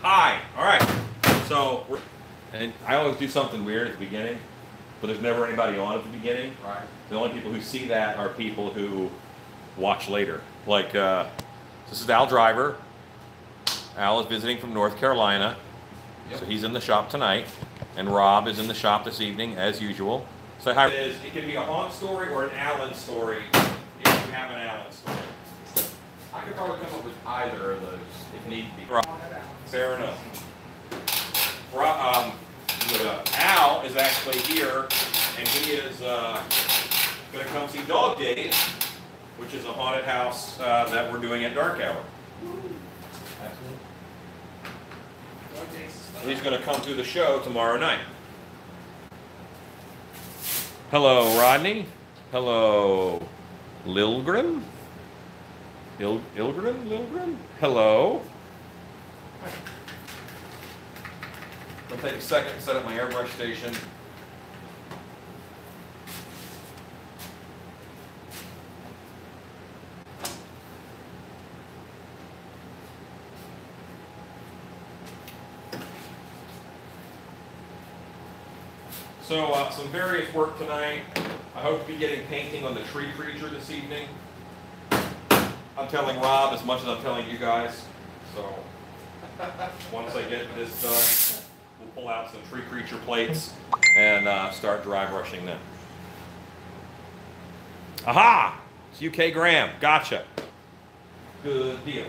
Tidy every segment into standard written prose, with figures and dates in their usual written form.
Hi. All right. So, and I always do something weird at the beginning, but there's never anybody on at the beginning. Right. The only people who see that are people who watch later. Like, this is Al Driver. Al is visiting from North Carolina, so he's in the shop tonight, and Rob is in the shop this evening as usual. So hi. It can be a Haunt story or an Alan story if you have an Alan story. I could probably come up with either of those if need be. Fair enough. Al is actually here, and he is going to come see Dog Days, which is a haunted house that we're doing at dark hour. He's going to come to the show tomorrow night. Hello, Rodney. Hello, Lilgrim. Lilgrim? Hello. I'll take a second to set up my airbrush station. So, some various work tonight. I hope to be getting painting on the tree creature this evening. I'm telling Rob as much as I'm telling you guys. So, once I get this done, we'll pull out some tree creature plates and start dry brushing them. Aha! It's UK Graham. Gotcha. Good deal.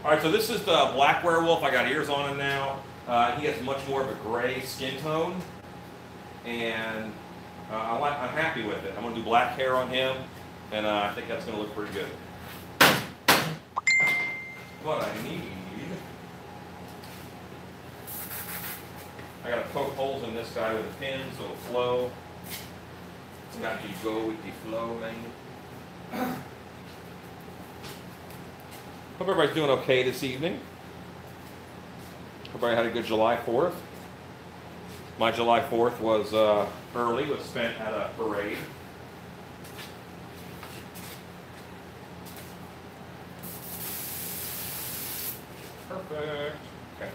All right, so this is the black werewolf. I got ears on him now. He has much more of a gray skin tone, and I'm happy with it. I'm going to do black hair on him, and I think that's going to look pretty good. What I need, I got to poke holes in this guy with a pin so it'll flow. Got to go with the flow, man. Hope everybody's doing okay this evening. Hope everybody had a good July 4th. My July 4th was early, was spent at a parade. Perfect. Okay.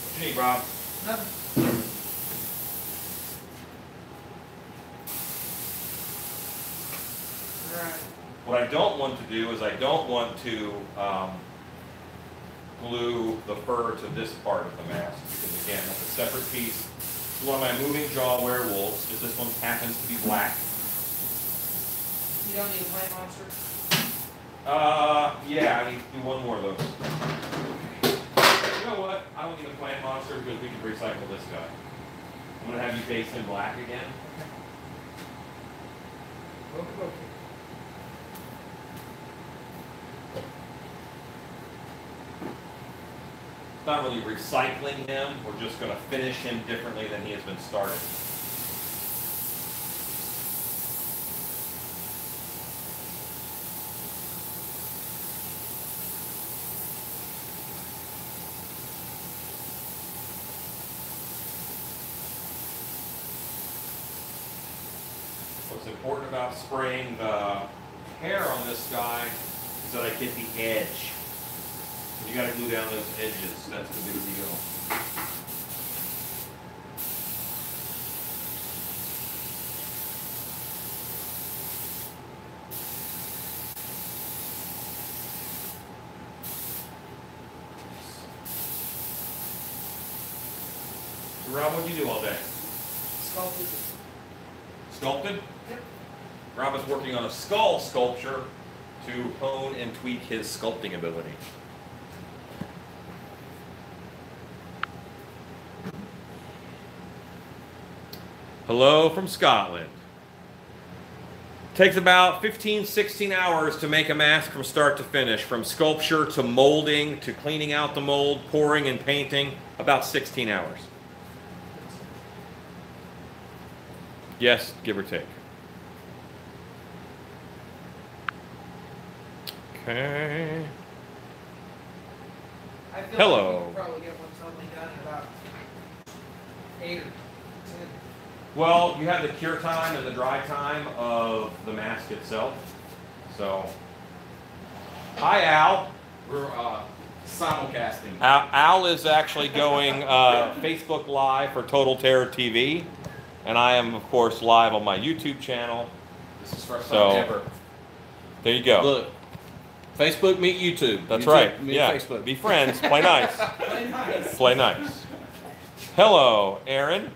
What you need, Rob? Nothing. What I don't want to do is I don't want to glue the fur to this part of the mask, because again, that's a separate piece. This is one of my moving jaw werewolves, just this one happens to be black. You don't need a plant monster? Yeah, I need to do one more of those. You know what? I don't need a plant monster because we can recycle this guy. I'm going to have you based in black again. Okay. It's not really recycling him. We're just going to finish him differently than he has been started. What's important about spraying the hair on this guy is that I get the edge. You got to glue down those edges. That's the big deal. So Rob, what'd you do all day? Sculpted. Sculpted? Yep. Rob is working on a skull sculpture to hone and tweak his sculpting ability. Hello from Scotland. Takes about 15, 16 hours to make a mask from start to finish, from sculpture to molding to cleaning out the mold, pouring and painting, about 16 hours. Yes, give or take. Okay. I feel Hello. like we could probably get one totally done in about 8 or 10. Well, you have the cure time and the dry time of the mask itself. So, hi Al. We're simulcasting. Al is actually going Facebook Live for Total Terror TV, and I am of course live on my YouTube channel. This is first So- time ever. There you go. Look, Facebook meet YouTube. That's YouTube right. meet Yeah. Facebook. Be friends. Play nice. Play nice. Play nice. Hello, Aaron.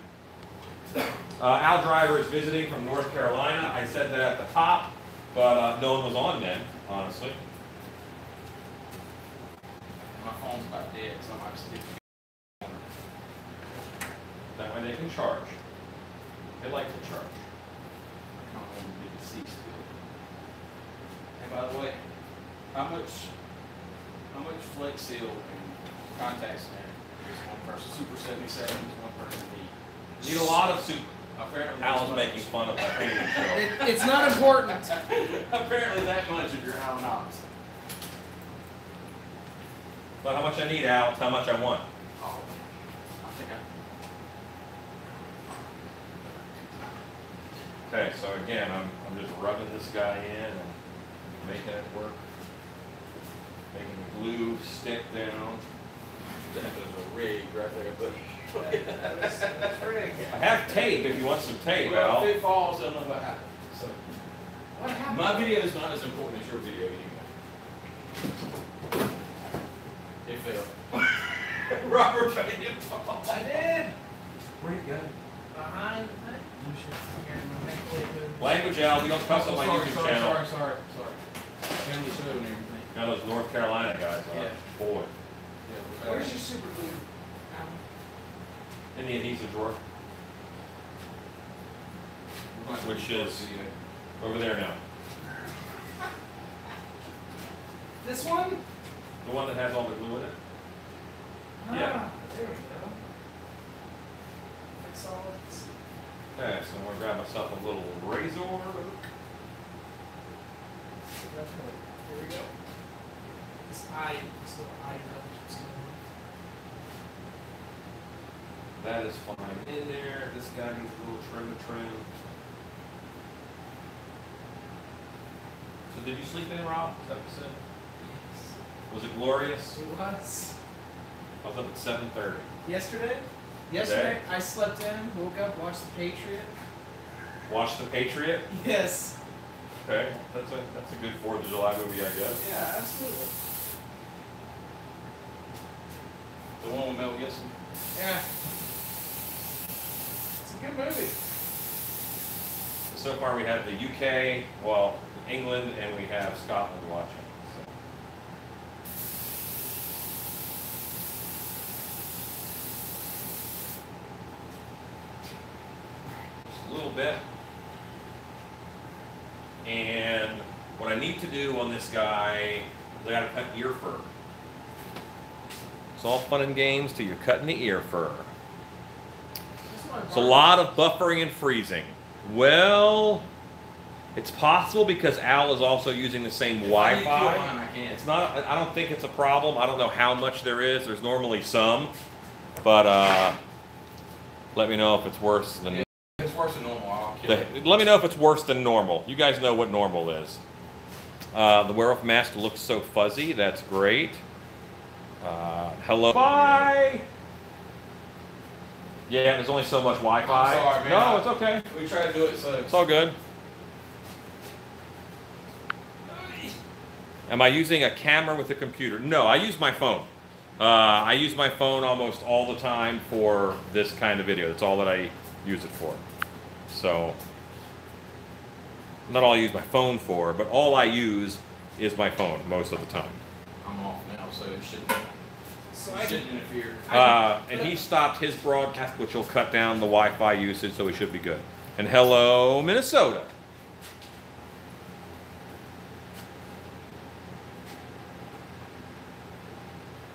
Al Driver is visiting from North Carolina. I said that at the top, but no one was on then, honestly. My phone's about dead, so I might stick it. That way they can charge. They like to charge. I don't want to be deceased still. And by the way, how much Flex Seal and contact center is one person? Super 77 is one person need. Need a lot of soup. Apparently, Al's that making much. fun of that cooking show. It's not important. Apparently that much of your Al Knox. But how much I need, Al, it's how much I want. Oh, I think Okay, so again, I'm just rubbing this guy in and making it work. Making the glue stick down. that was a rig right there, but. That's rigged. I have tape if you want some tape, Well, Al. if it falls, I don't know what happens. So, What happened? my video is not as important as your video anymore. It fell. Robert made it fall. I did. Where'd it go? Behind the thing. You should figure it out. Make it good. Language, Al, we don't cuss on my YouTube channel. Sorry. Family show and everything. Now those North Carolina guys, Yeah. boy. Yeah, Where's your super glue? In the adhesive drawer, which is over there now. This one? The one that has all the glue in it. Yeah. Ah, there we go. Fix all this. Okay, so I'm gonna grab myself a little razor. Here we go. This eye, this little eye keeps going. That is fine in there. This guy needs a little trim. So did you sleep in, Rob? Is that what you said? Was it glorious? It was. I was up at 7:30. Yesterday? Yesterday, I slept in, woke up, watched The Patriot. Watched The Patriot. Yes. Okay, that's a good 4th of July movie, I guess. Yeah, absolutely. The one with Mel Gibson. Yeah. It's a good movie. So far we have the UK, well, England, and we have Scotland watching. So. Just a little bit. And what I need to do on this guy, I gotta cut ear fur. It's all fun and games till you're cutting the ear fur. It's a lot of buffering and freezing. Well, it's possible because Al is also using the same Wi-Fi. I can't. It's not. I don't think it's a problem. I don't know how much there is. There's normally some, but let me know if it's worse than. If it's worse than normal, I'll kill it. Let me know if it's worse than normal. You guys know what normal is. The werewolf mask looks so fuzzy. That's great. Hello. Bye. Yeah, there's only so much Wi-Fi. I'm sorry, man. No, it's okay. We try to do it so. It's all good. Am I using a camera with a computer? No, I use my phone. I use my phone almost all the time for this kind of video. That's all that I use it for. So, not all I use my phone for, but all I use is my phone most of the time. I'm off now, so it So I shouldn't can, interfere. And he stopped his broadcast, which will cut down the Wi-Fi usage, so we should be good. And hello, Minnesota.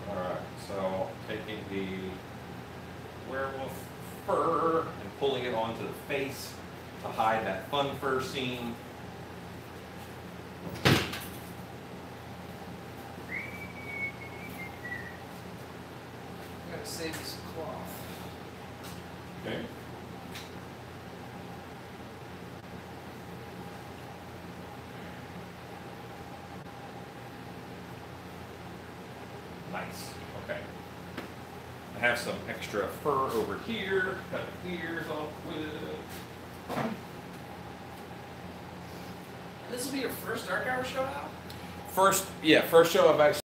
All right, so taking the werewolf fur and pulling it onto the face to hide that fun fur scene. I'm gonna save this cloth. Okay. Nice. Okay. I have some extra fur over here. Cut the ears off with. This will be your first Dark Hour show out? First show I've actually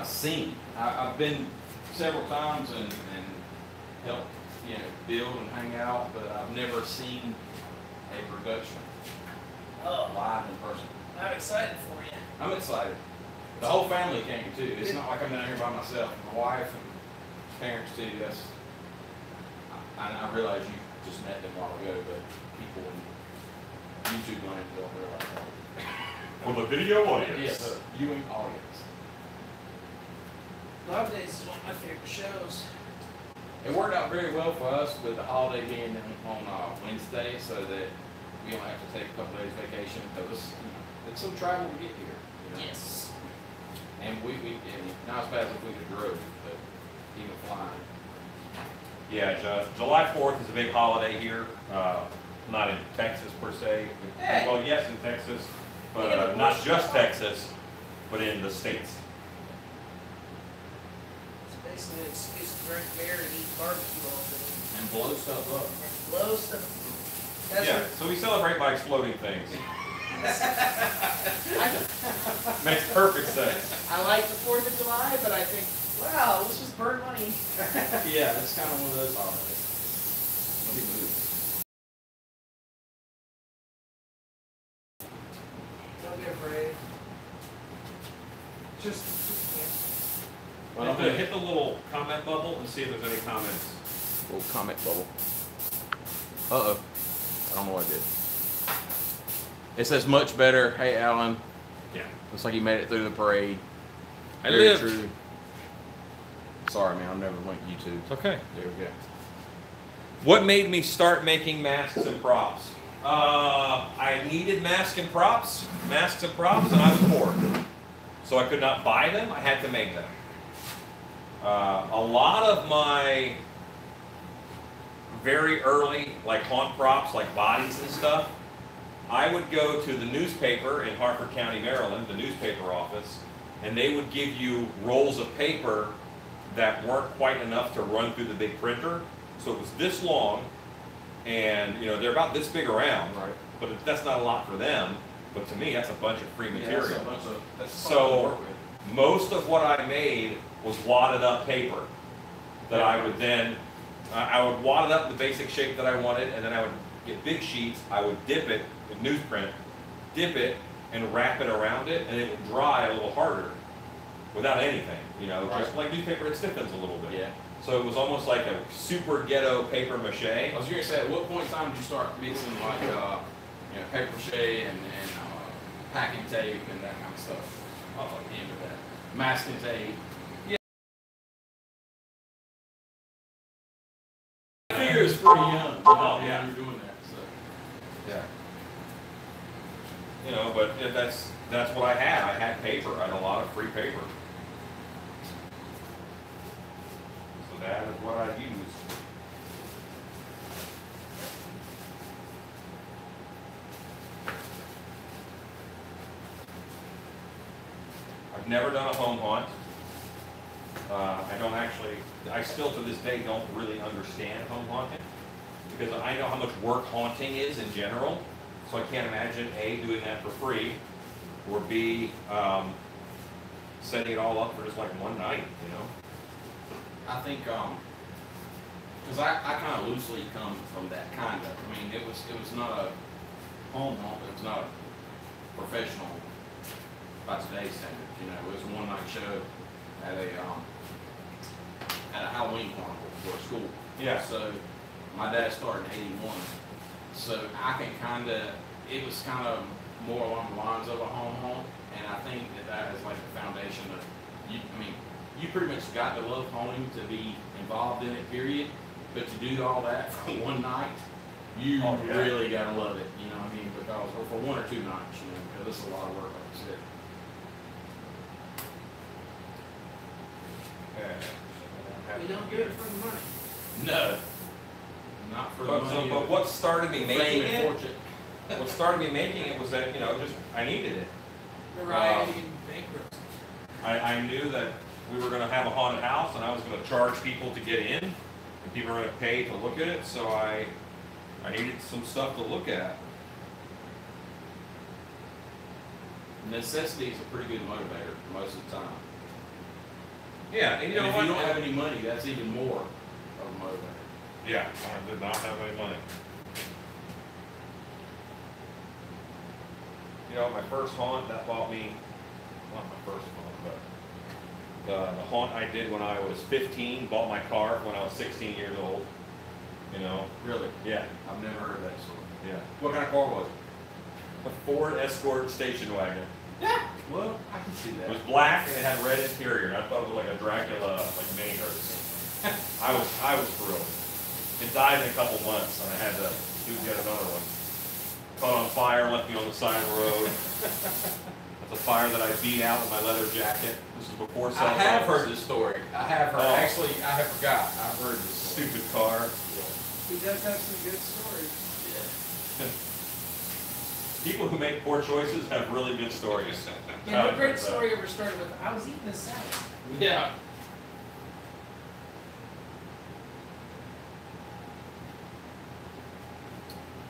seen. I've been several times and helped, build and hang out, but I've never seen a production live in person. I'm excited for you. I'm excited. The whole family came too. It's not like I'm down here by myself. My wife and parents too. I realize you just met them a while ago, but people in YouTube land don't realize that. For the video audience. Yes, viewing audience. Love Days is one of my favorite shows. It worked out very well for us with the holiday being on Wednesday, so that we don't have to take a couple days vacation. Because it's some travel to get here. Yes. And not as bad as if we could drove, but even flying. Yeah, July 4th is a big holiday here. Not in Texas per se. Hey. Well, yes, in Texas, but Look at the not bush. just Texas, but in the States. It's basically an excuse to drink beer and eat barbecue all day. And blow stuff up. And blow stuff. That's Yeah, so we celebrate by exploding things. what Makes perfect sense. I like the 4th of July, but I think, wow, let's just burn money. Yeah, it's kind of one of those holidays. Let me move. Don't be afraid. Just Well, I'm gonna hit the little comment bubble and see if there's any comments. Little comment bubble. Uh-oh. I don't know what I did. It says much better. Hey, Alan. Yeah. Looks like you made it through the parade. I Very lived. true. Sorry, man. I never went YouTube. It's okay. There we go. What made me start making masks and props? I needed masks and props, and I was poor. So I could not buy them, I had to make them. A lot of my very early, like haunt props, like bodies and stuff, I would go to the newspaper in Harford County, Maryland, the newspaper office, and they would give you rolls of paper that weren't quite enough to run through the big printer. So it was this long, and they're about this big around, Right. but that's not a lot for them. But to me, that's a bunch of free material. That's So most of what I made was wadded up paper that I would then, I would wad it up the basic shape that I wanted, and then I would get big sheets, I would dip it with newsprint, dip it, and wrap it around it, and it would dry a little harder without anything, just like newspaper, it stiffens a little bit. Yeah. So it was almost like a super ghetto paper mache. I was going to say, at what point in time did you start mixing like paper mache and packing tape and that kind of stuff? Into that masking tape. I figure it's pretty young. Oh, yeah. You're doing that. So. Yeah. But that's what I had. I had paper. I had a lot of free paper. So that is what I used. I've never done a home haunt. I still to this day don't really understand home haunting because I know how much work haunting is in general. So I can't imagine A, doing that for free, or B, setting it all up for just like one night, I think, because I kind of loosely come from that kind of. I mean, it was not a home haunt. It was not a professional by today's standards. It was a one-night show at a Halloween carnival for a school. Yeah. So my dad started in '81. So I can it was kind of more along the lines of a home haunt, and I think that is like the foundation of you pretty much got to love haunting to be involved in it, period. But to do all that for one night, you really gotta love it, because or for one or two nights, because it's a lot of work, like you said. We don't get it for the money. No, not for the money. But what started me making fame and it? fortune. What started me making it was that just I needed it. Variety and bankruptcy. I knew that we were going to have a haunted house, and I was going to charge people to get in, and people were going to pay to look at it. So I needed some stuff to look at. Necessity is a pretty good motivator most of the time. Yeah, and you know And if what? you don't have any money, that's even more of a motivator. Yeah, I did not have any money. You know, my first haunt, that bought me, not my first haunt, but the haunt I did when I was 15, bought my car when I was 16 years old. You know? Really? Yeah, I've never heard that story. yeah. What kind of car was it? A Ford Escort station wagon. Yeah. Well, I can see It that. was black and it had red interior, and I thought it was like a Dracula, like mini or I was thrilled. It died in a couple months, and I had to get another one. Caught on fire, left me on the side of the road. That's a fire that I beat out with my leather jacket. This is before cell I have phones. heard this story. I have heard. Oh. Actually, I have forgot. I've heard this. Stupid car. He does have some good stories. People who make poor choices have really good stories. And the great story ever started with, I was eating a salad. Yeah.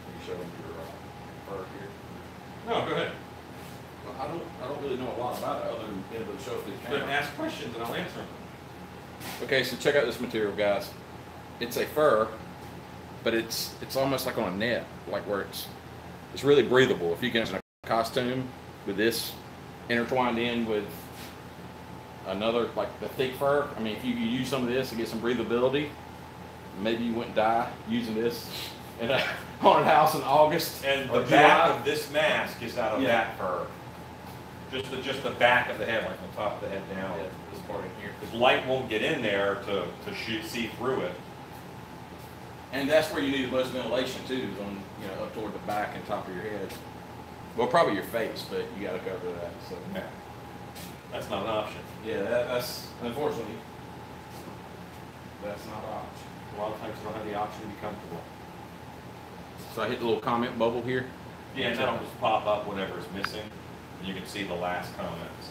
You showing your fur here? No, go ahead. Well, I don't really know a lot about it other than being able to show it to the But camera. ask questions and I'll answer them. Okay, so check out this material, guys. It's a fur, but it's almost like on a net, like where it's really breathable. If you can, in a costume with this intertwined in with another, like the thick fur. I mean, if you could use some of this to get some breathability, maybe you wouldn't die using this in a haunted house in August And or the back July. of this mask is out of Yeah. that fur. Just the back of the head, like the top of the head down. Yeah, this part in here. Because light won't get in there to see through it. And that's where you need the most ventilation too, is on, up toward the back and top of your head. Well, probably your face, but you got to cover that. So Yeah. That's not an option. yeah, that's unfortunately that's not an option. A lot of times you don't have the option to be comfortable. So I hit the little comment bubble here. Yeah, and that'll just pop up whatever's missing, and you can see the last comments.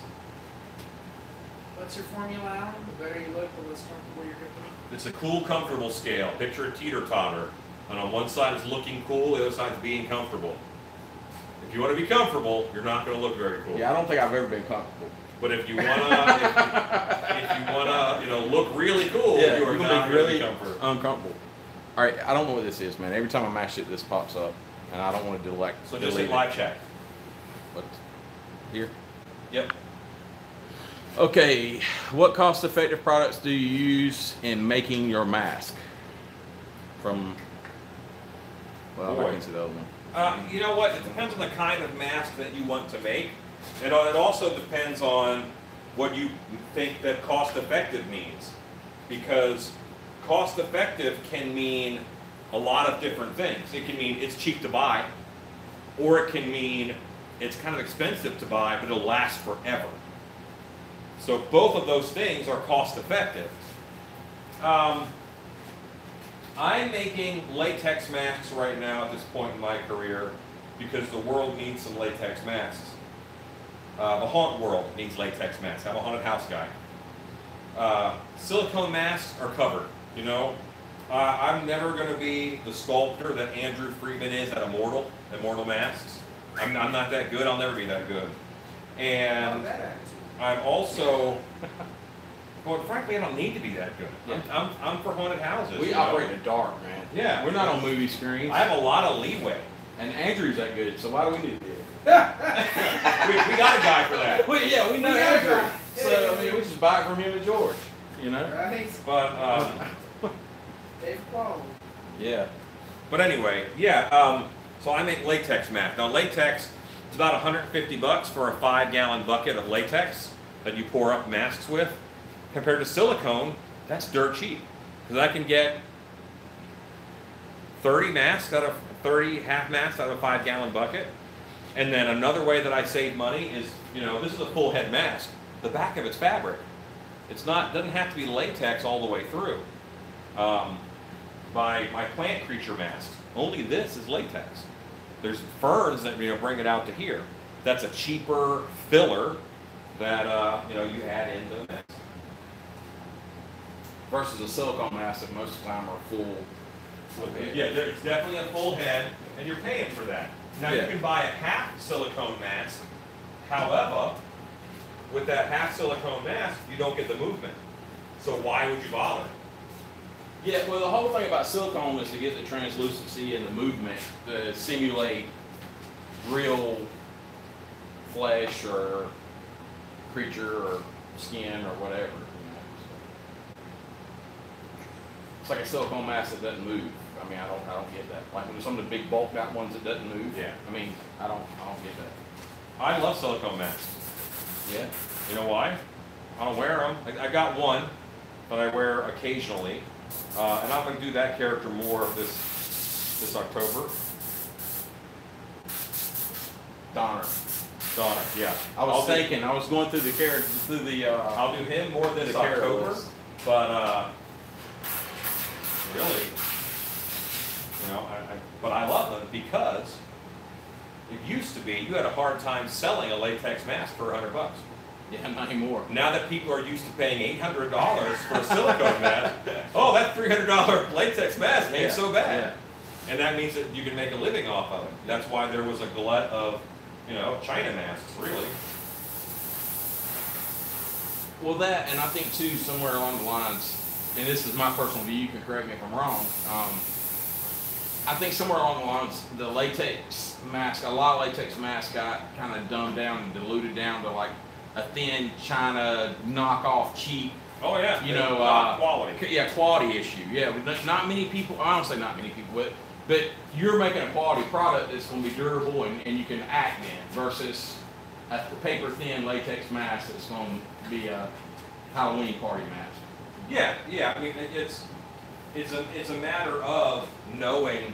What's your formula, Alan? The better you look, the less comfortable you're going to be. It's a cool, comfortable scale. Picture a teeter-totter, and on one side is looking cool, the other side is being comfortable. If you want to be comfortable, you're not going to look very cool. Yeah, I don't think I've ever been comfortable. But if you wanna, look really cool, Yeah, you are you're not gonna be really really comfortable. uncomfortable. All right, I don't know what this is, man. Every time I mash it, this pops up, and I don't want to delete. So just hit live chat. What? Here. Yep. Okay, what cost-effective products do you use in making your mask? Well, Boy. I can see the other one. You know what? It depends on the kind of mask that you want to make. It also depends on what you think that cost-effective means. Because cost-effective can mean a lot of different things. It can mean it's cheap to buy, or it can mean it's kind of expensive to buy, but it'll last forever. So both of those things are cost-effective. I'm making latex masks right now at this point in my career because the world needs some latex masks. The haunt world needs latex masks. I'm a haunted house guy. Silicone masks are covered, I'm never going to be the sculptor that Andrew Friedman is at Immortal Masks. I'm not that good. I'll never be that good. And I'm also, well, frankly, I don't need to be that good. I'm for haunted houses. We operate in the dark, man. Yeah. We're not on movie screens. I have a lot of leeway. And Andrew's that good, so why do we need to be? we got a guy for that. Well, yeah, we know We got a Andrew. guy. So, I mean, we just buy it from him and George, Right? But Dave Qualls. Yeah. but anyway, yeah. So I make latex masks. Now latex, it's about $150 for a 5-gallon bucket of latex that you pour up masks with. Compared to silicone, that's dirt cheap because I can get 30 half masks out of a 5-gallon bucket. And then another way that I save money is, this is a full head mask. The back of it's fabric. Doesn't have to be latex all the way through. My plant creature masks, only this is latex. There's ferns that bring it out to here. That's a cheaper filler that you add into the mask. versus a silicone mask that most of the time are full head. Yeah, it's definitely a full head, and you're paying for that. Now Yeah. you can buy a half silicone mask. However, with that half silicone mask, you don't get the movement. So why would you bother? Yeah, well, the whole thing about silicone is to get the translucency and the movement to simulate real flesh or creature or skin or whatever. It's like a silicone mask that doesn't move. I mean, I don't get that. Like when some of the big bulked out ones that doesn't move. Yeah. I mean, I don't get that. I love silicone masks. Yeah. You know why? I don't wear them. I got one, but I wear occasionally. And I'm going to do that character more this October. Donner. Donner, yeah. I was going through the character, I'll do him more this the character October, list. but really, you know, but I love them because it used to be you had a hard time selling a latex mask for $100. Yeah, not anymore. Now that people are used to paying $800 for a silicone mask, oh, that $300 latex mask ain't so bad. Yeah. And that means that you can make a living off of it. That's why there was a glut of, you know, China masks, really. Well, that, and I think too, somewhere along the lines, and this is my personal view, you can correct me if I'm wrong. I think somewhere along the lines, the latex mask, a lot of latex masks got kind of dumbed down and diluted down to like a thin China knockoff cheap, Oh yeah, you know, quality. Yeah, quality issue. Yeah, not many people. I don't say not many people, but you're making a quality product that's going to be durable and you can act in versus a paper thin latex mask that's going to be a Halloween party mask. Yeah, yeah. I mean, it's a matter of knowing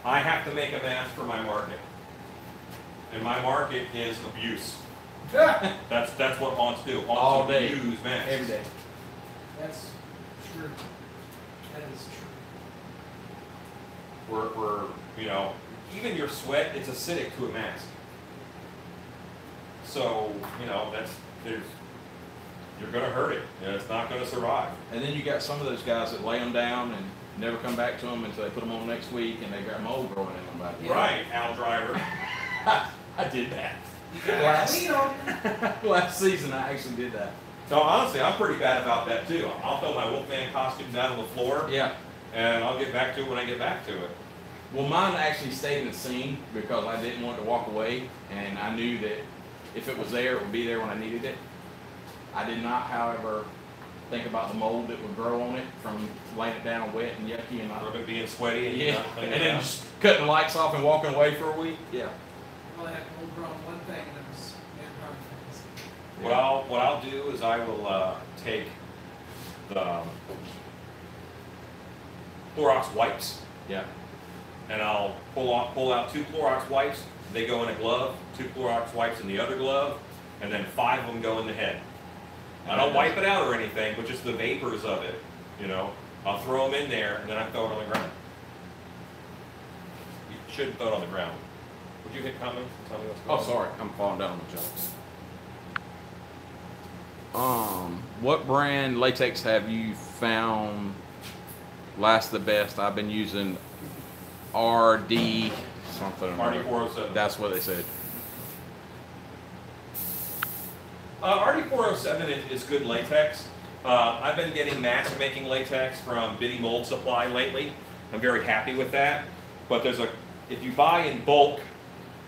I have to make a mask for my market, and my market is abuse. That's what haunts do. Haunts All day. abuse masks. Every day. That's true. That is true. We're you know, even your sweat, it's acidic to a mask. So you know you're gonna hurt it. You know, it's not gonna survive. And then you got some of those guys that lay them down and never come back to them until they put them on next week and they got mold growing in them back there. Right, Al Driver. I did that. Clean 'em. Last season I actually did that. So honestly, I'm pretty bad about that too. I'll throw my Wolfman costume down on the floor, Yeah. and I'll get back to it when I get back to it. Well, mine actually stayed in the scene because I didn't want to walk away, and I knew that if it was there, it would be there when I needed it. I did not, however, think about the mold that would grow on it from laying it down wet and yucky and From it being sweaty and yeah, not cleaning and it then out. just cutting the lights off and walking away for a week. Yeah. Well, I had mold grown one thing, and it was manpower things. What I'll do is I will take the Clorox wipes, Yeah. and I'll pull out 2 Clorox wipes. They go in a glove. 2 Clorox wipes in the other glove, and then 5 of them go in the head. I don't wipe it out or anything, but just the vapors of it, you know. I'll throw them in there, and then I throw it on the ground. You shouldn't throw it on the ground. Would you hit comment? Tell me what's going Oh, on. sorry, I'm falling down on my jokes. What brand latex have you found lasts the best? I've been using RD something. RD407. That's what they said. RD407 is good latex. I've been getting mask making latex from Biddy Mold Supply lately. I'm very happy with that. But if you buy in bulk,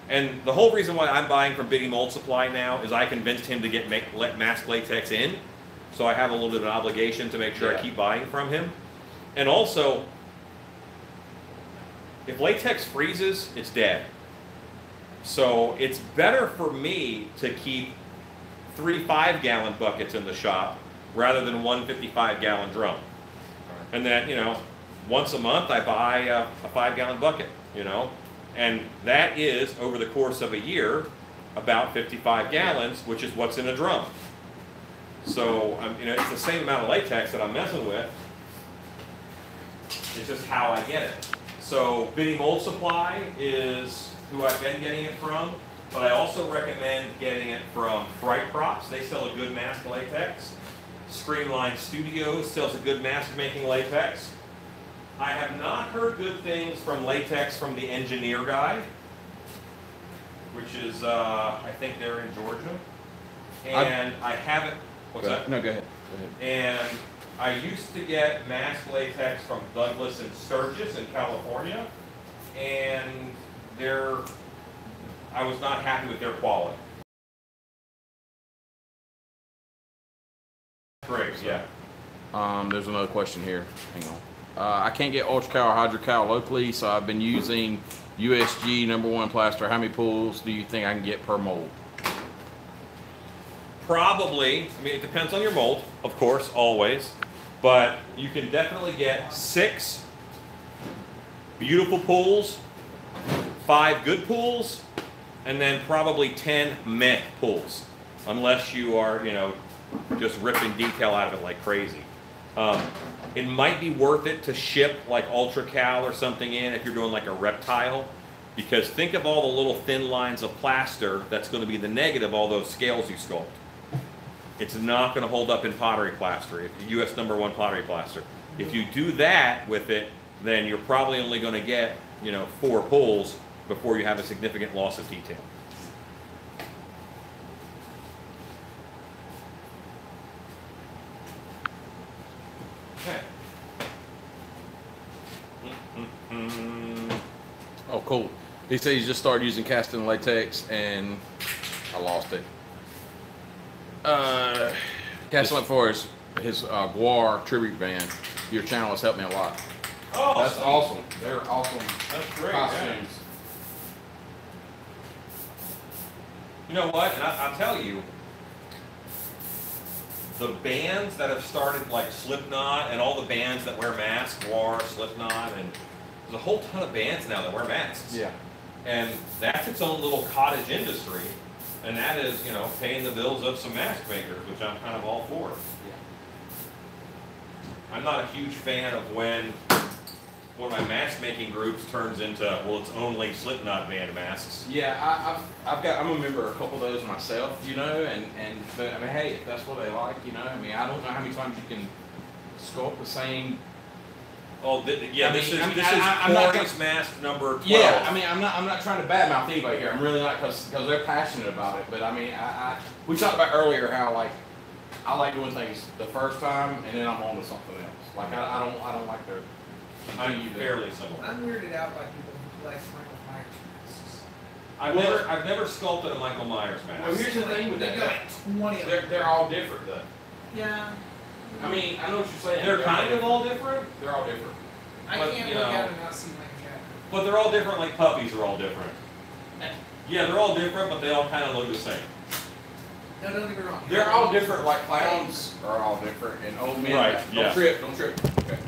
and the whole reason why I'm buying from Biddy Mold Supply now is I convinced him to let mask latex in. So I have a little bit of an obligation to make sure Yeah. I keep buying from him. And also, if latex freezes, it's dead. So it's better for me to keep 3 5-gallon buckets in the shop rather than 1 55-gallon drum. And then, you know, once a month I buy a 5-gallon bucket, you know, and that is over the course of a year about 55 gallons, which is what's in a drum. So, you know, it's the same amount of latex that I'm messing with. It's just how I get it. So Biddy Mold Supply is who I've been getting it from, but I also recommend getting it from Fright Props. They sell a good mask latex. Streamline Studios sells a good mask making latex. I have not heard good things from latex from the Engineer Guy, which is, I think they're in Georgia. And I haven't, what's that? No, go ahead. And I used to get mask latex from Douglas and Sturgis in California, and I was not happy with their quality. Great, yeah. There's another question here. Hang on. I can't get UltraCal or HydroCal locally, so I've been using USG #1 plaster. How many pulls do you think I can get per mold? Probably, I mean, it depends on your mold, of course, always, but you can definitely get 6 beautiful pulls, 5 good pulls, and then probably 10 meh pulls, unless you are, you know, just ripping detail out of it like crazy. It might be worth it to ship like UltraCal or something in if you're doing like a reptile, because think of all the little thin lines of plaster that's going to be the negative, all those scales you sculpt. It's not going to hold up in pottery plaster, US #1 pottery plaster. If you do that with it, then you're probably only going to get, you know, 4 pulls before you have a significant loss of detail. Okay. Oh, cool. He said he just started using casting latex, and I lost it. Casting for his Guar tribute band. Your channel has helped me a lot. Oh, That's awesome. They're awesome That's great. costumes. You know what? And I'll tell you, the bands that have started, like Slipknot and all the bands that wear masks, War, Slipknot, and there's a whole ton of bands now that wear masks. Yeah. And that's its own little cottage industry. And that is, you know, paying the bills of some mask makers, which I'm kind of all for. I'm not a huge fan of when one of my mask making groups turns into, well, it's only Slipknot band masks. Yeah, I'm a member of a couple of those myself, you know, but I mean, hey, if that's what they like, you know, I mean, I don't know how many times you can sculpt the same. Oh, yeah, this is I'm not Corey's mask number 12. Yeah, I mean, I'm not trying to badmouth anybody here. I'm really not, because they're passionate about it. But I mean, we talked about earlier how like I like doing things the first time and then I'm on to something else. Like I don't like to. I'm fairly similar. I'm weirded out by people who collect Michael Myers masks. I've never sculpted a Michael Myers mask. Well, here's the thing with They that. got like 20 of them. They're all different though. Yeah. I mean, I know what you're saying. They're kind of all different, They're all different. I but, can't you look know, at it and not see Mike Jack. but they're all different. Like puppies are all different. Yeah, they're all different, but they all kind of look the same. No, don't get me wrong. They're all different. Like clowns are all different, and old men. Right, Don't yeah. trip. Don't trip. Okay.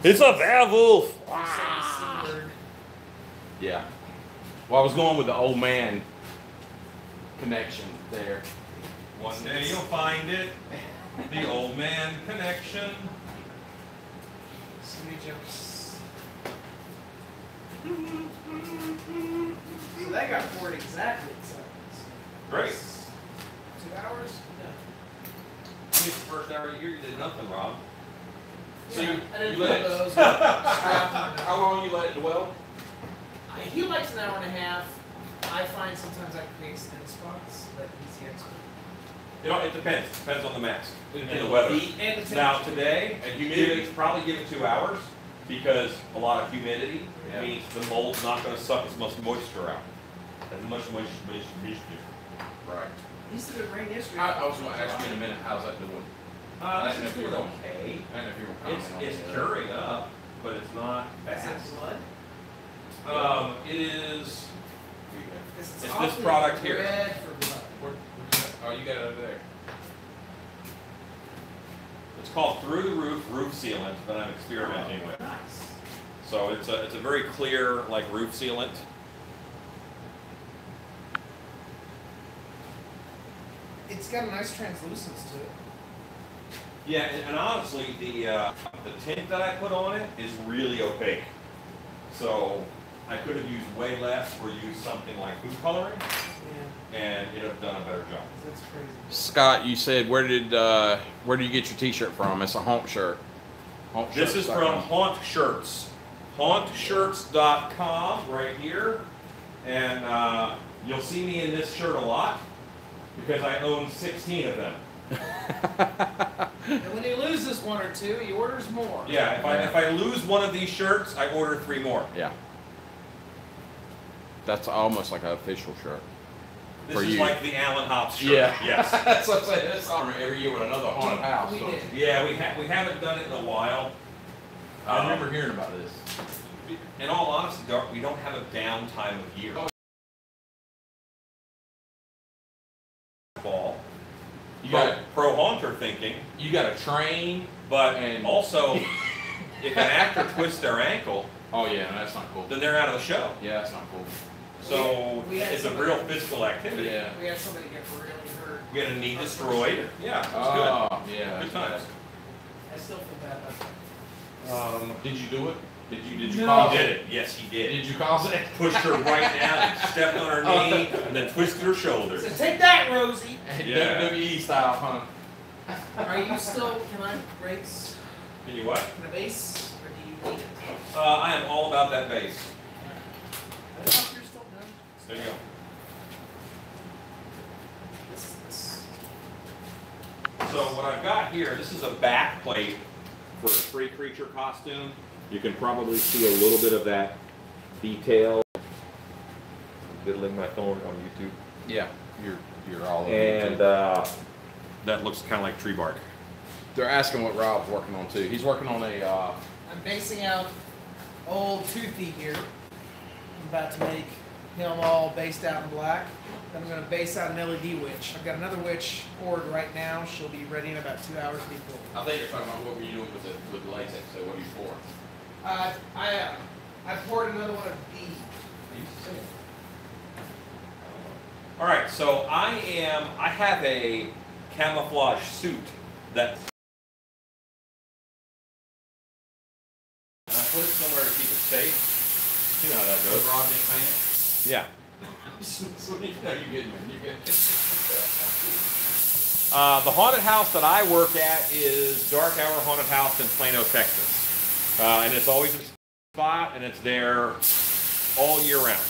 It's a werewolf. Yeah. Well, I was going with the old man connection there. One day you'll find it. The old man connection. So many jokes. So that got poured exactly in seconds. Great. 2 hours? This is the first hour of the year you did nothing, Rob. So you- I didn't you let put it- those. How long you let it dwell? He likes an hour and a half. I find sometimes I create thin spots, but he's the expert. You know, it depends. Depends on the mask and the And weather. heat. And the Now temperature. today, and humidity, probably give it 2 hours because a lot of humidity Yeah. means the mold's not going to suck as much moisture out. As much moisture. Right. He used to do rain yesterday. I was going to ask you in a minute, how's that doing? This is doing okay. I don't know if you were It's commenting on that. curing up, but it's not Is fast. it blood? It is. Because It's this awfully product here. Red for blood. Oh, you got it over there. It's called Through the Roof Sealant that I'm experimenting with. Nice. So it's a very clear like roof sealant. It's got a nice translucence to it. Yeah, and honestly, the tint that I put on it is really opaque. So I could have used way less or used something like food coloring, Yeah, and it'd have done a better job. that's crazy. Scott, you said where did you get your T-shirt from? It's a Haunt shirt. This is from Haunt Shirts. HauntShirts.com right here. And you'll see me in this shirt a lot because I own 16 of them. And when he loses one or two, he orders more. Yeah, if I lose one of these shirts, I order 3 more. Yeah. That's almost like an official shirt. This For is you. like the Alan Hops shirt. Yeah. Yes. That's what I'm saying. That's on every year with another haunted house. We So. did. Yeah, we haven't done it in a while. I remember hearing about this. In all honesty, we don't have a downtime of year. Ball. You got Pro haunter thinking, you got to train. but And- also if an actor twists their ankle, Oh yeah, no, that's not cool. then they're out of the show. Yeah, that's not cool. So We had it's a somebody- real physical activity. Yeah. We had somebody get really hurt. We had a knee destroyed. Yeah, it's Oh yeah. good. Good times. I still feel bad about that. Did you do it? Did you No. cause He it? did it. Yes, he did. Did you cause it? Pushed her right down, stepped on her knee, and then twisted her shoulder. So take that, Rosie. Yeah. WWE style, huh? Are you still? Can I race? Can you what? Can I base, or do you need it? I am all about that bass. I don't know if you're still done. There you go. This. So what I've got here, this is a back plate for a Free Creature costume. You can probably see a little bit of that detail. I'm diddling my phone on YouTube. Yeah, you're all over. And that looks kind of like tree bark. They're asking what Rob's working on too. He's working on a. I'm basing out old Toothy here. I'm about to make him all based out in black. Then I'm going to base out an LED witch. I've got another witch poured right now. She'll be ready in about 2 hours to be poured. I think you're talking about what were you doing with the latex. So what are you for? I poured another one of these. All right, so I have a camouflage suit that I put it somewhere to keep it safe. You know how that goes. Rob didn't paint it? Yeah. No, you getting man. You getting The haunted house that I work at is Dark Hour Haunted House in Plano, Texas. And it's always a spot, and it's there all year round.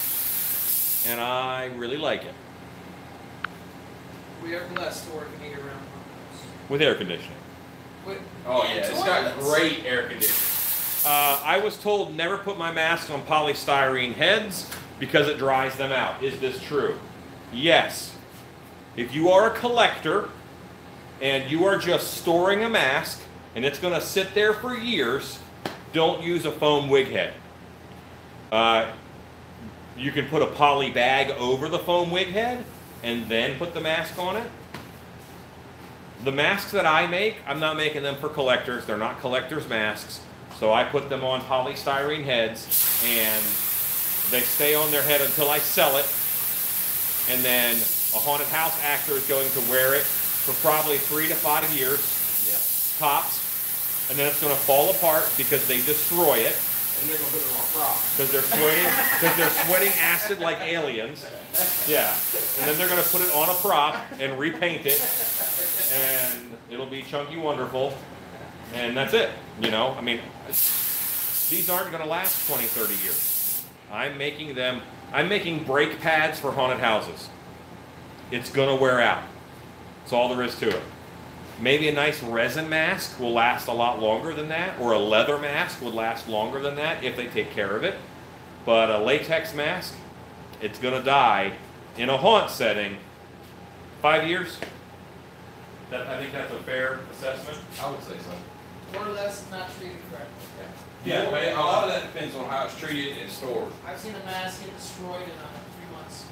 And I really like it. We are blessed to work in year round. With air conditioning. Oh yeah, it's got Toilets. great air conditioning. I was told never put my mask on polystyrene heads because it dries them out. Is this true? Yes. If you are a collector and you are just storing a mask and it's going to sit there for years, don't use a foam wig head. You can put a poly bag over the foam wig head and then put the mask on it. The masks that I make, I'm not making them for collectors. They're not collectors' masks. So I put them on polystyrene heads and they stay on their head until I sell it. And then a haunted house actor is going to wear it for probably 3 to 5 years, tops. And then it's going to fall apart because they destroy it. And they're gonna put it on a prop. Because they're sweating acid like aliens. Yeah. And then they're going to put it on a prop and repaint it. And it'll be chunky wonderful. And that's it. You know, I mean, these aren't going to last 20, 30 years. I'm making brake pads for haunted houses. It's going to wear out. That's all there is to it. Maybe a nice resin mask will last a lot longer than that, or a leather mask would last longer than that if they take care of it. But a latex mask, it's going to die in a haunt setting 5 years. I think that's a fair assessment. I would say so. More or less not treated correctly. Yeah. But a lot of that depends on how it's treated and stored. I've seen a mask get destroyed in 3 months.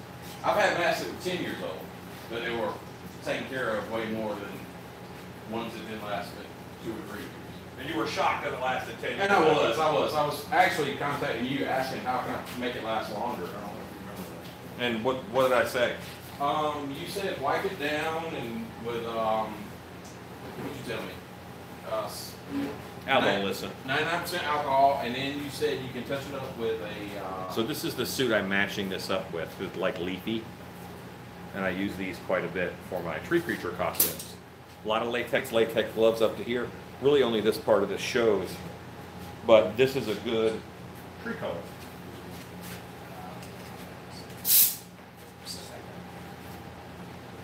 I've had masks that were 10 years old, but they were taken care of way more than ones that didn't last but 2 or 3 years. And you were shocked that it lasted 10 years. And I was actually contacting you asking how can I make it last longer. I don't know if you remember that. And what did I say? You said wipe it down and with what did you tell me? Al don't listen. 99% alcohol, and then you said you can touch it up with a. So this is the suit I'm matching this up with like leafy. And I use these quite a bit for my tree creature costumes. A lot of latex gloves up to here. Really only this part of this shows. But this is a good tree color.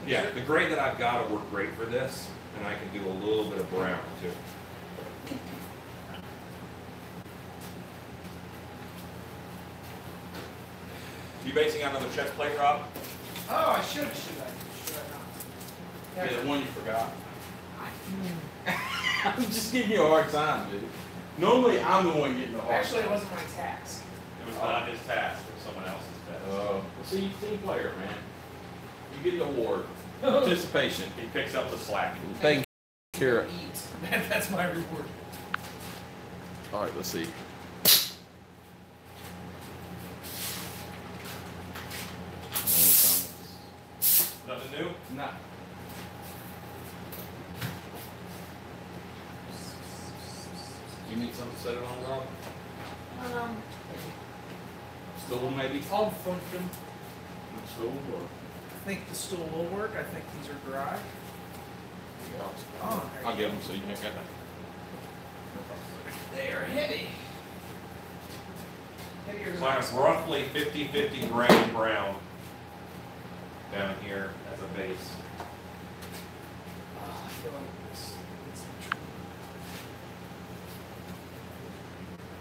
Yeah, the gray that I've got will work great for this, and I can do a little bit of brown too. You basing on another chest plate, Rob? Oh, I should I not? Yeah, the one you forgot. I'm just giving you a hard time, dude. Normally, I'm the one getting the hard Actually, it time. wasn't my task. It was not his task, it was someone else's task. See, team player, man. You get the award. Participation. He picks up the slack. Thank you. Eat. Man, that's my reward. All right, let's see. Nothing new? Nah. You need something to set it on, Rob? Stool, maybe? All function. Stool or? I think the stool will work. I think these are dry. Yeah. Oh, I'll give them so you can get that. they are heavy. Heavier than So I have my- roughly 50-50 gray and brown down here as a base. Oh, I feel like it's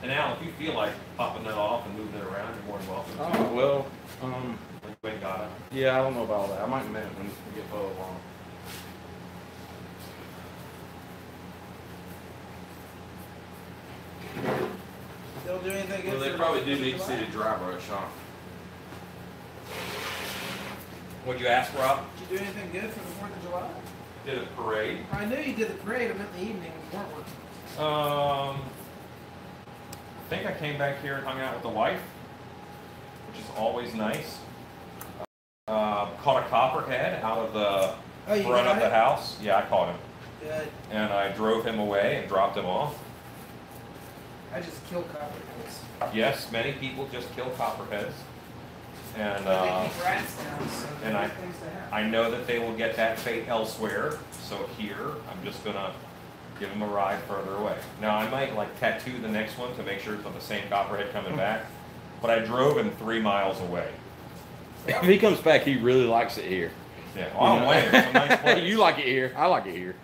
And Al, if you feel like popping that off and moving it around, you're more than welcome to. Oh, well, You ain't got it. yeah, I don't know about all that. I might admit it when we get further along. They'll do anything good. Well, they for- probably do for need to July? see the dry brush, huh? What'd you ask, Rob? Did you do anything good for the 4th of July? Did a parade. I knew you did the parade. I meant the evening when you weren't working. I think I came back here and hung out with the wife, which is always nice. Caught a copperhead out of the Oh, you front got of the it? house. Yeah, I caught him. Good. And I drove him away and dropped him off. I just killed copperheads. Yes, many people just kill copperheads. And But they keep rats down, so and they're I- good things to have. I know that they will get that fate elsewhere. So here, I'm just gonna give them a ride further away. Now, I might like tattoo the next one to make sure it's not the same copperhead coming back. But I drove him 3 miles away. If he comes back, he really likes it here. Yeah, well, I don't blame him. It's a nice place. You like it here. I like it here.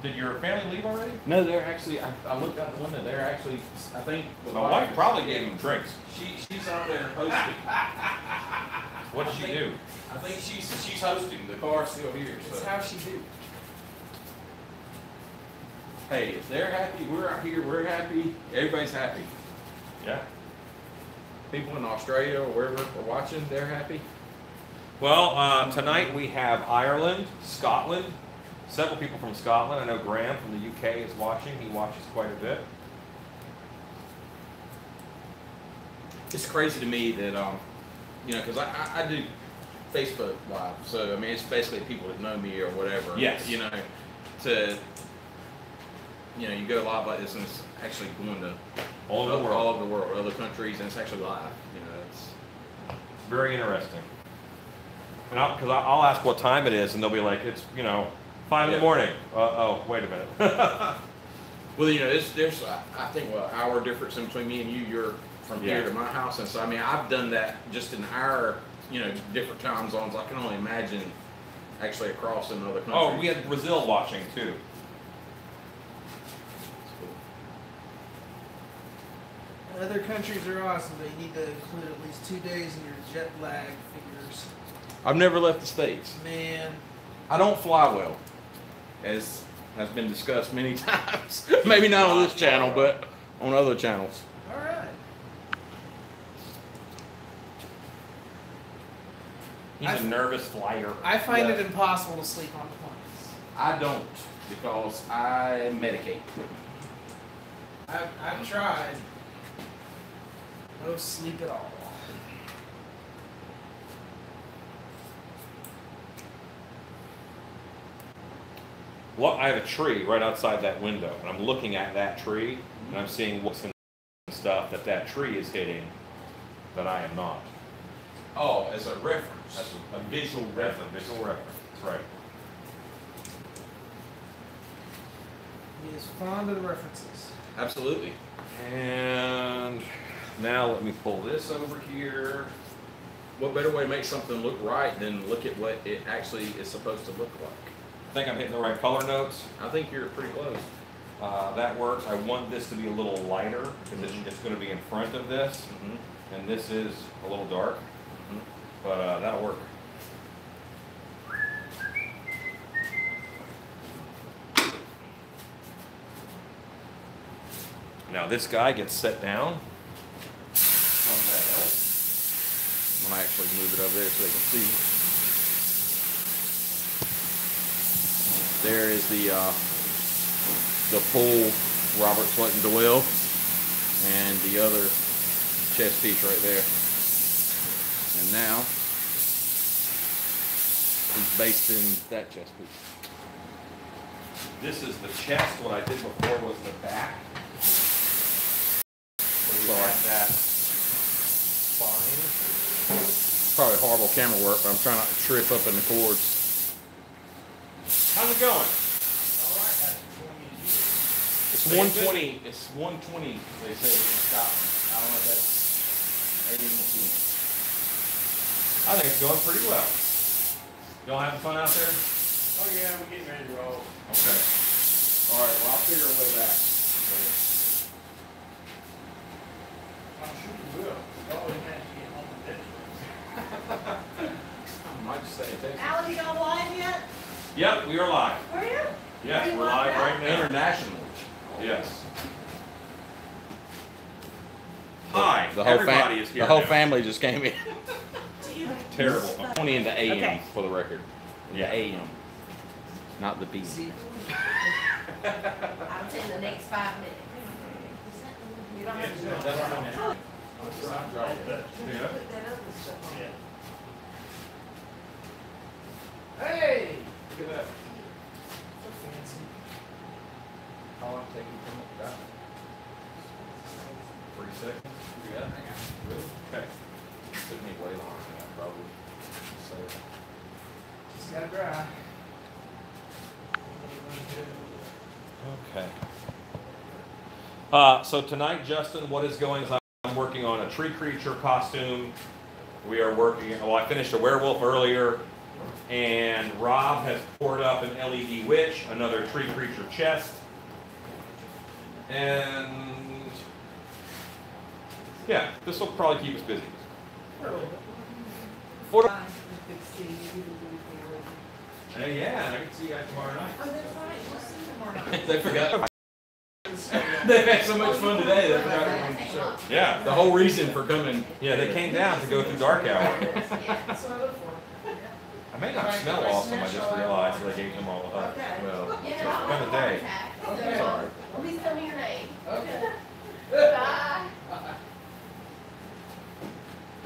Did your family leave already? No, they're actually, I looked out the window, they're actually, I think. the My wife probably gave him drinks. She's out there hosting. What did she do? I think she's hosting. The car's still here, It's so. how she do. Hey, if they're happy, we're out here, we're happy, everybody's happy. Yeah. People in Australia or wherever are watching, they're happy. Well, tonight we have Ireland, Scotland, several people from Scotland. I know Graham from the UK is watching. He watches quite a bit. It's crazy to me that, you know, because I do Facebook Live, so I mean, it's basically people that know me or whatever. Yes. You know, you go live like this and it's actually going to All over the world. all over the world, other countries, and it's actually live. You know, it's Very interesting. And I'll ask what time it is, and they'll be like, it's, 5 in the Yeah. morning. Oh, wait a minute. well, you know, there's I think an hour difference in between me and you. You're from here Yeah. to my house, and so I mean, I've done that just in our different time zones. I can only imagine actually across in other countries. Oh, we had Brazil watching too. Other countries are awesome, but you need to include at least 2 days in your jet lag figures. I've never left the States. Man, I don't fly well, as has been discussed many times. Maybe not on this channel, but on other channels. all right. He's a nervous flyer. I find Yeah. it impossible to sleep on planes. I don't, because I medicate. I've tried. No sleep at all. Well, I have a tree right outside that window, and I'm looking at that tree, and I'm seeing what's in stuff that tree is hitting that I am not. Oh, as a reference. That's A visual That's reference. a visual reference. That's right. He is fond of the references. Absolutely. And now let me pull this over here. What better way to make something look right than look at what it actually is supposed to look like? I think I'm hitting the right color notes. I think you're pretty close. That works. I want this to be a little lighter because it's going to be in front of this, Mm-hmm. and this is a little dark, but that'll work. Now this guy gets set down. I'm gonna actually move it over there so they can see. There is the full Robert Slutton Doyle and the other chess piece right there. And now he's basting that chess piece. This is the chest. What I did before was the back. So we Sorry. have that spine. Probably horrible camera work, but I'm trying not to trip up in the cords. How's it going? It's 120. It's 120. They say in Scotland. I don't know if that's 80 machine. I think it's going pretty well. Y'all having fun out there? Oh yeah, we're getting ready to roll. Okay. All right. Well, I'll figure a way back. I'm sure you will. You always have to get home with this. I might just stay in Texas. Alan, you gone live yet? Yep, we are live. Were you? Yes, Are you we're live now? right now. International. Yes. Hi, The whole everybody is here The whole now. family just came in. Do you? Terrible. 20 into AM Okay. for the record. Yeah. The AM, not the B. See, I'll tell you the next 5 minutes. You don't have to. That's Put right. Yeah. that other stuff on. hey, Look at that. so fancy. How long take you from it? 3 seconds. You got it? Really? Okay. Took me way longer than that, probably. So, Just gotta dry. Okay. So tonight, Justin, what is going on? I'm working on a tree creature costume. We are working, well, I finished a werewolf earlier, and Rob has poured up an LED witch, another tree creature chest, and yeah, this will probably keep us busy. Yeah, and I can see you guys tomorrow night. Oh, that's right. We'll see tomorrow night. they forgot. They've had so much fun today, they forgot to come to the show. Yeah, The whole reason for coming. yeah, they came down to go through dark hour. Yeah. That's what I look for. I may not smell awesome, I just realized that I gave them all a hug. Okay. Well, Yeah, I'll been a day. contact. Okay. sorry. Please tell me your name. Okay. Bye.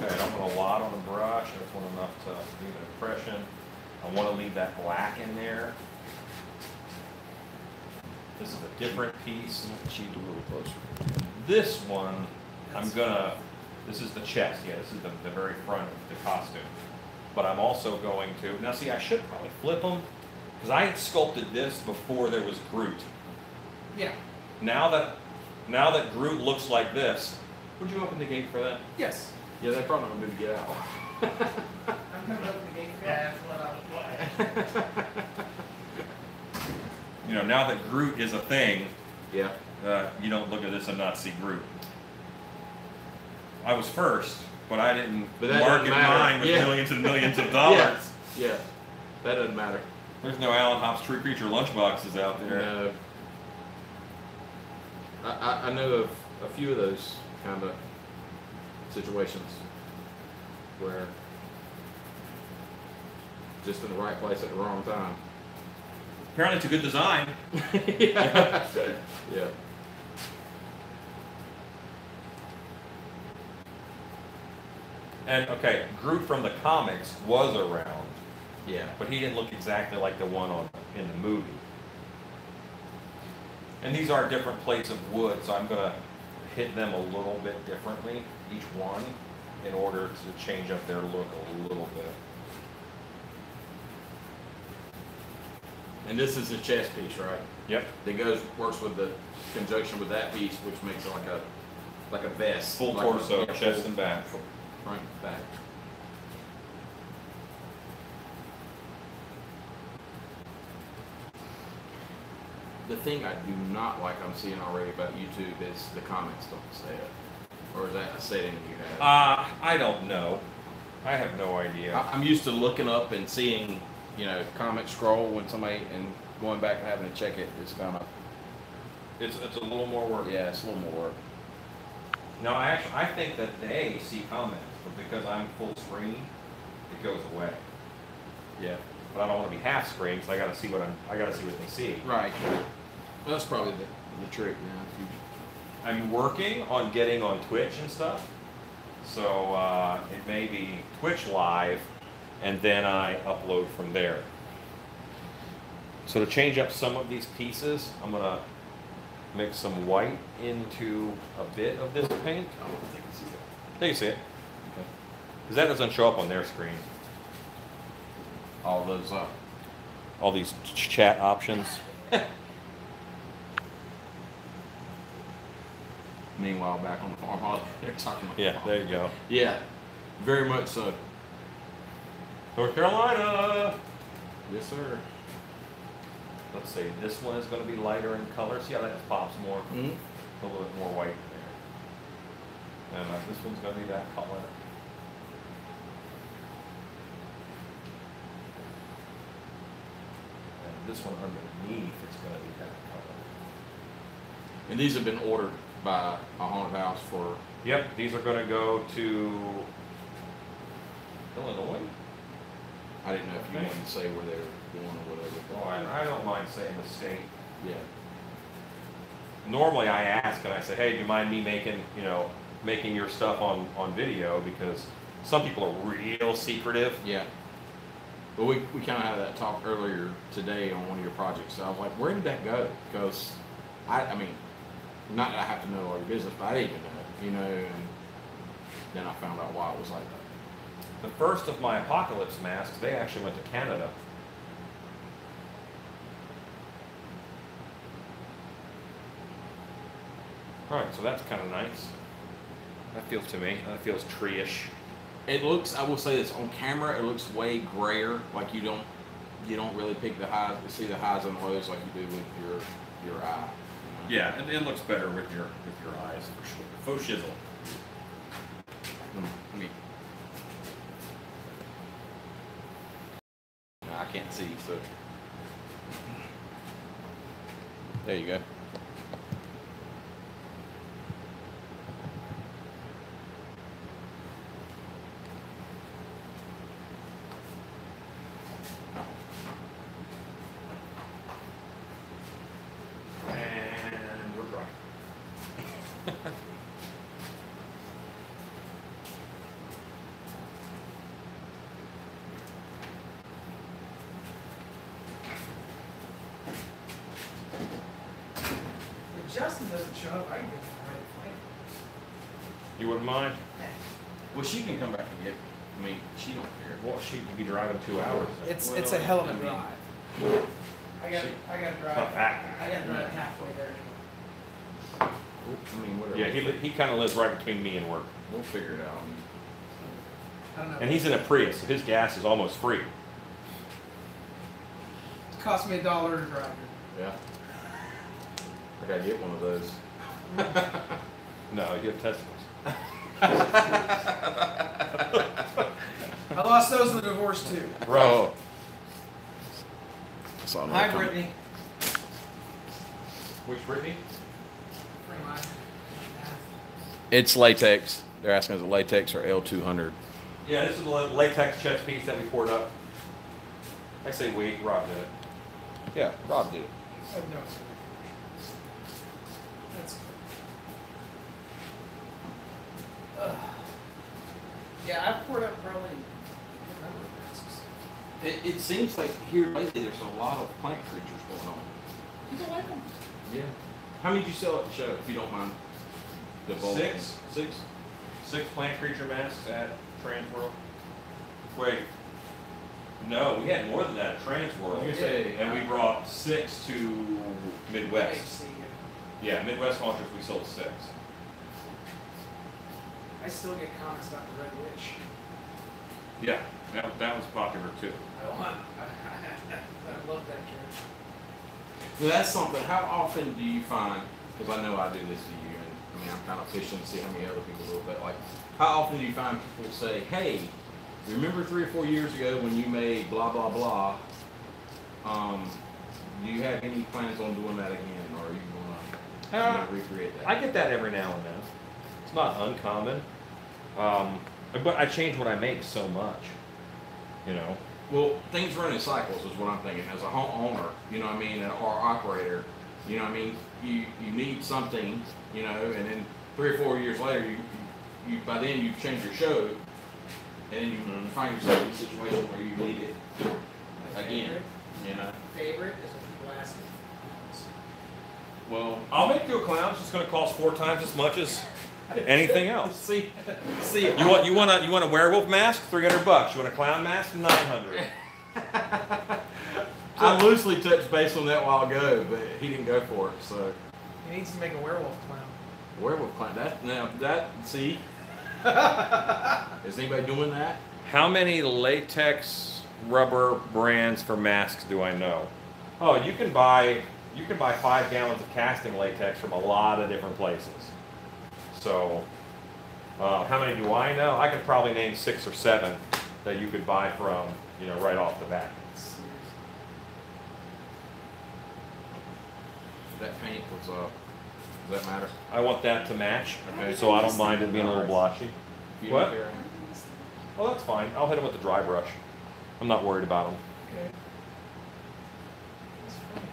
Okay, I don't want a lot on the brush, I just want enough to leave an impression. I want to leave that black in there. This is a different piece. Cheat a little closer. This one, this is the chest, yeah, this is the very front of the costume. But I'm also going to, now see, I should probably flip them, because I had sculpted this before there was Groot. Yeah. Now that Groot looks like this, would you open the gate for that? Yes. Yeah, they're probably not going to get out. I'm coming open the gate for that. That's what I was You know, now that Groot is a thing, Yeah. you don't look at this and not see Groot. I was first, but I didn't But that market doesn't matter. mine with Yeah. millions and millions of dollars. Yeah. That doesn't matter. There's no Alan Hops Tree Creature lunchboxes out there. No. I know of a few of those kind of situations where just in the right place at the wrong time. Apparently it's a good design. Yeah. Yeah. And okay, Groot from the comics was around, Yeah. but he didn't look exactly like the one in the movie. And these are different plates of wood, so I'm gonna hit them a little bit differently, each one, in order to change up their look a little bit. And this is a chest piece, right? Yep. That works with the conjunction with that piece, which makes it like a vest. Full like torso, yeah, chest full- and back. Front and back. The thing I do not like I'm seeing already about YouTube is the comments don't say it. Or is that a setting you have? I don't know. I have no idea. I'm used to looking up and seeing, comment scroll when somebody, and going back and having to check it. It's kind of, It's a little more work. yeah, it's a little more work. No, I think that they see comments, but because I'm full screen, it goes away. Yeah. But I don't want to be half screen, so I gotta see what they see. Right. Well, that's probably the trick now. If you, I'm working on getting on Twitch and stuff, so it may be Twitch live, and then I upload from there. So to change up some of these pieces, I'm gonna mix some white into a bit of this paint. I don't think I see that. There you see it. Because that doesn't show up on their screen. All those All these chat options. Meanwhile, back on the farm, they're talking about Yeah, the farm. there you go. Yeah, very much so. North Carolina. Yes, sir. Let's see, this one is going to be lighter in color. See how that pops more? Mm-hmm. A little bit more white there. And this one's going to be that color. And this one underneath is going to be that color. And these have been ordered by a haunted house for. Yep, these are going to go to Illinois. I didn't know if you wanted to say where they were going or whatever. Oh, I don't mind saying the state. Yeah. Normally I ask and I say, hey, do you mind me making your stuff on video, because some people are real secretive. Yeah. But we kind of had that talk earlier today on one of your projects. So I was like, where did that go? Because I mean, not that I have to know all your business, but I didn't even know, and then I found out why it was like that. The first of my apocalypse masks, they actually went to Canada. Alright, so that's kind of nice. That feels to me, that feels tree-ish. It looks, I will say this, on camera, it looks way grayer, like you don't really pick the highs, see the highs and lows like you do with your eye. You know? Yeah, it looks better with your eyes, for sure. Faux shizzle. I mean, no, I can't see, so. There you go. And we're dry. If Justin doesn't show up, I can get the right plane. You wouldn't mind? Well, she can come back and get, I mean, she don't care. Well, she'd be driving 2 hours. It's Well, a hell of I a mean- drive. I got to Not drive. that. I got to drive halfway there. I mean, whatever. Yeah, he kind of lives right between me and work. We'll figure it out. I don't know. And he's in a Prius, so his gas is almost free. It cost me $1 to drive here. Yeah. I gotta get one of those. No, you have testicles. I lost those in the divorce too. Right. Oh. Saw another Hi, comment. Brittany. Which Brittany? Bring mine. It's latex. They're asking is it latex or L200? Yeah, this is the latex chest piece that we poured up. I say we, Rob did it. Yeah, Rob did it. Oh, no. That's yeah, I've poured up probably a number of masks. It seems like here lately there's a lot of plant creatures going on. You don't like them? Yeah. How many did you sell at the show, if you don't mind divulging? Six plant creature masks at Transworld. Wait. No, we had more than that at Transworld. I was gonna say, And we brought 6 to Midwest. HC. Yeah, Midwest Hunters, we sold 6. I still get comments about the Red Witch. Yeah, that was popular too. I love that character. Now that's something, how often do you find, because I know I do this to you, and I mean, I'm kind of fishing to see how many other people do it, but like, how often do you find people say, hey, remember 3 or 4 years ago when you made blah, blah, blah, do you have any plans on doing that again, or are you gonna recreate that? I get that every now and then. It's not uncommon. But I change what I make so much, you know. Well, things run in cycles is what I'm thinking. As a homeowner, you know what I mean, or operator, you know what I mean, you need something, you know, and then 3 or 4 years later, you by then you've changed your show, and then you find yourself in a situation where you need it again, you know. Favorite is when people ask me. Well, I'll make you a clown. It's just going to cost 4 times as much as anything else. See, You want a werewolf mask? $300. You want a clown mask? $900. I loosely touched base on that a while ago, but he didn't go for it. So He needs to make a werewolf clown. werewolf client. See, is anybody doing that? How many latex rubber brands for masks do I know? Oh, you can buy 5 gallons of casting latex from a lot of different places. So, how many do I know? I could probably name 6 or 7 that you could buy from, you know, right off the bat. That paint was does that matter? I want that to match, Okay. so I don't mind it being a little blotchy. You What? don't care? Well, that's fine. I'll hit them with the dry brush. I'm not worried about them. Okay. That's funny.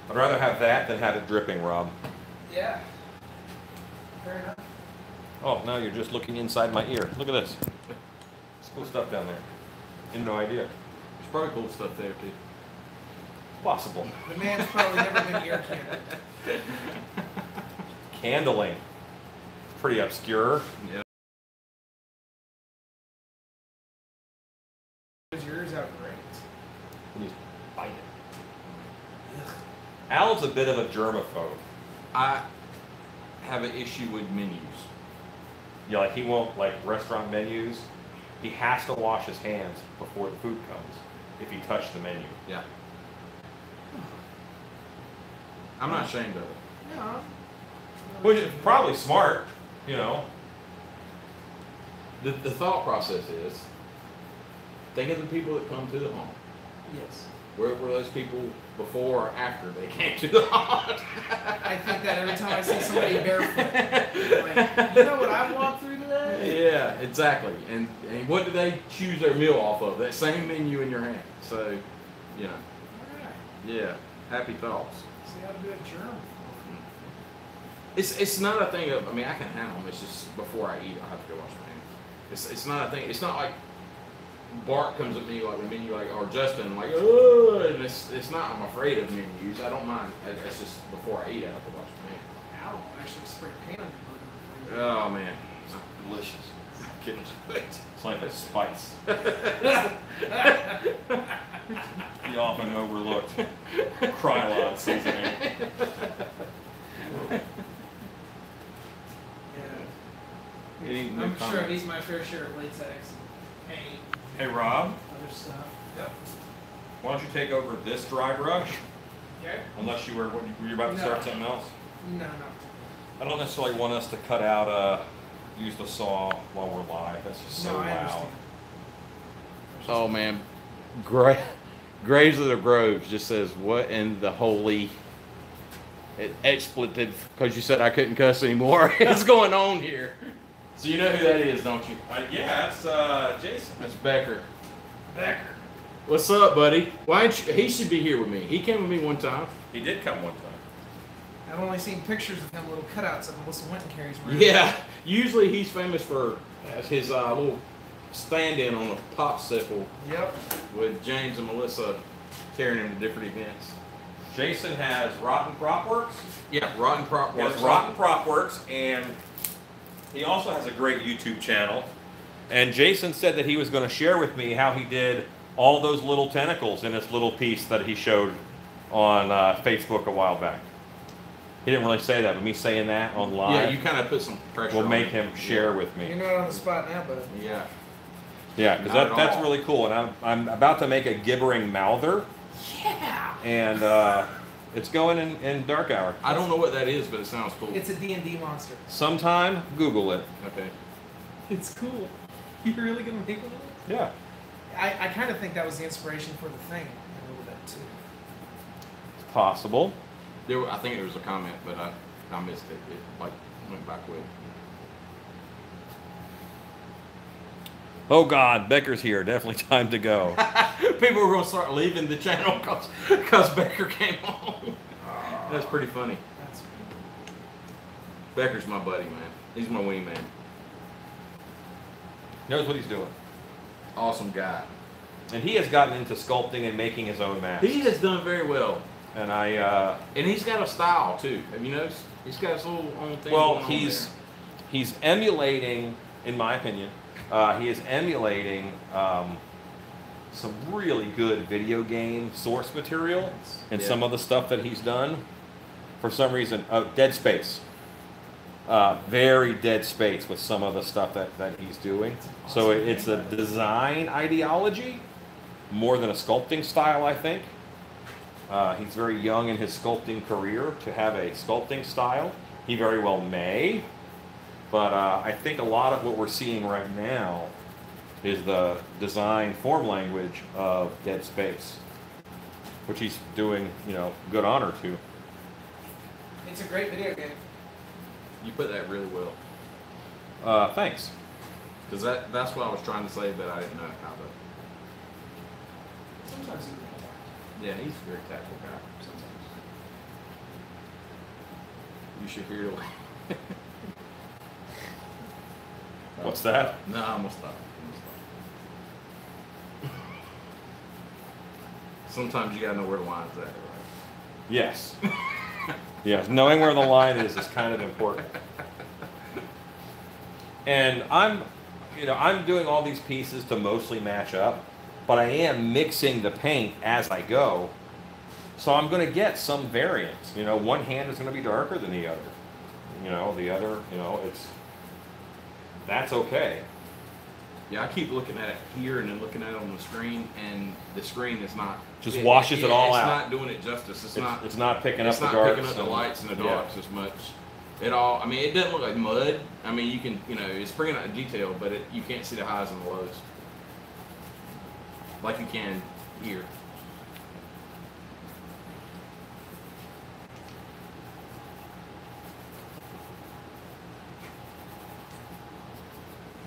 I'd rather have that than have it dripping, Rob. Yeah. Fair enough. Oh, now you're just looking inside my ear. Look at this. There's cool stuff down there. You had no idea. There's probably cool stuff there too. Possible. The man's probably never been ear candid. Candling. Pretty obscure. Yeah. Is yours out great? When you bite it. Al's a bit of a germaphobe. I have an issue with menus. Yeah, like he won't like restaurant menus. He has to wash his hands before the food comes if he touched the menu. Yeah. I'm not ashamed of it. No. Which is probably smart, you know. The thought process is, think of the people that come to the home. Yes. Where were those people before or after they came to the home? I think that every time I see somebody barefoot. Like, you know what I walked through today? Yeah, exactly. And what do they choose their meal off of? That same menu in your hand. So, you know, Alright. yeah, happy thoughts. See how to do a journal. It's not a thing of, I mean, I can handle them. It's just before I eat, I have to go wash my hands. It's not a thing. It's not like Bart comes at me like a menu, like, or Justin, like, oh, and it's not. I'm afraid of menus. I don't mind. It's just before I eat, I have to wash my hands. Ow, actually spray paint on your burger. Oh man, Delicious. It's like a spice. The often overlooked Krylon seasoning. Yeah. I'm sure I've eaten my fair share of latex and paint, Hey Rob, other stuff. Yep. why don't you take over this dry brush? Okay. Unless you were you about to start No. something else? No. I don't necessarily want us to cut out use the saw while we're live. That's just so No, I loud. understand. Oh man, Graves of the Groves just says, what in the holy expletive, because you said I couldn't cuss anymore. What's going on here? So you know who that is, don't you? Yeah, it's Jason. That's Becker. Becker. What's up, buddy? Why don't you, he should be here with me. He came with me one time. He did come one time. I've only seen pictures of him, little cutouts of Melissa Winton carries around. Yeah, usually he's famous for his little stand-in on a popsicle Yep. with James and Melissa carrying him to different events. Jason has Rotten Prop Works. Yeah, Rotten Prop He has Works. Rotten Prop Works, and he also has a great YouTube channel. And Jason said that he was going to share with me how he did all those little tentacles in this little piece that he showed on Facebook a while back. He didn't really say that, but me saying that on live Yeah, you kind of put some pressure will on make him. him share Yeah. with You're me. not on the spot now, bud. Yeah. Yeah, because Not at that's all. really cool. And I'm about to make a gibbering mouther, Yeah. and it's going in Dark Hour. I don't know what that is, but it sounds cool. It's a D&D monster. Sometime, Google it. Okay. It's cool. You're really gonna make one of it? Yeah. I kind of think that was the inspiration for the thing a little bit too. It's possible. I think there was a comment, but I missed it. It like went back quick. Oh God, Becker's here. Definitely time to go. People were going to start leaving the channel because Becker came on. That's pretty funny. That's Becker's my buddy, man. He's my wingman. Knows what he's doing. Awesome guy. And he has gotten into sculpting and making his own masks. He has done very well. And I, And he's got a style, too. Have you noticed? He's got his little own thing well, going on he's emulating, in my opinion, he is emulating some really good video game source material and Yeah. some of the stuff that he's done. For some reason, Dead Space. Very Dead Space with some of the stuff that he's doing. So it's a design ideology more than a sculpting style, I think. He's very young in his sculpting career to have a sculpting style. He very well may, but I think a lot of what we're seeing right now is the design form language of Dead Space, which he's doing, good honor to. It's a great video game. You put that really well. Thanks. Because that's what I was trying to say, but I didn't know how to. Sometimes you can. Yeah, he's a very tactful guy. Sometimes. You should hear the way. What's that? No, I'm gonna stop. Sometimes you gotta know where the line's at, right? Yes. Yes, knowing where the line is kind of important. And I'm doing all these pieces to mostly match up, but I am mixing the paint as I go. So I'm going to get some variance. One hand is going to be darker than the other. The other, that's okay. Yeah, I keep looking at it here and then looking at it on the screen, and the screen is not Just washes it all it's out. not doing it justice. It's not picking up it's the not darks. picking up the and- lights and the yeah. darks as much. It doesn't look like mud. I mean, you can, it's bringing out detail, but you can't see the highs and the lows like you can here.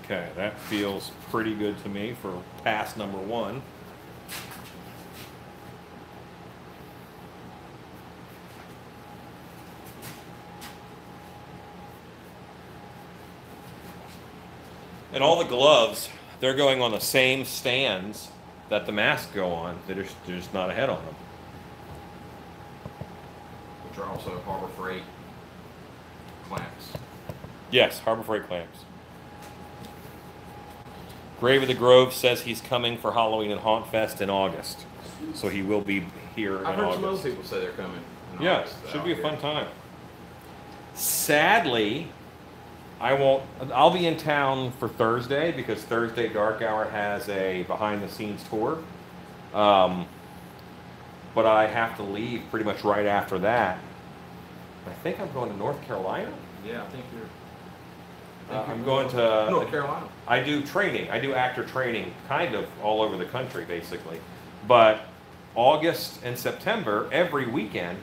Okay, that feels pretty good to me for pass number one. And all the gloves, they're going on the same stands that the masks go on. They're just not a head on them. Which are also Harbor Freight clamps. Yes, Harbor Freight clamps. Grave of the Grove says he's coming for Halloween and Haunt Fest in August. So he will be here in I've heard some other August. people say they're coming. in Yeah, August should out be a here. fun time. Sadly, I'll be in town for Thursday because Thursday Dark Hour has a behind the scenes tour. But I have to leave pretty much right after that. I think I'm going to North Carolina. Yeah, I think you're. I'm going to North Carolina. I do training. I do actor training kind of all over the country, basically. But August and September, every weekend,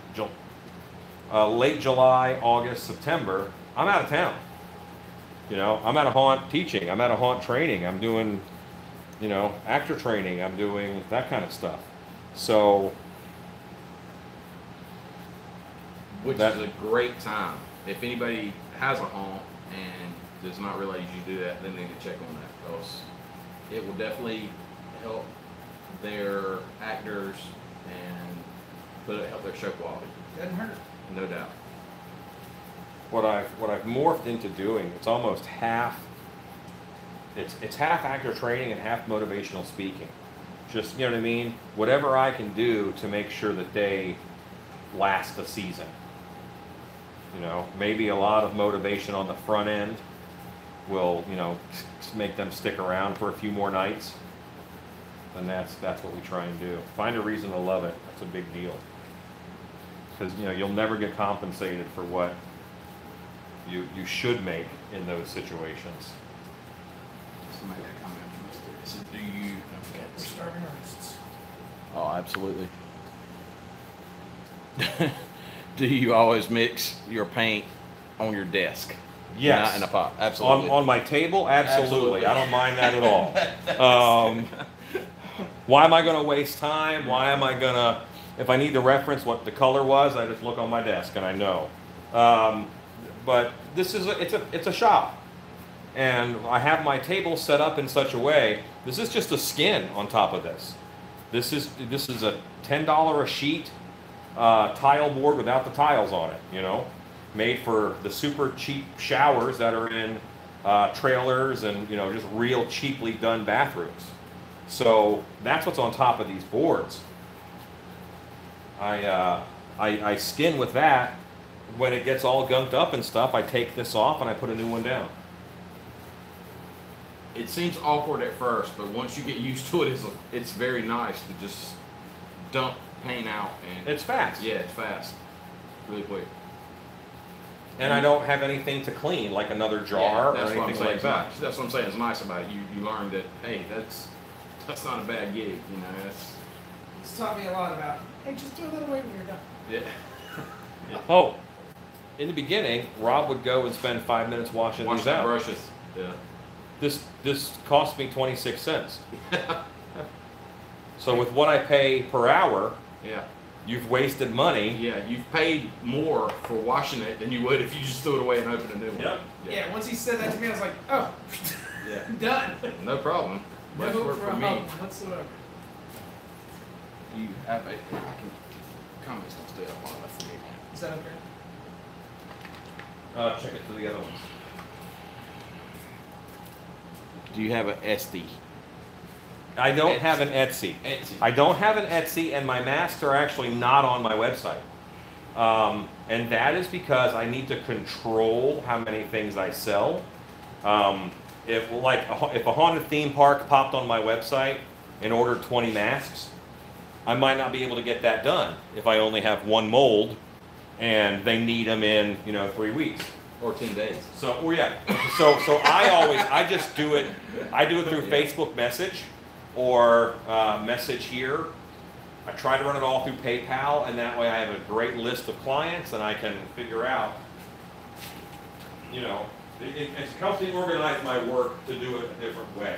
late July, August, September, I'm out of town. I'm at a haunt teaching. I'm at a haunt training. I'm doing, actor training. I'm doing that kind of stuff. So, Which That- is a great time. If anybody has a haunt and does not realize you do that, then they need to check on that because it will definitely help their actors and but it helped their show quality, Doesn't hurt. no doubt. What I've morphed into doing, it's almost half. It's half actor training and half motivational speaking. Just, you know what I mean? Whatever I can do to make sure that they last the season. You know, maybe a lot of motivation on the front end will, you know, make them stick around for a few more nights. And that's what we try and do. Find a reason to love it. That's a big deal. Because, you know, you'll never get compensated for what you should make in those situations. Somebody got a comment from us there. So do you? We're starving artists. Oh, absolutely. Do you always mix your paint on your desk? Yes. Not in a pot. Absolutely. On my table, absolutely. Absolutely. I don't mind that at all. Why am I going to waste time? Why am I going to, if I need to reference what the color was, I just look on my desk and I know. But this is it's a shop, and I have my table set up in such a way. This is just a skin on top of this. This is a $10 a sheet tile board without the tiles on it. You know, made for the super cheap showers that are in trailers and, you know, just real cheaply done bathrooms. So that's what's on top of these boards. I skin with that. When it gets all gunked up and stuff, I take this off and I put a new one down. It seems awkward at first, but once you get used to it, it's very nice to just dump paint out and It's fast. Yeah, it's fast, really quick. And I don't have anything to clean, like another jar or that's what I'm anything saying. like that. That's what I'm saying. It's nice about it. You learn that, hey, that's not a bad gig. You know, that's It's taught me a lot about, hey, just do a little away when you're done. yeah. Oh, in the beginning, Rob would go and spend 5 minutes washing Wash these the out. brushes. Yeah. This cost me 26 cents. So with what I pay per hour, Yeah. you've wasted money. Yeah. You've paid more for washing it than you would if you just threw it away and opened a new one. Yep. Yeah, once he said that to me, I was like, oh, Yeah. done. No problem. Much No work for me. problem whatsoever. You have a. I can comments don't stay up long enough for me. Is that okay? Check it to the other ones. Do you have an SD? I don't have an Etsy. Etsy. I don't have an Etsy, and my masks are actually not on my website. And that is because I need to control how many things I sell. If a haunted theme park popped on my website and ordered 20 masks, I might not be able to get that done if I only have one mold and they need them in, 3 weeks. Or 10 days. So, I just do it. I do it through Facebook message or message here. I try to run it all through PayPal, and that way I have a great list of clients, and I can figure out, it helps me organize my work to do it a different way.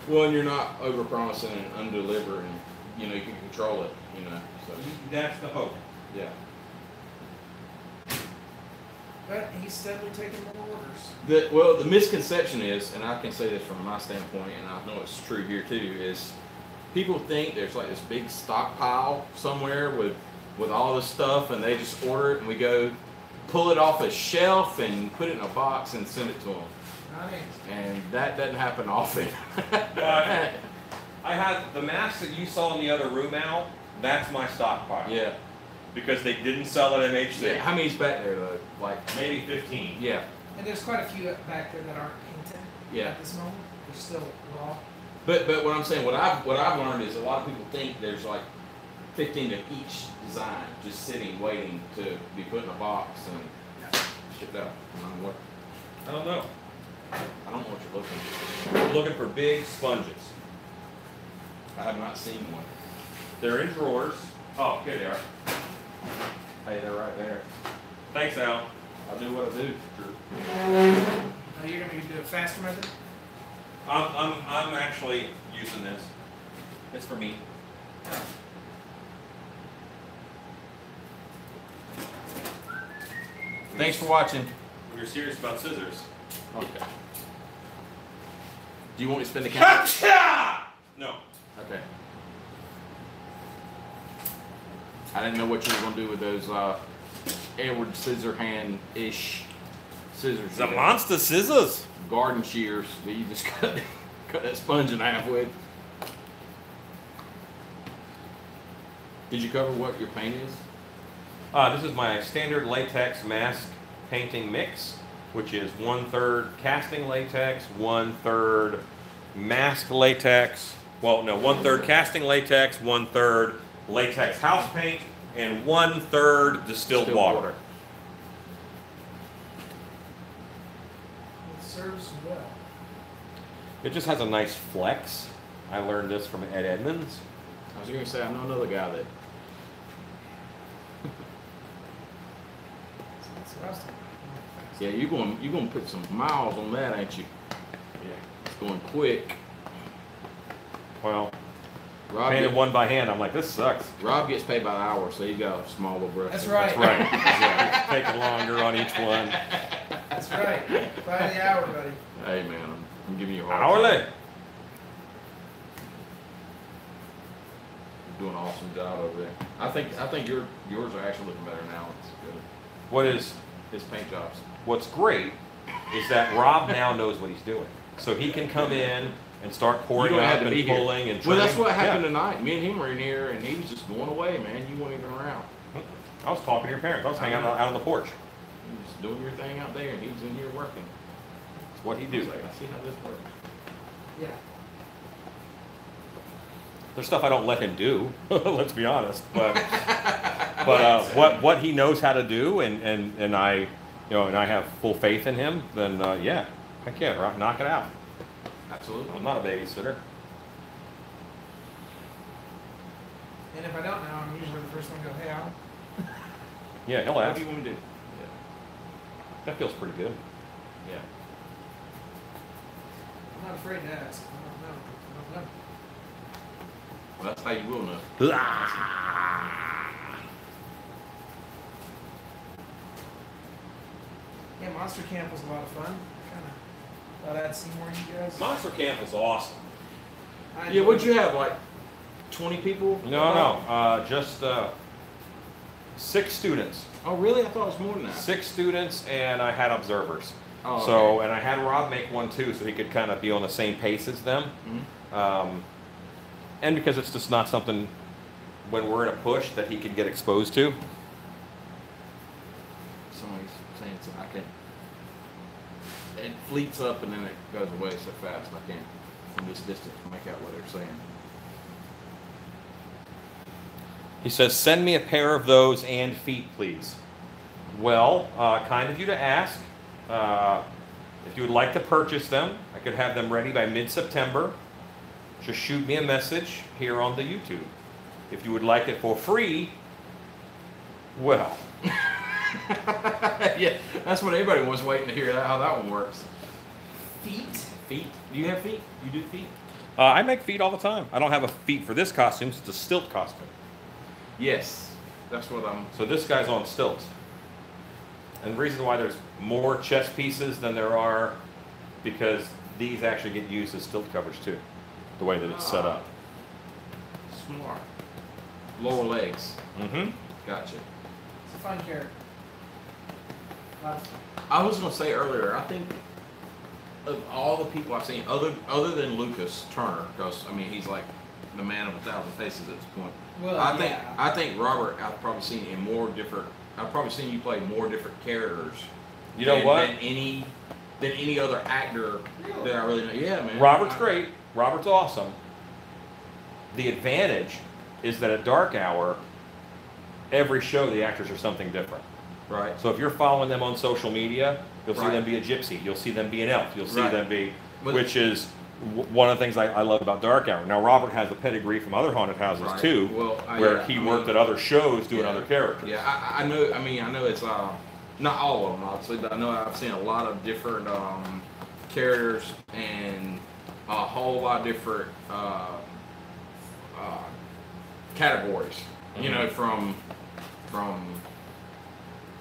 Well, and you're not over promising and under-delivering. You can control it, so. That's the hope. Yeah. But he's steadily taking more orders. The misconception is, and I can say this from my standpoint, and I know it's true here too, is people think there's like this big stockpile somewhere with all this stuff, and they just order it, and we go pull it off a shelf and put it in a box and send it to them. Nice. And that doesn't happen often. I had the mask that you saw in the other room, Al. That's my stockpile. Yeah. Because they didn't sell at MHC. Yeah. How many's back there though? Like Maybe 15. yeah. And there's quite a few back there that aren't painted Yeah. at this moment. They're still raw. But what I'm saying, what I've learned is a lot of people think there's like 15 of each design just sitting waiting to be put in a box and shipped out. I don't know. I don't know what you're looking for. I'm looking for big sponges. I have not seen one. They're in drawers. Oh, here they are. Hey, they're right there. Thanks, Al. I'll do what I do. Sure. Now you're going to do a faster method? I'm actually using this. It's for me. Thanks for watching. You're serious about scissors. Okay. Do you want me to spin the camera? Gotcha! No. Okay. I didn't know what you were gonna do with those Edward Scissorhand-ish scissors. The monster scissors. Garden shears that you just cut that sponge in half with. Did you cover what your paint is? This is my standard latex mask painting mix, which is 1/3 casting latex, 1/3 mask latex. Well, no, 1/3 casting latex, 1/3 latex house paint, and 1/3 distilled water. It serves well. It just has a nice flex. I learned this from Ed Edmonds. I was gonna say I know another guy that. It's rustic. Yeah, you're gonna put some miles on that, ain't you? Yeah, it's going quick. Well, Rob, painted one by hand. I'm like, this sucks. Rob gets paid by the hour, so you got a small little brush. That's right. That's right. Yeah, it's taking longer on each one. That's right. By the hour, buddy. Hey man, I'm giving you a hard Hourly. time. You're doing an awesome job over there. I think yours are actually looking better now. It's good. What is His paint jobs. What's great is that Rob now knows what he's doing, so he can come in and start pouring You don't up have to and be here. pulling and Well, trimming. that's what happened Yeah. tonight. Me and him were in here, and he was just going away, man. You weren't even around. I was talking to your parents. I was hanging out on the porch. You was just doing your thing out there, and he was in here working. It's what he I do. was like, I see how this works. Yeah. There's stuff I don't let him do. Let's be honest. But what he knows how to do, and I, and I have full faith in him. Then yeah, heck yeah, knock it out. Absolutely. I'm not a babysitter. And if I don't know, I'm usually the first one to go, hey, Al. Yeah, he'll What ask. do you want me to do? That feels pretty good. Yeah. I'm not afraid to ask. I don't know. Well, that's how you will know. Yeah, Monster Camp was a lot of fun. Kind of thought I'd see more of you guys. Monster Camp was awesome. I Yeah, enjoyed what'd you it. have, like 20 people? No, just 6 students. Oh, really? I thought it was more than that. 6 students, and I had observers. Oh, So, okay. and I had Rob make one too, so he could kind of be on the same pace as them. Mhm. And because it's just not something when we're in a push that he can get exposed to. Somebody's saying something. I can't. It fleets up and then it goes away so fast. I can't, from this distance, make out what they're saying. He says, send me a pair of those and feet, please. Well, kind of you to ask. If you would like to purchase them, I could have them ready by mid-September. Just shoot me a message here on the YouTube. If you would like it for free, well, Yeah, that's what everybody was waiting to hear how that one works. Feet? Feet? Do you have feet? You do feet? I make feet all the time. I don't have a feet for this costume. It's a stilt costume. Yes, that's what I'm. So this guy's on stilts. And the reason why there's more chest pieces than there are, because these actually get used as stilt covers too, the way that it's set up. Smart. Lower legs. Mm-hmm. Gotcha. It's a fun character. Lot of fun. I was gonna say earlier, I think of all the people I've seen, other than Lucas Turner, because I mean he's like the man of 1,000 faces at this point. Well, I think Robert, I've probably seen in more different. I've probably seen you play more different characters. You know than, what? Than any other actor that I really know. Yeah, man. Robert's great. Robert's awesome. The advantage is that at Dark Hour, every show the actors are something different. Right. So if you're following them on social media, you'll see Right. them be a gypsy. You'll see them be an elf. You'll see Right. them be, But- which is one of the things I love about Dark Hour. Now Robert has a pedigree from other haunted houses Right. too, Well, where yeah, he I worked mean- at other shows doing Yeah. other characters. Yeah, I know. I mean, I know it's not all of them, obviously, but I know I've seen a lot of different characters and a whole lot of different categories. You know, from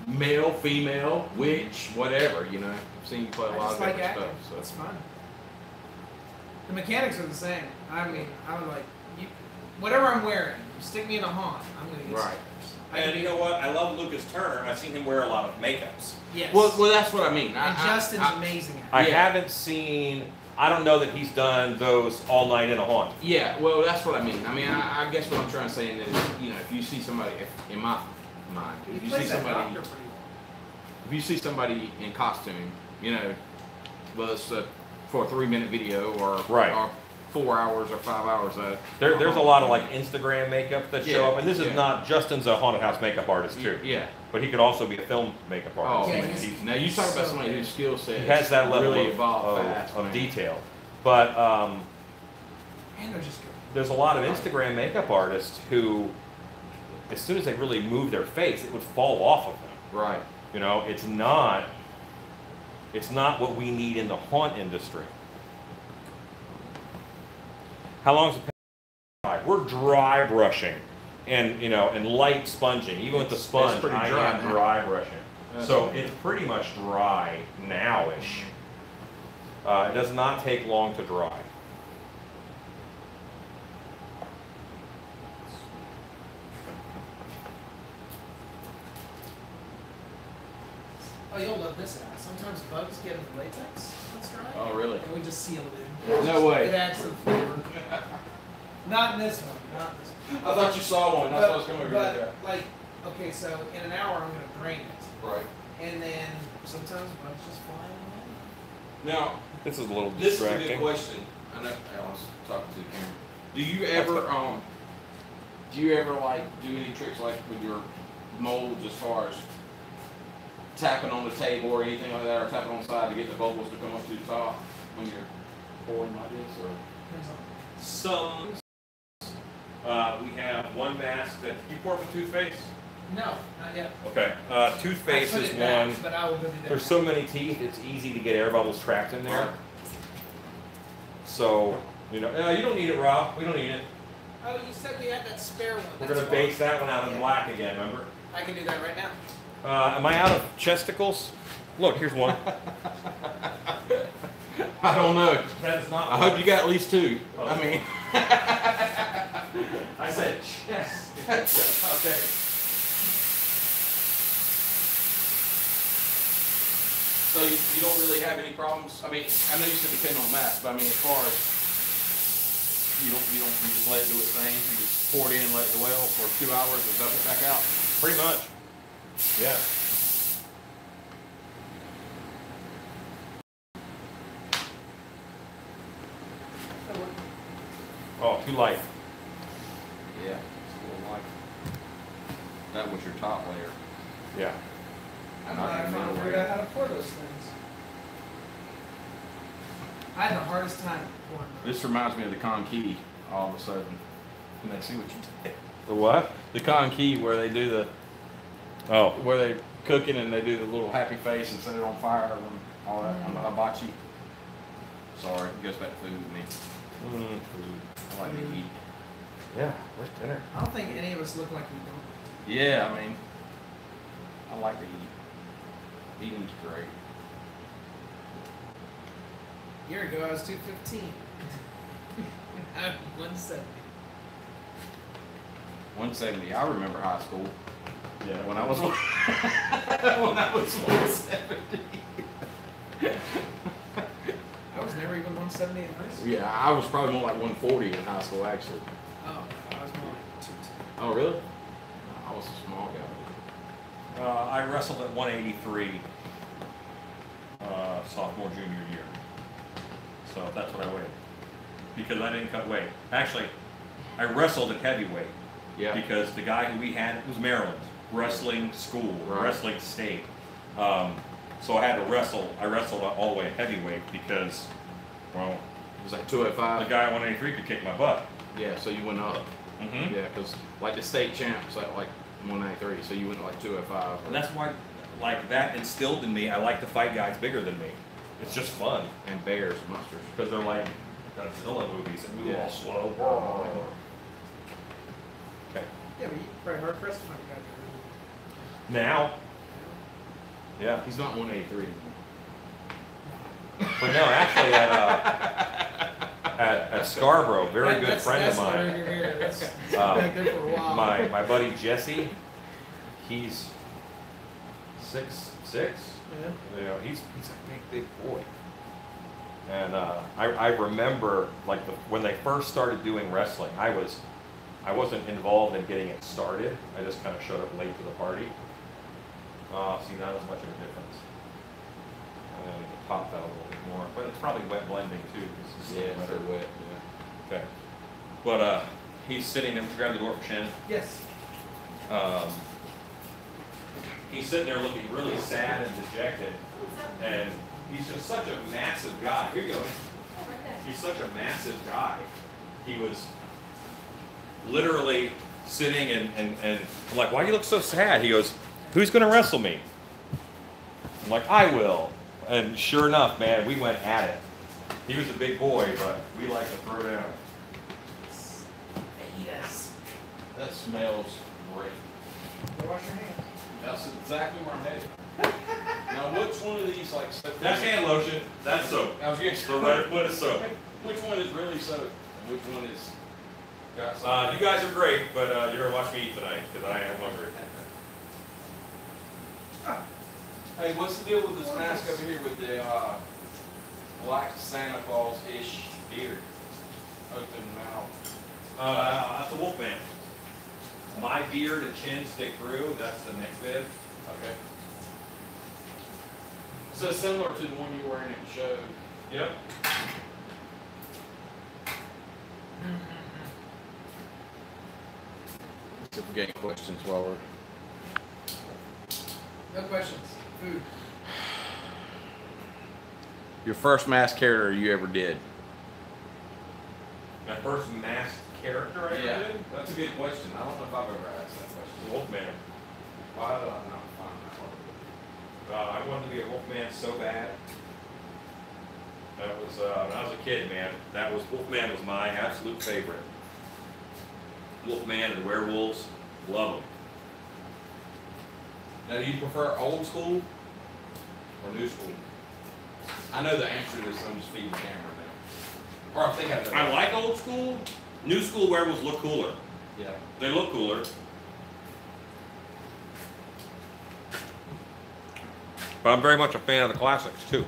male, female, witch, whatever. You know, I've seen you play a I lot just of like different acting. stuff. It's fun. The mechanics are the same. I mean, I would like whatever I'm wearing, stick me in a haunt, I'm gonna get Right. stickers. I can And be- you know what? I love Lucas Turner. I've seen him wear a lot of makeups. Yes. Well, that's what I mean. and Justin's amazing at it. I Yeah. haven't seen. I don't know that he's done those all night in a haunt. Yeah, well, that's what I mean. I mean, I guess what I'm trying to say is, you know, if you see somebody, in my mind, He if you plays see that somebody, doctor pretty well. if you see somebody in costume, you know, well, it's for a 3-minute video or Right. 4 hours or 5 hours. There's a lot of like Instagram makeup that show Yeah, up, and this is yeah. not. Justin's a haunted house makeup artist too, Yeah. but he could also be a film makeup Oh, artist. Yeah, man. he's- Now you talk about so somebody good. whose skill set He has that level really of, evolved fast, of man. detail, but And they're just good. there's a lot of Instagram makeup artists who, as soon as they really move their face, it would fall off of them. Right. You know, it's not what we need in the haunt industry. How long is it dry? We're dry brushing and, you know, and light sponging. Even with the It's sponge, pretty I dry am now. dry brushing. That's So right. it's pretty much dry now-ish. It does not take long to dry. Oh, you'll love this app. Sometimes bugs get into latex. That's right. Oh, really? And we just seal it in. No way. It adds to the flavor. Not in this one. Not in this one. I thought you saw one. That's why I was coming over But, here. like, okay, so in an hour I'm gonna drain it, Right. and then sometimes bugs just fly away. Now, This is a little this is a distracting. good question. I know Alan's talking to the camera. Do you ever like do any tricks like with your molds as far as tapping on the table or anything like that, or tapping on the side to get the bubbles to come up to the top when you're pouring like this, or? Depends on- Some. We have one mask that you pour with toothpaste. No, not yet. Okay. Toothpaste I put is it back, one. but I will put it There's so many teeth, it's easy to get air bubbles trapped in there. So, you know, you don't need it, Rob. We don't need it. Oh, you said we had that spare one. We're That's gonna fine. base that one out in Yeah. black again, remember? I can do that right now. Am I out of chesticles? Look, here's one. I don't know. That is not. I hope you got at least 2. Oh. I mean, I said chest. Okay. so you don't really have any problems. I mean, I know you said depend on mask, but I mean, as far as you just let it do its thing. You just pour it in, let it dwell for 2 hours, and dump it back out. Pretty much. Yeah. Oh, too light. Yeah, it's a little light. That was your top layer. Yeah. I'm Not not your middle figured layer. out how to pour those things. I had the hardest time pouring those. This reminds me of the Con Key. All of a sudden, can they see what you did? The what? The Con Key, where they do the Oh. where they cooking and they do the little happy face and set it on fire and all that. I'm not a hibachi. Sorry, it goes back to food with me. Mm. I like to eat. Yeah, where's dinner? I don't think any of us look like we don't. Yeah, I mean, I like to eat. Eating's great. A year ago I was 215. I'm 170. 170. I remember high school Yeah. when I was when I was 170. I was never even 170 in high school. Yeah, I was probably more like 140 in high school actually. Oh, I was more like 210. Oh really? I was a small guy. I wrestled at 183 sophomore, junior year. So that's what I weighed. Because I didn't cut weight. Actually, I wrestled at heavyweight. Yeah. Because the guy who we had was Maryland. Wrestling school, Right. wrestling state. So I had to wrestle. I wrestled all the way at heavyweight because, well, It was like the 205. guy at 183 could kick my butt. Yeah, so you went up. Mm-hmm. Yeah, because like the state champs at like 193, so you went to like 205. And that's why, like, that instilled in me, I like to fight guys bigger than me. It's just fun. And bears, monsters. Because they're like Godzilla movies that move Yeah. all slow. Okay. Yeah, but you probably hard pressed to find a guy Now, yeah. He's not 183. But no, actually at of Scarborough, very good That's- friend of that's what mine. we're here. That's Um, back there for a while. My buddy Jesse, he's 6'6". Yeah. You know, he's a big boy. And I remember like when they first started doing wrestling, I wasn't involved in getting it started. I just kind of showed up late to the party. See, not as much of a difference. And then it popped out a little bit more, but it's probably wet blending too. 'Cause it's Yeah, still they're wetter. wet, yeah. Okay. But he's sitting there, grab the door for Shannon. Yes. He's sitting there looking really sad and dejected, and he's just such a massive guy. Here you go. He's such a massive guy. He was literally sitting and I'm like, why do you look so sad? He goes, who's going to wrestle me? I'm like, I will. And sure enough, man, we went at it. He was a big boy, but we like to throw down. Yes. That smells great. Go wash your hands. That's exactly where I'm headed. Now, which one of these, like, That's hand lotion. That's soap. I was getting The red one is soap. Which one is really soap? And which one is got some? You guys are great, but you're going to watch me eat tonight because I am hungry. Hey, what's the deal with this mask over here with the black Santa Claus-ish beard? Open mouth. That's a Wolfman. My beard and chin stick through. That's the neck bib. Okay. So similar to the one you were wearing at the show. Yep. See if we get any questions while we're. No questions. Food. Your first mass character you ever did? My first masked character I ever Yeah, did? that's a good question. I don't know if I've ever asked that question. Wolfman. Why did I not find that one? I wanted to be a Wolfman so bad. That was when I was a kid, man. That was Wolfman was my absolute favorite. Wolfman and werewolves, love them. Now, do you prefer old school or new school? I know the answer to this. I'm just feeding the camera now. Or I think I know. I like old school. New school werewolves look cooler. Yeah. They look cooler. But I'm very much a fan of the classics too.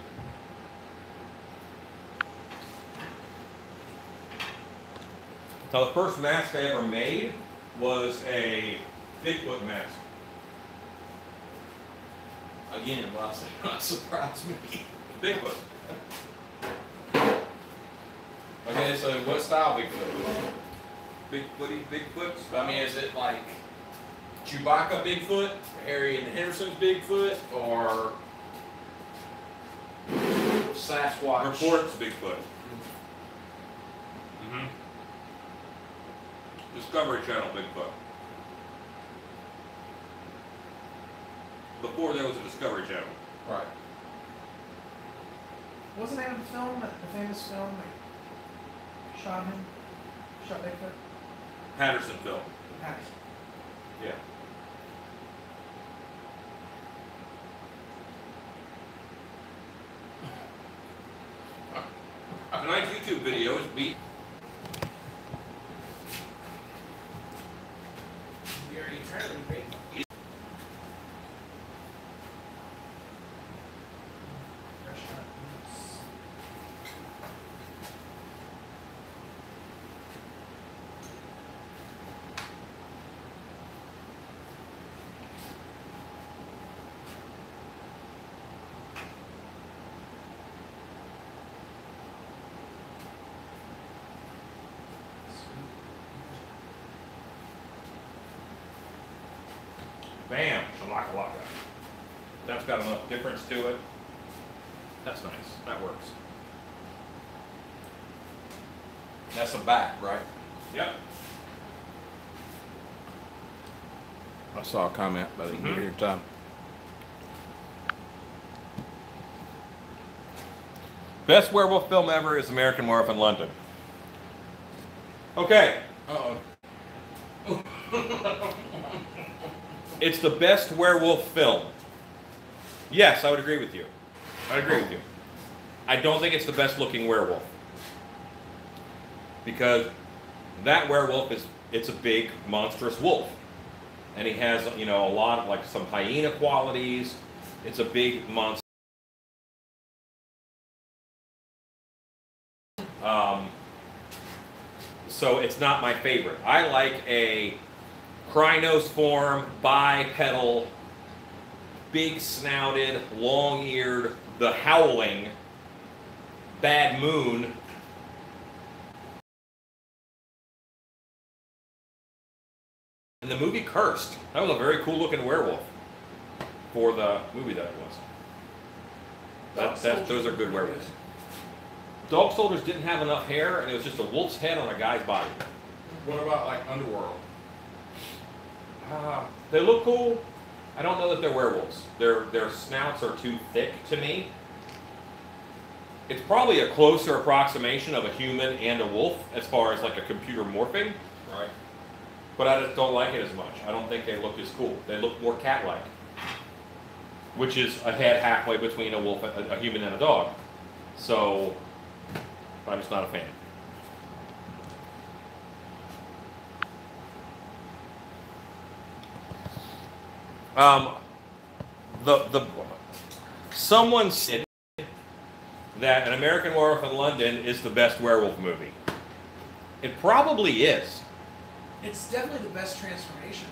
Now the first mask I ever made was a Bigfoot mask. Again, well, not surprised me. Bigfoot. Okay, so what style Bigfoot? Bigfoot. I mean, is it like Chewbacca Bigfoot, Harry and Henderson's Bigfoot, or Sasquatch? Reports Bigfoot. Mm-hmm. Discovery Channel Bigfoot. Before there was a Discovery Channel. Right. What's the name of the film? The famous film that shot him? Shot Bigfoot? Patterson film. Patterson. Yeah. Tonight's YouTube video is beat. You already tried it, right? Fresh cut. Bam, shalaka-laka. That's got enough difference to it. That's nice. That works. That's the back, right? Yep. I saw a comment, but I didn't get it in time. Best werewolf film ever is American Werewolf in London. Okay. Uh-oh. It's the best werewolf film. Yes, I would agree with you. I agree with you. I don't think it's the best looking werewolf. because that werewolf it's a big monstrous wolf, and he has a lot of like some hyena qualities. It's a big monster. So it's not my favorite. I like a crinoform, bipedal, big snouted, long eared, the Howling, Bad Moon. And the movie Cursed. That was a very cool looking werewolf for the movie that it was. Those are good werewolves. Dog Soldiers didn't have enough hair, and it was just a wolf's head on a guy's body. What about like Underworld? They look cool. I don't know that they're werewolves. Their snouts are too thick to me. It's probably a closer approximation of a human and a wolf as far as like a computer morphing. Right. But I just don't like it as much. I don't think they look as cool. They look more cat-like, which is a head halfway between a wolf, a human, and a dog. So I'm just not a fan. Someone said that An American Werewolf in London is the best werewolf movie. It probably is. It's definitely the best transformation.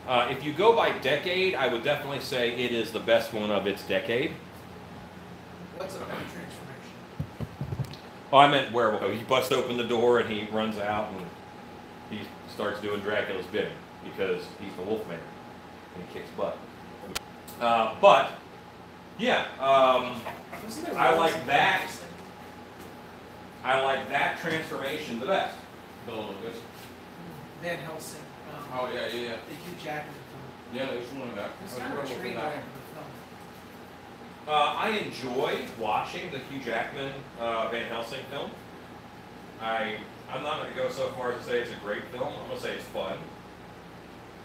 If you go by decade, I would definitely say it is the best one of its decade. What's a better transformation? Oh, I meant werewolf. He busts open the door and he runs out and he starts doing Dracula's bidding because he's the Wolfman and he kicks butt. But yeah, I like that. I like that transformation the best. Bela Lugosi. Van Helsing. Oh yeah. The Hugh Jackman film. Yeah, there's one of that. It's kind of a train wreck of a film. I enjoy watching the Hugh Jackman Van Helsing film. I'm not going to go so far as to say it's a great film. I'm going to say it's fun.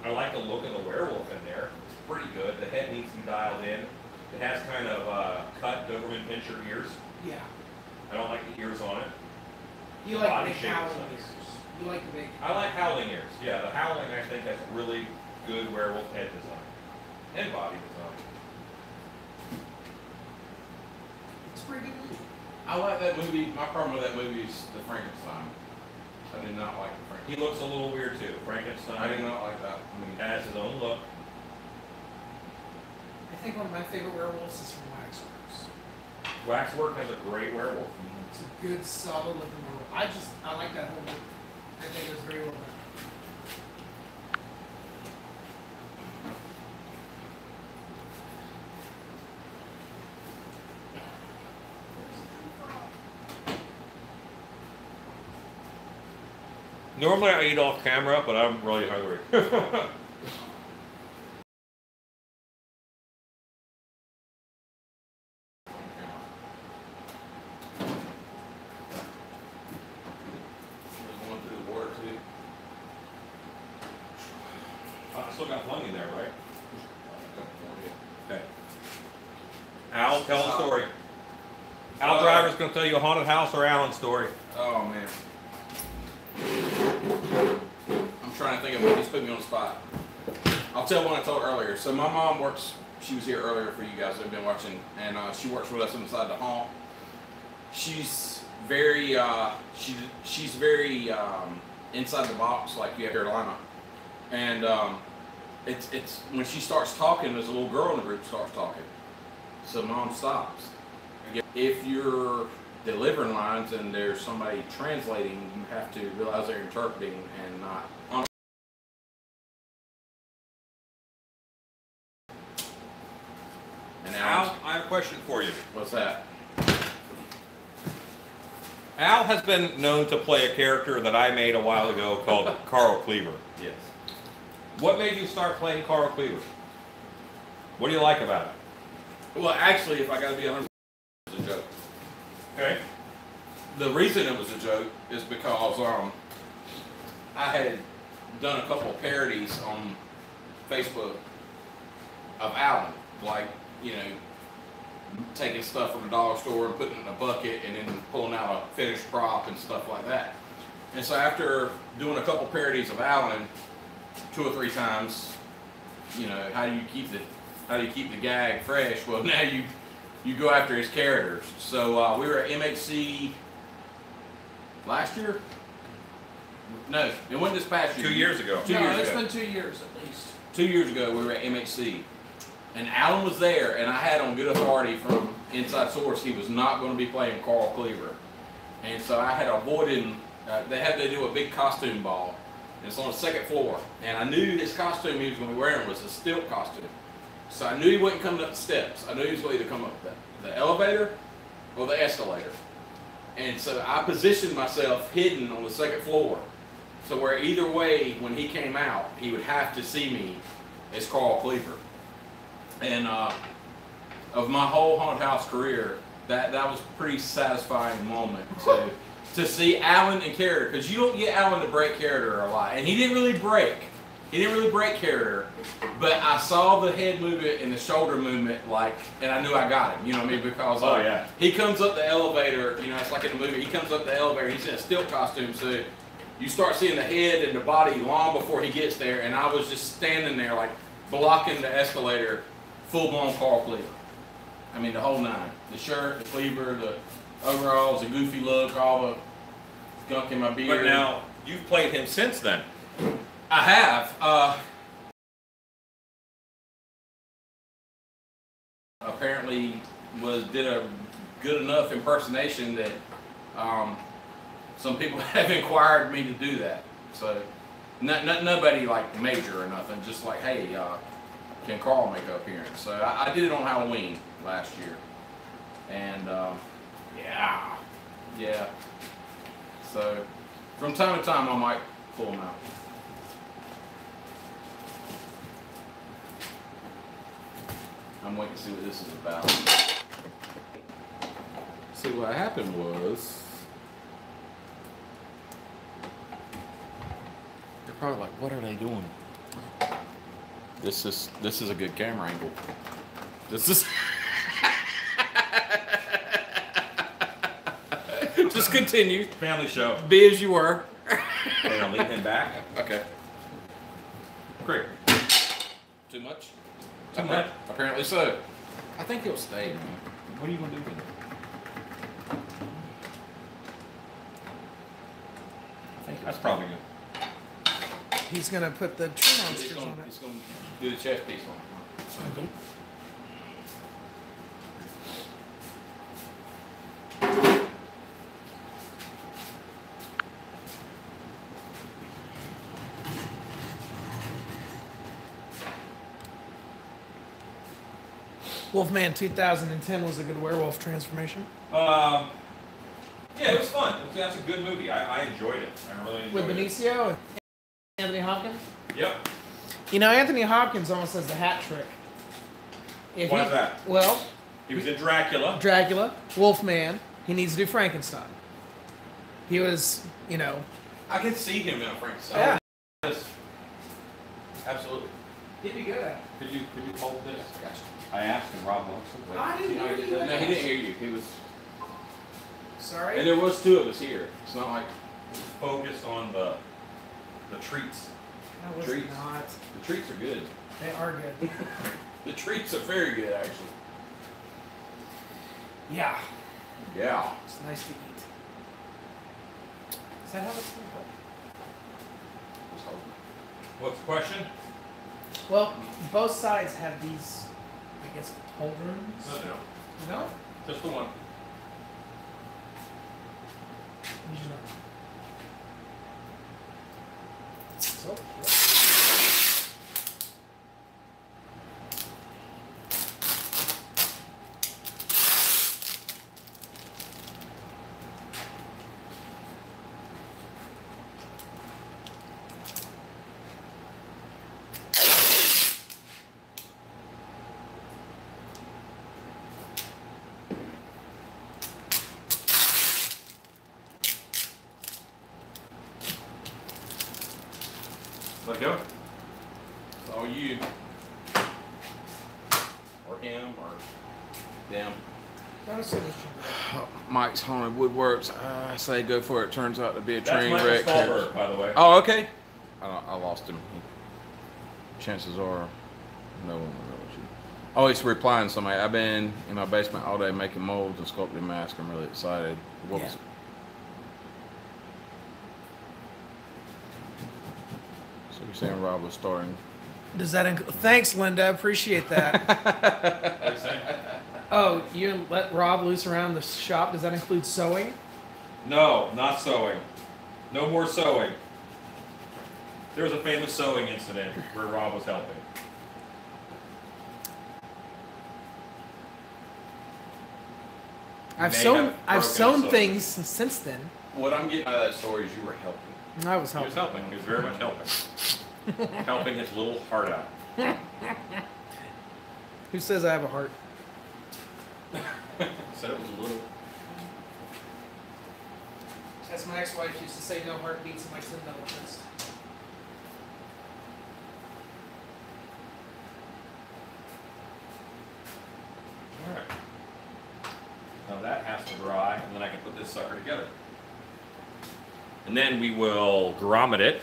I like the look of the werewolf in there. It's pretty good. The head needs to be dialed in. It has kind of cut Doberman Pinscher ears. Yeah. I don't like the ears on it. You like Body the big shape is howling nice. ears. You like the big. I like howling ears. Yeah, the howling I think has really good werewolf head design and body design. It's pretty good movie. I like that movie. My problem with that movie is the Frankenstein. I did not like the He Frankenstein. looks a little weird too. I Frankenstein did not like that. has his own look. I think one of my favorite werewolves is from Waxworks. Waxwork has a great werewolf. It's a good, solid looking werewolf. I like that whole movie. I think it was very well done. Normally I eat off camera, but I'm really hungry. There's one through the water too. I still got plenty in there, right? A couple more, yeah. Okay. Al, tell a story. Al Driver's going to tell you a haunted house or Alan story. Oh man. I'm trying to think of it. He's put me on the spot. I'll tell one I told earlier. So my mom works, she was here earlier for you guys that have been watching, and she works with us inside the haunt. She's very, she's very inside the box, like you have Carolina. And it's when she starts talking, there's a little girl in the group starts talking. So mom stops. If you're delivering lines and there's somebody translating, you have to realize they're interpreting and not. And Al, I have a question for you. what's that? Al has been known to play a character that I made a while ago called Carl Cleaver. Yes. What made you start playing Carl Cleaver? What do you like about it? Well, actually, if I got to be 100%, it's a joke. Okay. The reason it was a joke is because I had done a couple of parodies on Facebook of Alan, like, you know, taking stuff from a dollar store and putting it in a bucket and then pulling out a finished prop and stuff like that. And so after doing a couple parodies of Alan 2 or 3 times, you know, how do you keep the gag fresh? Well, now you go after his characters. So we were at MHC last year. No, it wasn't this past year. 2 years ago. 2 years it's ago. been 2 years at least. 2 years ago, we were at MHC, and Alan was there, and I had on good authority from inside source he was not going to be playing Carl Cleaver, and so I had avoided. They do a big costume ball, and it's on the 2nd floor, and I knew his costume he was going to be wearing was a stilt costume, so I knew he wasn't coming up the steps. I knew he was going to either come up the elevator or the escalator, and so I positioned myself hidden on the 2nd floor. So where either way, when he came out, he would have to see me as Carl Cleaver. And of my whole haunted house career, that was a pretty satisfying moment to see Alan in character, because you don't get Alan to break character a lot, and he didn't really break. He didn't really break character, but I saw the head movement and the shoulder movement, like, and I knew I got him. You know what I mean? Because he comes up the elevator. You know, it's like in the movie. He comes up the elevator. He's in a stilt costume, so you start seeing the head and the body long before he gets there, and I was just standing there like blocking the escalator, full-blown Carl Cleaver. I mean, the whole 9. The shirt, the cleaver, the overalls, the goofy look, all the gunk in my beard. But now, you've played him since then. I have. Apparently did a good enough impersonation that some people have inquired me to do that. So nobody like major or nothing, just like, hey, can Carl make an appearance? So I did it on Halloween last year. And yeah. So from time to time I might pull them out. I'm waiting to see what this is about. See, what happened was, they're probably like, what are they doing? This is a good camera angle. This is just continue. Family show. Be as you were. We're gonna leave him back. Okay. Great. Too much? Too much? Apparently so. I think he'll stay, man. What are you gonna do with it? I think That's probably good. He's gonna put the tree he's monsters on gonna, he's it. gonna do the chest piece on it. Wolfman 2010 was a good werewolf transformation. Yeah, it was fun. That's a good movie. I enjoyed it. I really enjoyed With it. Benicio and Anthony Hopkins? Yep. You know, Anthony Hopkins almost has the hat trick. Why is that? Well, He was in Dracula. Dracula, Wolfman, he needs to do Frankenstein. He was, you know. I can see him in a Frankenstein. Yeah. Yes. Absolutely. He'd be good at it. Could you hold this? Gotcha. I asked him, Rob Wilson. I didn't hear you. No, he didn't hear you. He was, Sorry? and there was 2 of us here. It's not like Focused on the treats. That was treats. not. the treats are good. They are good. The treats are very good, actually. Yeah. Yeah. It's nice to eat. Is that how it's going? What's the question? Well, both sides have these, I guess, cauldrons. No. No? Just the one. You should know. So, Let go. It's all you. Or him, or them. That was so much. Mike's Haunted Woodworks. I say go for it. Turns out to be a That's train Michael wreck. Stolberg, by the way. Oh, okay. I lost him. Chances are, no one will know you. Oh, he's replying to somebody. I've been in my basement all day making molds and sculpting masks. I'm really excited. What was Yeah. it? So you're saying Rob was starting? Does that include? Thanks, Linda. Appreciate that. What are you saying? Oh, you let Rob loose around the shop. Does that include sewing? No, not sewing. No more sewing. There was a famous sewing incident where Rob was helping. I've May sewn. have I've broken sewn sewing. things since then. What I'm getting out of that story is you were helping. I was He was helping. helping. He was very much helping. Helping his little heart out. Who says I have a heart? Said it was a little. As my ex-wife used to say, no heart beats in my tin double fist. Alright. Now that has to dry, and then I can put this sucker together. And then we will grommet it.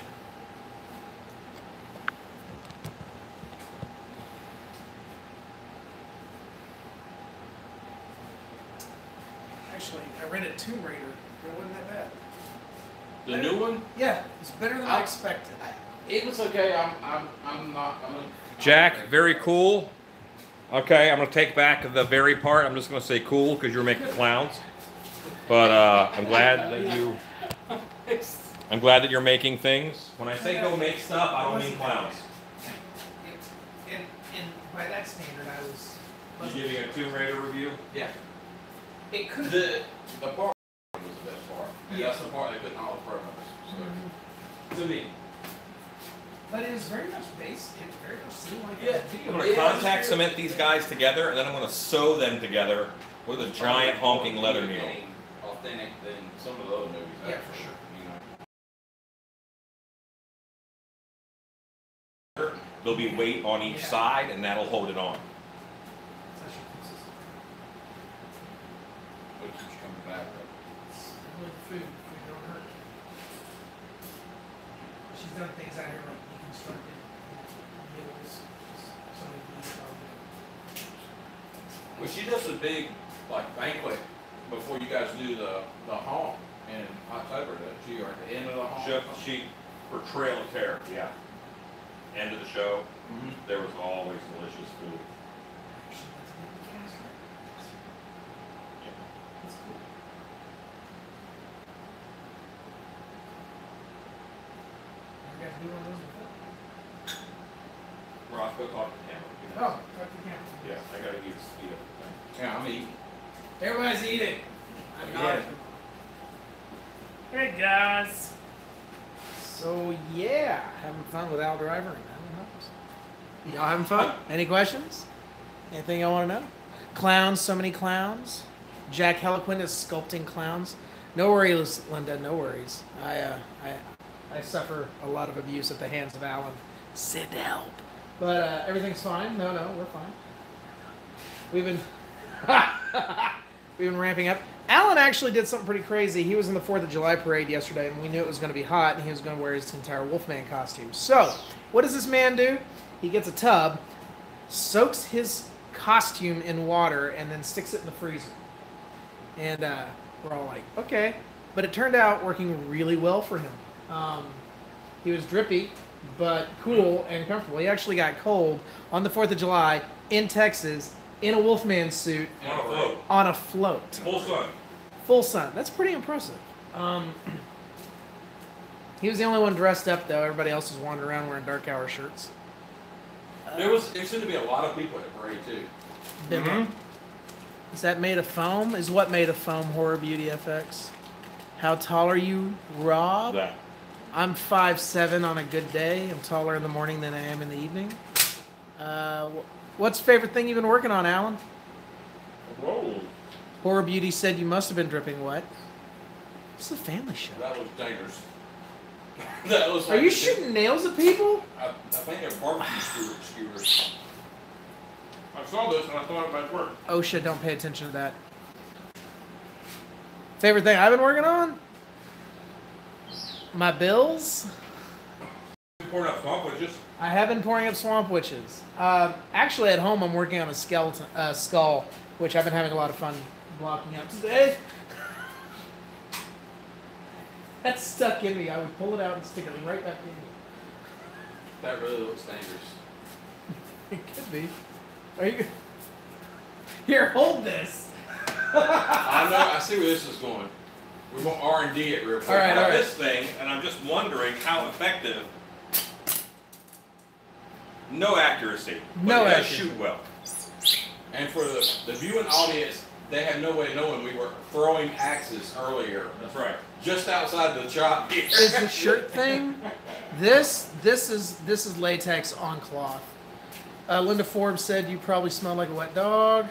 Actually, I rented Tomb Raider. It wasn't that bad. The new one? Yeah, it's better than I expected. It was okay. I'm not. Jack, very cool. Okay, I'm gonna take back the very part. I'm just gonna say cool because you're making clowns. But I'm glad that you. I'm glad that you're making things. When I say go make stuff, I don't mean clowns. And by that standard, I was. You giving a Tomb Raider review? Yeah. It could. The part was the best part. And that's the part they put in all the programs. So. To me. But it was very much based. It very much seemed like Yeah. a video. I'm gonna contact cement these guys together, and then I'm gonna sew them together with a giant honking leather needle. Authentic than some of the other movies. Yeah, actually, for sure. You know. There'll be weight on each side, and that'll hold it on. It's actually consistent. It keeps coming back. It's really the food. Food don't hurt. She's done things out here like deconstructed meals. So many things. Well, she does a big like banquet before you guys do the haunt in October, doesn't she? Or at the end of the haunt? She for Trail of Terror, yeah. End of the show, Mhm. there was always delicious food. Actually, that's a good cast, right? That's cool. You guys do one of those before? Ross, go talk to Cameron. Oh, talk to the camera. Yeah, I gotta eat a Yeah, I'm eating. Everybody's eating. I'm not. Yeah. Hey guys. So yeah, having fun with Al Driver and Alan Hobbs. Y'all having fun? Any questions? Anything y'all want to know? Clowns, so many clowns. Jack Heliquin is sculpting clowns. No worries, Linda. No worries. I suffer a lot of abuse at the hands of Alan. Send help. But everything's fine. No, we're fine. We've been we've been ramping up. Alan actually did something pretty crazy. He was in the 4th of July parade yesterday, and we knew it was going to be hot, and he was going to wear his entire Wolfman costume. So, what does this man do? He gets a tub, soaks his costume in water, and then sticks it in the freezer. And we're all like, okay. But it turned out working really well for him. He was drippy, but cool and comfortable. He actually got cold on the 4th of July in Texas in a Wolfman suit On a float. on a float. Full sun. Full sun. That's pretty impressive. He was the only one dressed up, though. Everybody else was wandering around wearing dark hour shirts. There seemed to be a lot of people at the parade too. Mm-hmm. Is that made of foam? Is what made of foam Horror Beauty FX? How tall are you, Rob? That. I'm 5'7" on a good day. I'm taller in the morning than I am in the evening. What's the favorite thing you've been working on, Alan? Whoa. Horror Beauty said you must have been dripping wet. It's a family show. That was dangerous. That was. Are you shooting nails at people? I think they're barbecue skewers. I saw this and I thought it might work. OSHA, don't pay attention to that. Favorite thing I've been working on? My bills. Pouring up swamp witches. I have been pouring up swamp witches. Actually, at home, I'm working on a skeleton skull, which I've been having a lot of fun blocking out today. That's stuck in me. I would pull it out and stick it right back in me. That really looks dangerous. It could be. Are you? Here, hold this. I know. I see where this is going. We're going to R&D it real quick. All right, I have all right. this thing, and I'm just wondering how effective. No accuracy. But No it does accuracy. shoot well. And for the viewing audience, they have no way of knowing we were throwing axes earlier, That's right. just outside the shop here. Is the shirt thing? This is latex on cloth. Linda Forbes said you probably smell like a wet dog.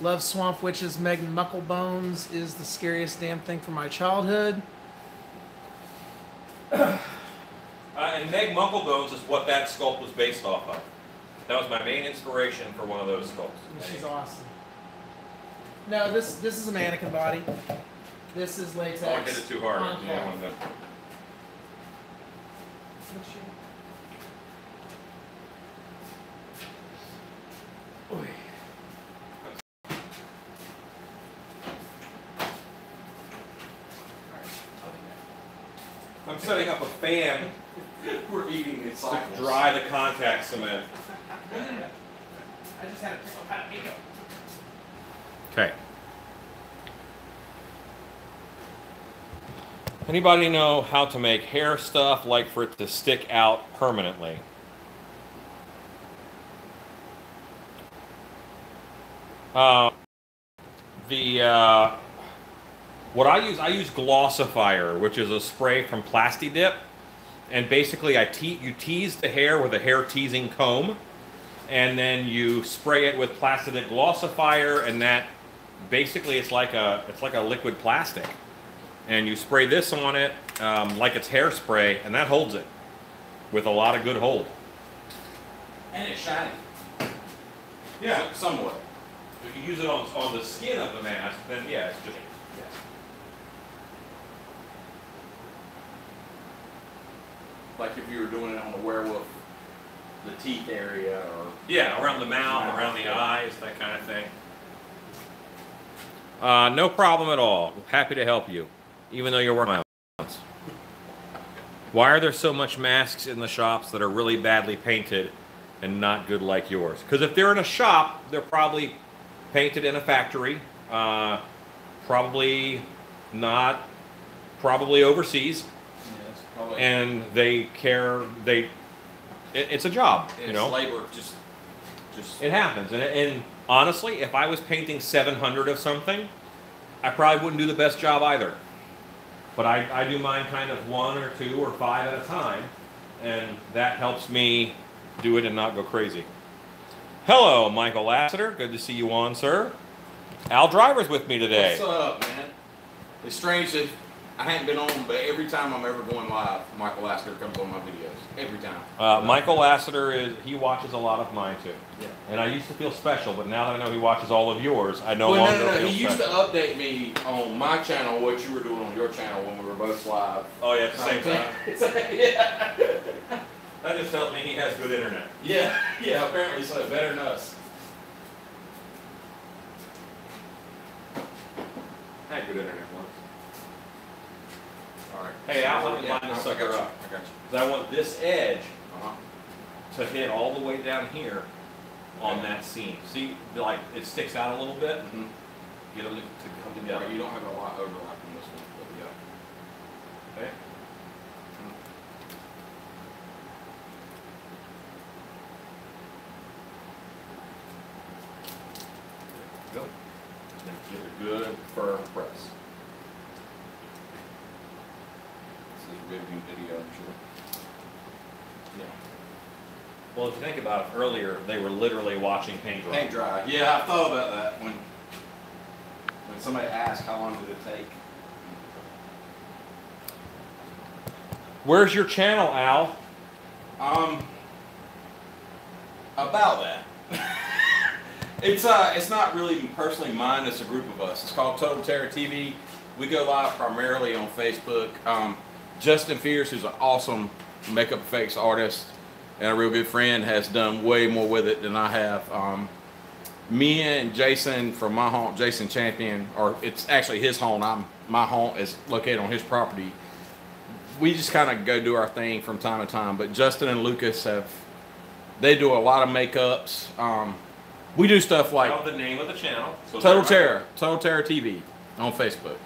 Love swamp witches. Megan Mucklebones is the scariest damn thing from my childhood. And Meg Mucklebones is what that sculpt was based off of. That was my main inspiration for one of those sculpts. She's awesome. No, this is a mannequin body. This is latex. Oh, I hit it too hard. on Yeah, cloth. one of Oy. I'm setting up a fan We're eating in to cycles. dry the contact cement. I just had a pickle jalapeno. Okay. Anybody know how to make hair stuff like for it to stick out permanently? What I use Glossifier, which is a spray from Plastidip, and basically you tease the hair with a hair teasing comb, and then you spray it with Plastidip Glossifier, and that basically it's like a liquid plastic, and you spray this on it like it's hairspray, and that holds it with a lot of good hold. And it's shiny. Yeah. Somewhat. If you use it on the skin of the mask, then yeah, it's just. Like if you were doing it on the werewolf, the teeth area, or Yeah, around the mouth, around the eyes, that kind of thing. No problem at all. Happy to help you, even though you're wearing my ones. Why are there so much masks in the shops that are really badly painted and not good like yours? Because if they're in a shop, they're probably painted in a factory, probably overseas, it's probably and it's a job, it's you know. labor. Just It happens, and honestly, if I was painting 700 of something, I probably wouldn't do the best job either. But I do mine kind of 1 or 2 or 5 at a time, and that helps me do it and not go crazy. Hello, Michael Lassiter. Good to see you on, sir. Al Driver's with me today. What's up, man? It's strange that I hadn't been on, but every time I'm ever going live, Michael Lasker comes on my videos. Every time. Michael Lassiter he watches a lot of mine too. Yeah. And I used to feel special, but now that I know he watches all of yours, I no Well, longer no. feel He used to special. update me on my channel what you were doing on your channel when we were both live. Oh yeah, at the same time. yeah. That just tells me he has good internet. Yeah. Yeah. Apparently, so better than us. I had good internet once. All right. Hey, Al, let me Yeah, line this I sucker got you. up. I got you. 'Cause I want this edge Uh-huh. to hit all the way down here on that seam. See, like it sticks out a little bit. Mm-hmm. Get them to come Yeah, together. you don't have a lot of overlap in this one, but yeah. Okay. Go. Then give it a good firm press. This is a good new video, I'm sure. Yeah. Well, if you think about it, earlier they were literally watching paint dry. Paint dry. Yeah, I thought about that when somebody asked how long did it take. Where's your channel, Al? About that. It's not really personally mine. It's a group of us. It's called Total Terror TV. We go live primarily on Facebook. Justin Fierce, who's an awesome makeup effects artist and a real good friend, has done way more with it than I have. Me and Jason from my home, Jason Champion, or it's actually his home. My home is located on his property. We just kind of go do our thing from time to time. But Justin and Lucas they do a lot of makeups. We do stuff like Tell the name of the channel. So Total Terror TV on Facebook.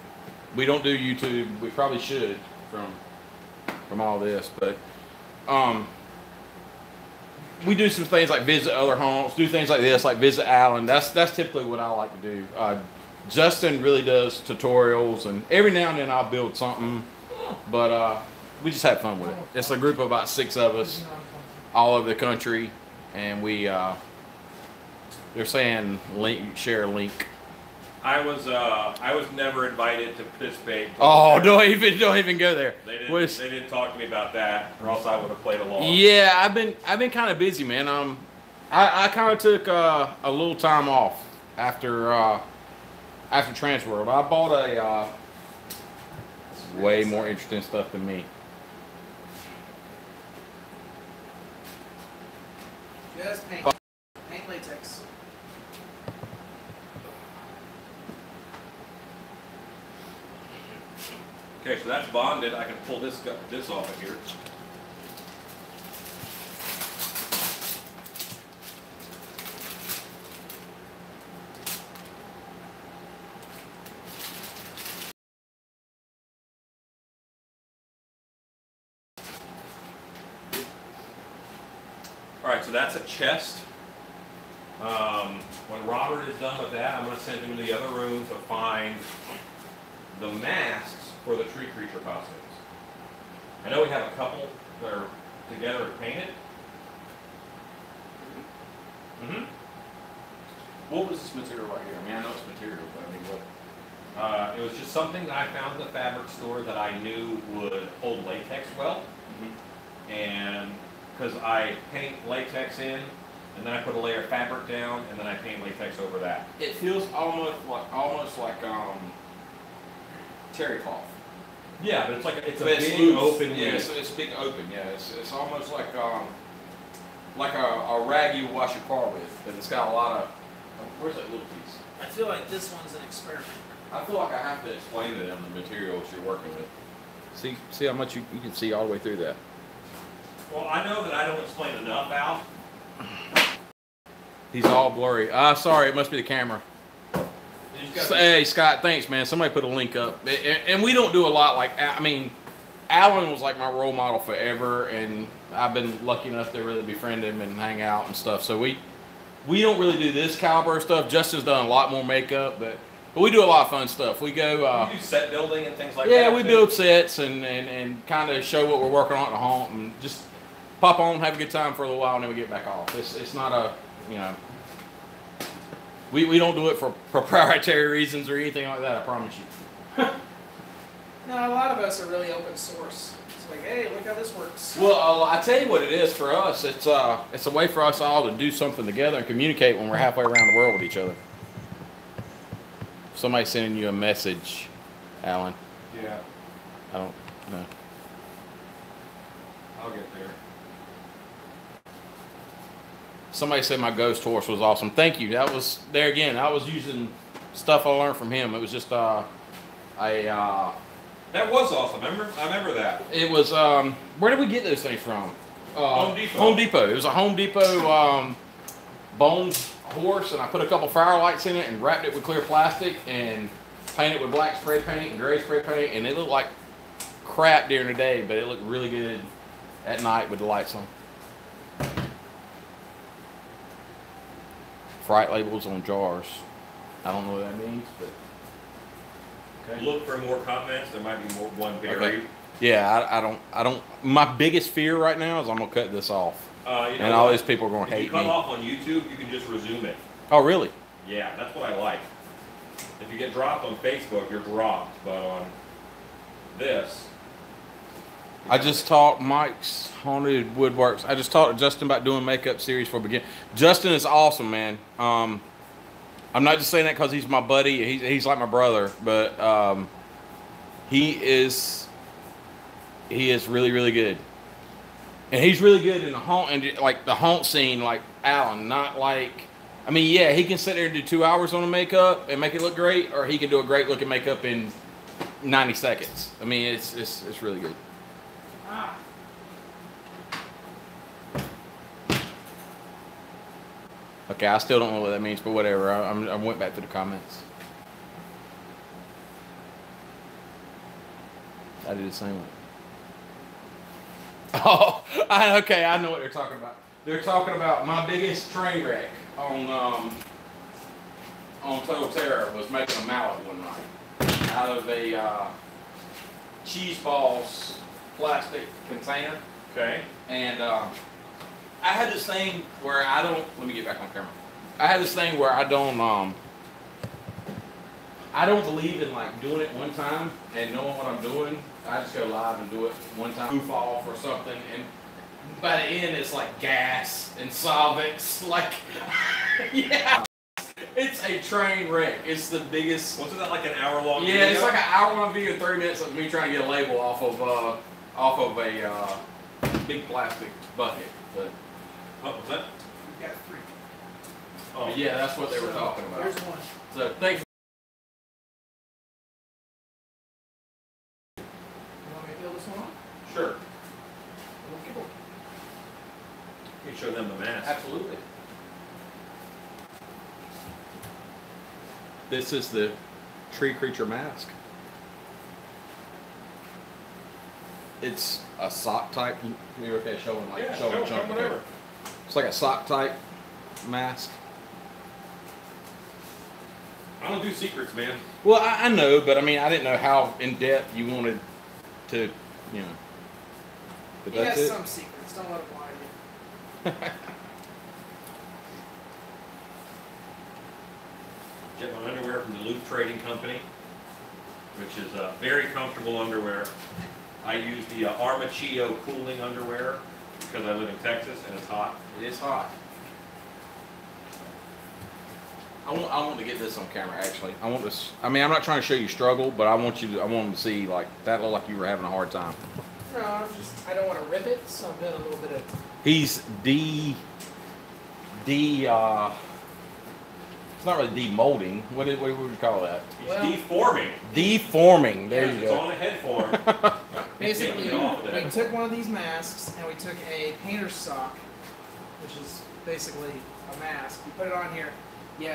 We don't do YouTube. We probably should from all this, but we do some things like visit other homes, do things like this, like visit Alan. That's typically what I like to do. Justin really does tutorials, and every now and then I'll build something, but we just have fun with it. It's a group of about 6 of us all over the country, and they're saying share a link. I was never invited to participate. Oh, don't even go there. They didn't talk to me about that, or else I would have played along. Yeah, I've been kind of busy, man. I kind of took a little time off after Transworld. I bought way more interesting stuff than me. Just paint. Paint latex. Okay, so that's bonded. I can pull this off of here. All right, so that's a chest. When Robert is done with that, I'm going to send him to the other room to find the masks for the tree creature costumes. I know we have a couple that are together painted. Mm-hmm. What was this material right here? I mean, I know it's material, but I mean, what? It was just something that I found in the fabric store that I knew would hold latex well. Mm-hmm. And because I paint latex in, and then I put a layer of fabric down, and then I paint latex over that. It feels almost like terry cloth. Yeah, but it's a But it's big loose. open. Yeah, loose. it's big open. Yeah, it's almost like a rag you wash your car with, but it's got a lot of. Where's that little piece? I feel like this one's an experiment. I feel like I have to explain to them the materials you're working with. See how much you can see all the way through that. Well, I know that I don't explain enough, Al. He's all blurry. Sorry, it must be the camera. Hey, Scott, thanks, man. Somebody put a link up. And we don't do a lot like, I mean, Alan was like my role model forever, and I've been lucky enough to really befriend him and hang out and stuff. So we don't really do this caliber of stuff. Justin's done a lot more makeup, but we do a lot of fun stuff. We go... you do set building and things like that? Yeah, we build sets and kind of show what we're working on at the haunt and just pop on, have a good time for a little while, and then we get back off. It's not a, you know... We don't do it for proprietary reasons or anything like that, I promise you. No, a lot of us are really open source. It's like, hey, look how this works. Well, I tell you what it is for us. It's a way for us all to do something together and communicate when we're halfway around the world with each other. Somebody sending you a message, Alan. Yeah, I don't know. I'll get there. Somebody said my ghost horse was awesome. Thank you. That was there again. I was using stuff I learned from him. It was just That was awesome. I remember that. It was where did we get those things from? Home Depot. Home Depot. It was a Home Depot bones horse, and I put a couple firelights in it and wrapped it with clear plastic and painted it with black spray paint and gray spray paint, and it looked like crap during the day, but it looked really good at night with the lights on. Fright labels on jars. I don't know what that means, but okay. Look for more comments. There might be one buried. Okay. Yeah, I don't. My biggest fear right now is I'm gonna cut this off, and all these people are gonna hate me. If you cut me. off on YouTube, you can just resume it. Oh, really? Yeah, that's what I like. If you get dropped on Facebook, you're dropped, but on this. I just taught Mike's Haunted Woodworks. I just talked to Justin about doing makeup series for beginners. Justin is awesome, man. I'm not just saying that because he's my buddy. He's like my brother, but He is really, really good. And he's really good in the haunt, and like the haunt scene, like Alan, not like, I mean, yeah, he can sit there and do 2 hours on the makeup and make it look great, or he can do a great looking makeup in 90 seconds. I mean, it's really good. Ah. Okay, I still don't know what that means, but whatever. I went back to the comments. I did the same one. Oh, okay, I know what they're talking about. They're talking about my biggest train wreck on Total Terror was making a mallet one night out of a cheese balls plastic container. Okay. And I had this thing where I don't. Let me get back on camera. I had this thing where I don't believe in like doing it one time and knowing what I'm doing. I just go live and do it one time, goof off or something, and by the end it's like gas and solvents. Like, yeah, it's a train wreck. It's the biggest. Wasn't that like an hour long? Yeah, video? it's like an hour-long video, 30 minutes of me trying to get a label off of a big plastic bucket. But What was that? We got 3. Oh, yeah, that's what they were So, talking about. Here's one. So thanks. You want me to build this one on? Sure. Okay. You can show them the mask. Absolutely. This is the tree creature mask. It's a sock type. You're okay showing like Yeah, showing show chunk. whatever. It's like a sock type mask. I don't do secrets, man. Well, I know, but I mean, I didn't know how in depth you wanted to, you know. But He that's has it. some secrets. Don't let him lie to you. Get my underwear from the Loop Trading Company, which is very comfortable underwear. I use the Armachillo cooling underwear because I live in Texas and it's hot. It is hot. I want to get this on camera. Actually, I want this. I mean, I'm not trying to show you struggle, but I want them to see like that looked like you were having a hard time. No, I don't want to rip it, so I'm doing a little bit of. He's it's not really demolding. What would you call that? He's Well- deforming. Deforming. There Yes, you it's go. on a head form. Basically, Taking it off there. we took one of these masks and we took a painter's sock, which is basically a mask. You put it on here, you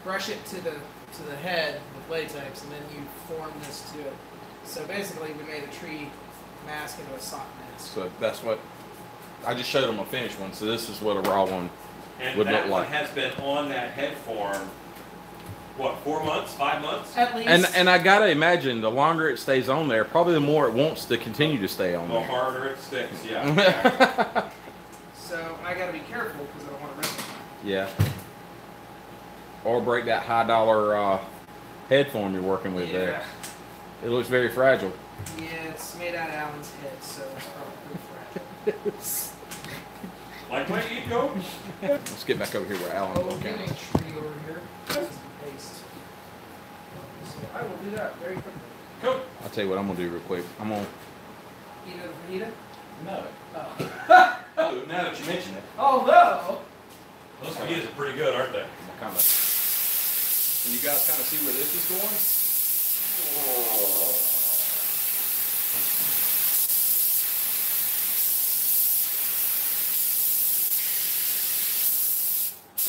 brush it to the head with latex, and then you form this to it. So basically, we made a tree mask into a sock mask. So that's what I just showed them a finished one. So this is what a raw one. And Would that look one like. has been on that head form, what, 4 months, 5 months? At least. And I gotta imagine the longer it stays on there, probably the more it wants to continue to stay on The there. harder it sticks, yeah. So I got to be careful because I don't want to rip it. Yeah. Or break that high dollar head form you're working with there. It looks very fragile. Yeah, it's made out of Alan's head, so it's probably pretty fragile. Like my ego? Let's get back over here where Alan's Oh, we're on getting camera. a tree over here. This is paste. So I will do that very quickly. Cool. I'll tell you what I'm gonna do real quick. I'm gonna. Eat it for Nita? No. Oh. Oh, now that you mention it. Although, Those fajitas are pretty good, aren't they? Kind of. Can you guys kind of see where this is going?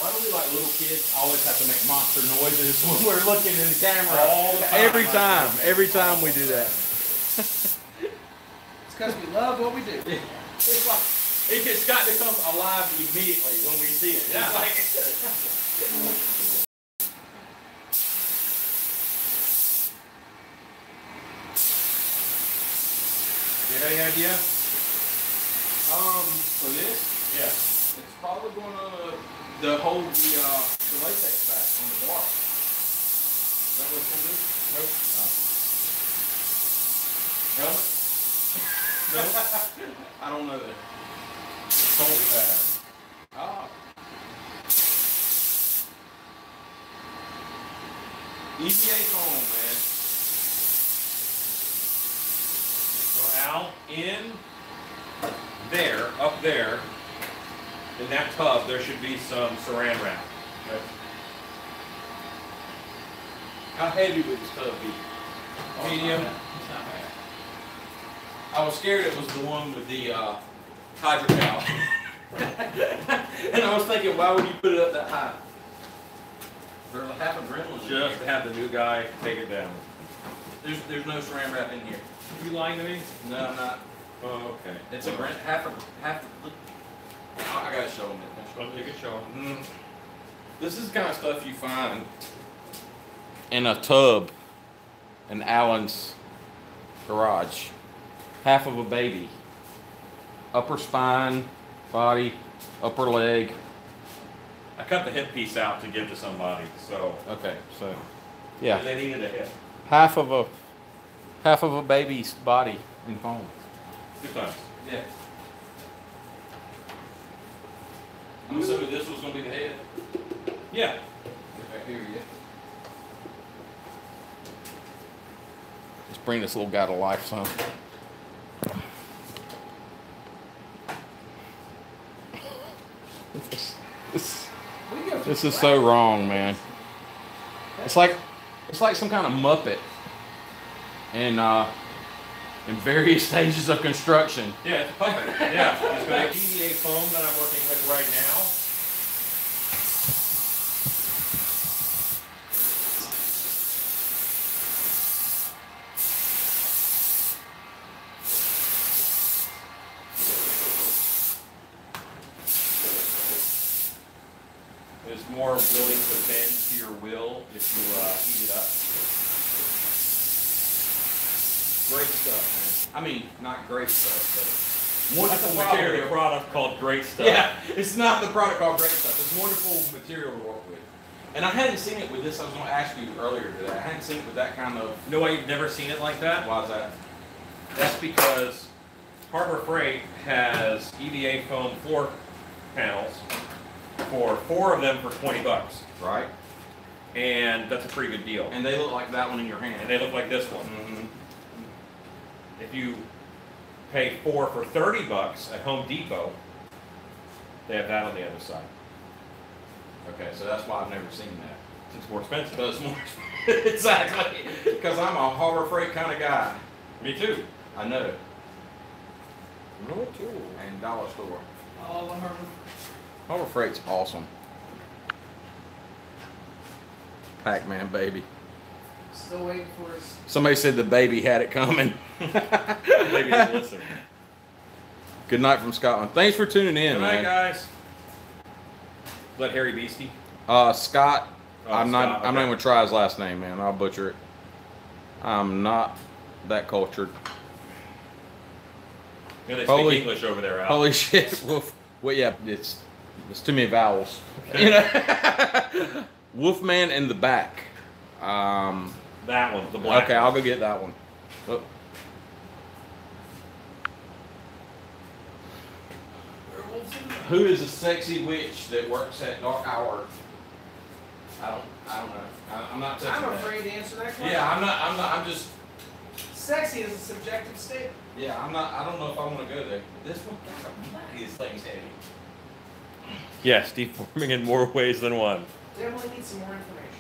Why do we like little kids always have to make monster noises when we're looking in the camera? All the time. Every time we do that. it's because we love what we do. It's like it just got to come alive immediately when we see it. Yeah. You have any idea? For this, Yeah. it's probably going to the latex back on the bar. Is that what it's going to do? Nope. Helmet? No. I don't know that. Cold pad. Ah. EVA foam, man. Al, in there, up there, in that tub, there should be some saran wrap. Okay. How heavy would this tub be? Medium. It's not bad. I was scared it was the one with the hydrocal. And I was thinking, why would you put it up that high? For half adrenaline. Just to have the new guy take it down. There's no saran wrap in here. You lying to me? No, I'm not. Oh, okay. It's a half. I gotta show them Well, you can show him. This is the kind of stuff you find in a tub in Alan's garage. Half of a baby. Upper spine, body, upper leg. I cut the hip piece out to give to somebody, so Okay, so yeah, they needed a hip. half of a baby's body in foam. Good times. Yeah. I'm assuming this was gonna be the head. Yeah. Okay, here you go. Let's bring this little guy to life, son. This is so wrong, man. It's like some kind of Muppet in various stages of construction. Yeah, it's a puppet. Yeah. It's got a EVA foam that I'm working with right now. It's more willing to bend to your will if you heat it up. Great stuff, man. I mean, not great stuff, but That's wonderful a material. product called Great Stuff. Yeah, it's not the product called great stuff. It's wonderful material to work with. And I hadn't seen it with this. I was going to ask you earlier today. I hadn't seen it with that kind of. You know why you've never seen it like that? Why is that? That's because Harbor Freight has EVA foam floor panels for 4 of them for $20, Right. and that's a pretty good deal. And they look like that one in your hand. And they look like this one. Mm-hmm. If you pay 4 for $30 at Home Depot, they have that on the other side. Okay, so that's why I've never seen that. It's more expensive. So it's more exactly because I'm a Harbor Freight kind of guy. Me too. I know. Me too. And dollar store. All of them. Harbor Freight's awesome. Pac-Man baby. Still waiting for us. Somebody said the baby had it coming. Maybe just listen. Good night from Scotland. Thanks for tuning in, Good night, man. guys. Is that Harry Beastie? Scott. Oh, I'm Scott, not okay. I'm not even gonna try his last name, man. I'll butcher it. I'm not that cultured. Yeah, they Holy- speak English over there, Al. Holy shit. Wolf. Well, yeah, it's too many vowels. You know? Wolfman in the back. That one, the black. Okay, I'll go get that one. Oh. Who is a sexy witch that works at dark hour? I don't know. I'm not touching I'm that. afraid to answer that question. Yeah, I'm just. Sexy is a subjective statement. Yeah, I don't know if I want to go there. This one, this thing's heavy. Yes, deforming in more ways than one. Definitely need some more information.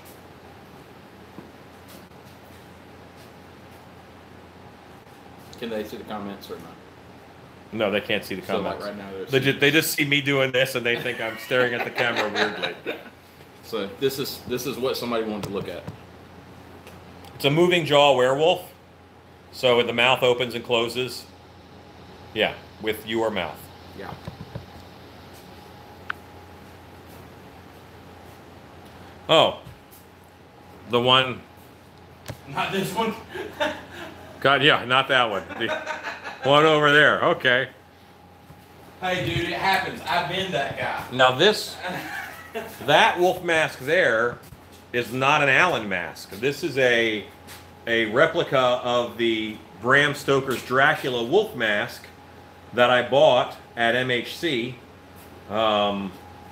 Can they see the comments or not? No, they can't see the So, like, comments. right now, they're They just see me doing this and they think I'm staring at the camera weirdly. So this is what somebody wanted to look at. It's a moving jaw werewolf. So the mouth opens and closes. Yeah, with your mouth. Yeah. Oh, the one. Not this one. God, yeah, not that one. The one over there. Okay. Hey, dude, it happens. I've been that guy. Now that wolf mask there is not an Allen mask. This is a replica of the Bram Stoker's Dracula wolf mask that I bought at MHC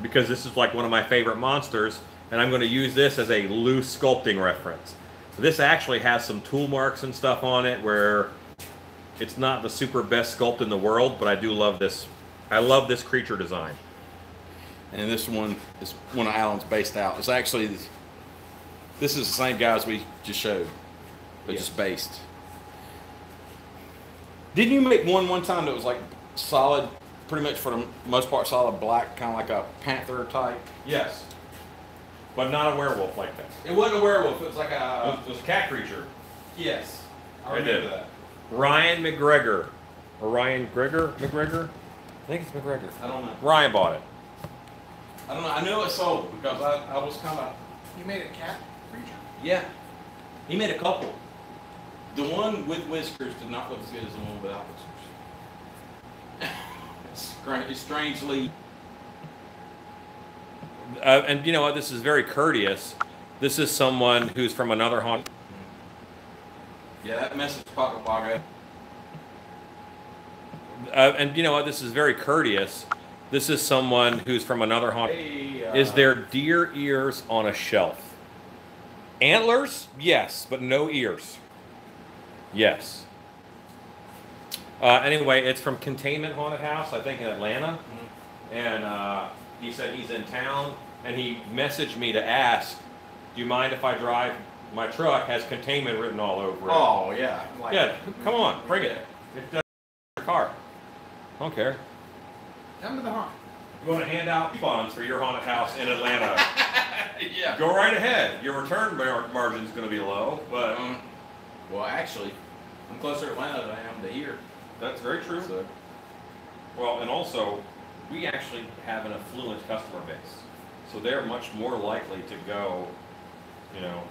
because this is like one of my favorite monsters, and I'm going to use this as a loose sculpting reference. This actually has some tool marks and stuff on it where It's not the super best sculpt in the world, but I do love this. I love this creature design. And this one is one of Alan's based out. It's actually, this is the same guys we just showed, but Yes. just based. Didn't you make one time that was like solid, pretty much for the most part solid black, kind of like a panther type? Yes. But not a werewolf like that. It wasn't a werewolf. It was like It was a cat creature. yes. I I remember did. that. Ryan McGregor. Or Ryan McGregor? I think it's McGregor. I don't know. Ryan bought it. I don't know. I know it sold because I was kind of You made a cat creature? yeah. He made a couple. The one with whiskers did not look as good as the one without whiskers. It's strangely. And you know what? This is very courteous. This is someone who's from another haunt. Yeah, that message pocket log. And you know what? This is very courteous. This is someone who's from another haunt. Hey, Is there deer ears on a shelf? Antlers? Yes, but no ears. Yes. Anyway, it's from Containment Haunted House, I think in Atlanta. And he said he's in town, and he messaged me to ask, do you mind if I drive my truck? Has Containment written all over it. Oh yeah. Like, Yeah, come on, bring it. It's your car. I don't care. Come to the haunt. You want to hand out coupons for your haunted house in Atlanta? Yeah. Go right ahead. Your return margin is going to be low, but Well, actually, I'm closer to Atlanta than I am to here. that's very true. So, Well, and also, we actually have an affluent customer base, so they're much more likely to go, you know,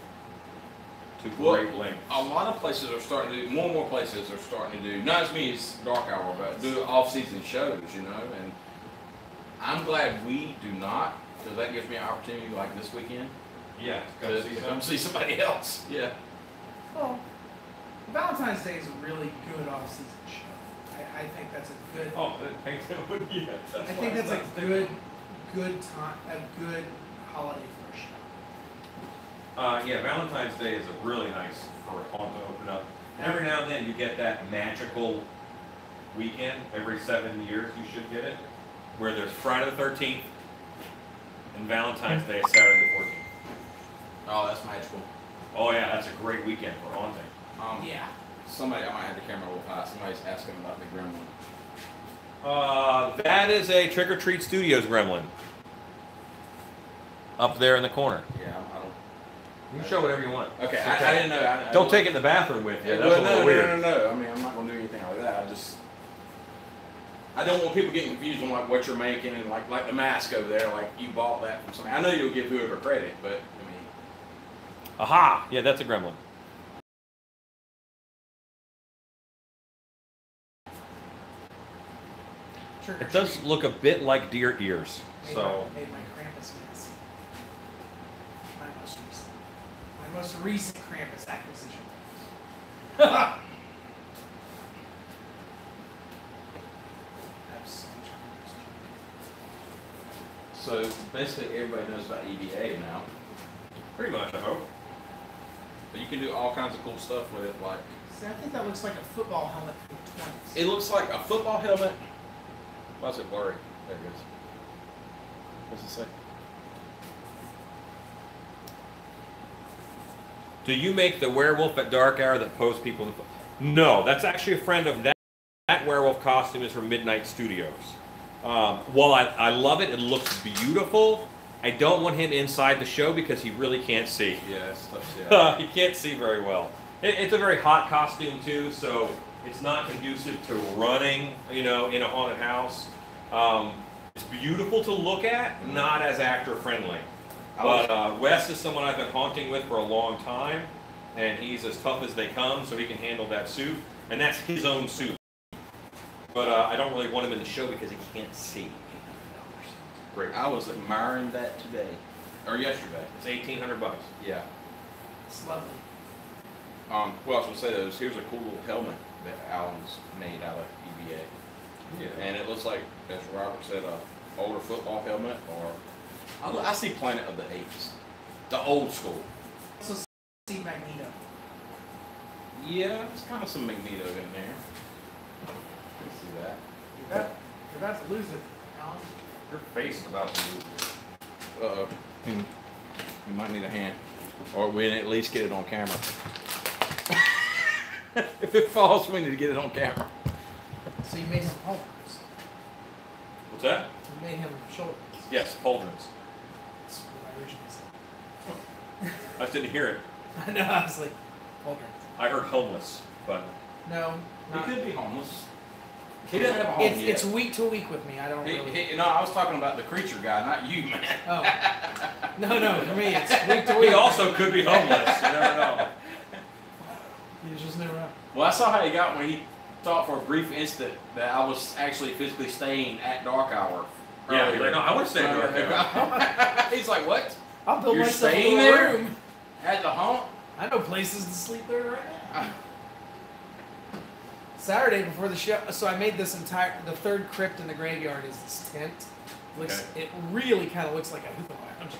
to Well, great lengths. a lot of places are starting to do, more and more places are starting to do, not as me as Dark Hour, but do off-season shows, you know, and I'm glad we do not, because that gives me an opportunity like this weekend Yeah, to come see somebody else. Yeah. Well, Valentine's Day is a really good off-season show. I think that's a good. Oh, thanks. Yeah, I think that's a good time, a good holiday for a show. Yeah, Valentine's Day is a really nice for a haunt to open up. Every now and then you get that magical weekend. Every 7 years you should get it, where there's Friday the 13th and Valentine's Day is Saturday the 14th. Oh, that's magical. Oh yeah, that's a great weekend for haunting. Yeah. Somebody, I might have the camera a little high. Somebody's asking about the gremlin. That is a Trick or Treat Studios gremlin. Up there in the corner. Yeah, I don't. You can show whatever you want. Okay, It's I didn't know. Don't take it in the bathroom with you. Yeah, That's a no, little weird. no. I mean, I'm not gonna do anything like that. I don't want people getting confused on like what you're making and like the mask over there. Like you bought that from somebody. I know you'll give whoever credit, but I mean, Aha! Yeah, that's a gremlin. Trick or It does treat. look a bit like deer ears. So Made my Krampus mask. My most recent Krampus acquisition. so basically everybody knows about EVA now. pretty much, I hope. But you can do all kinds of cool stuff with it. Like See, I think that looks like a football helmet from the 20s. it looks like a football helmet. Why is it blurry? There it goes. What's it say? Do you make the werewolf at dark hour that posts people? No, that's actually a friend of that. That werewolf costume is from Midnight Studios. While I love it, it looks beautiful. I don't want him inside the show because he really can't see. Yeah, it's tough. Yeah. He can't see very well. It's a very hot costume too, so it's not conducive to running, you know, in a haunted house. It's beautiful to look at, not as actor friendly. But Wes is someone I've been haunting with for a long time, and he's as tough as they come, so he can handle that suit, and that's his own suit. But I don't really want him in the show because he can't see. Great. I was admiring that today or yesterday. It's $1,800. Yeah. It's lovely. Well, I was gonna say those. Here's a cool little helmet that Alan's made out of EVA. Yeah. And it looks like, as Robert said, a older football helmet, or I see Planet of the Apes, the old school. Also see Magneto. Yeah, there's kind of some Magneto in there. See that? You're about to lose it, Alan. Your face is about to move. Uh-oh. We might need a hand. Or we at least get it on camera. If it falls, we need to get it on camera. So you made him pauldrons. What's that? You made him shoulders. Yes, pauldrons. That's what I originally said. I just didn't hear it. I know, I was like, pauldrons. I heard homeless, but No, He not. could be homeless. He doesn't have a home yet. It's week to week with me. I don't really. No, I was talking about the creature guy, not you, man. Oh. No, for me, it's week to he week. also could be homeless. You never know. You just never know. Well, I saw how he got when he thought for a brief instant that I was actually physically staying at dark hour. Yeah, earlier. you're like, no, I want to stay in North Carolina. He's like, what? I'll build You're myself a staying little there? room. At the home? I know places to sleep there right now. Saturday before the show, so I made this the third crypt in the graveyard is this tent. It really kind of looks like a hookah lounge,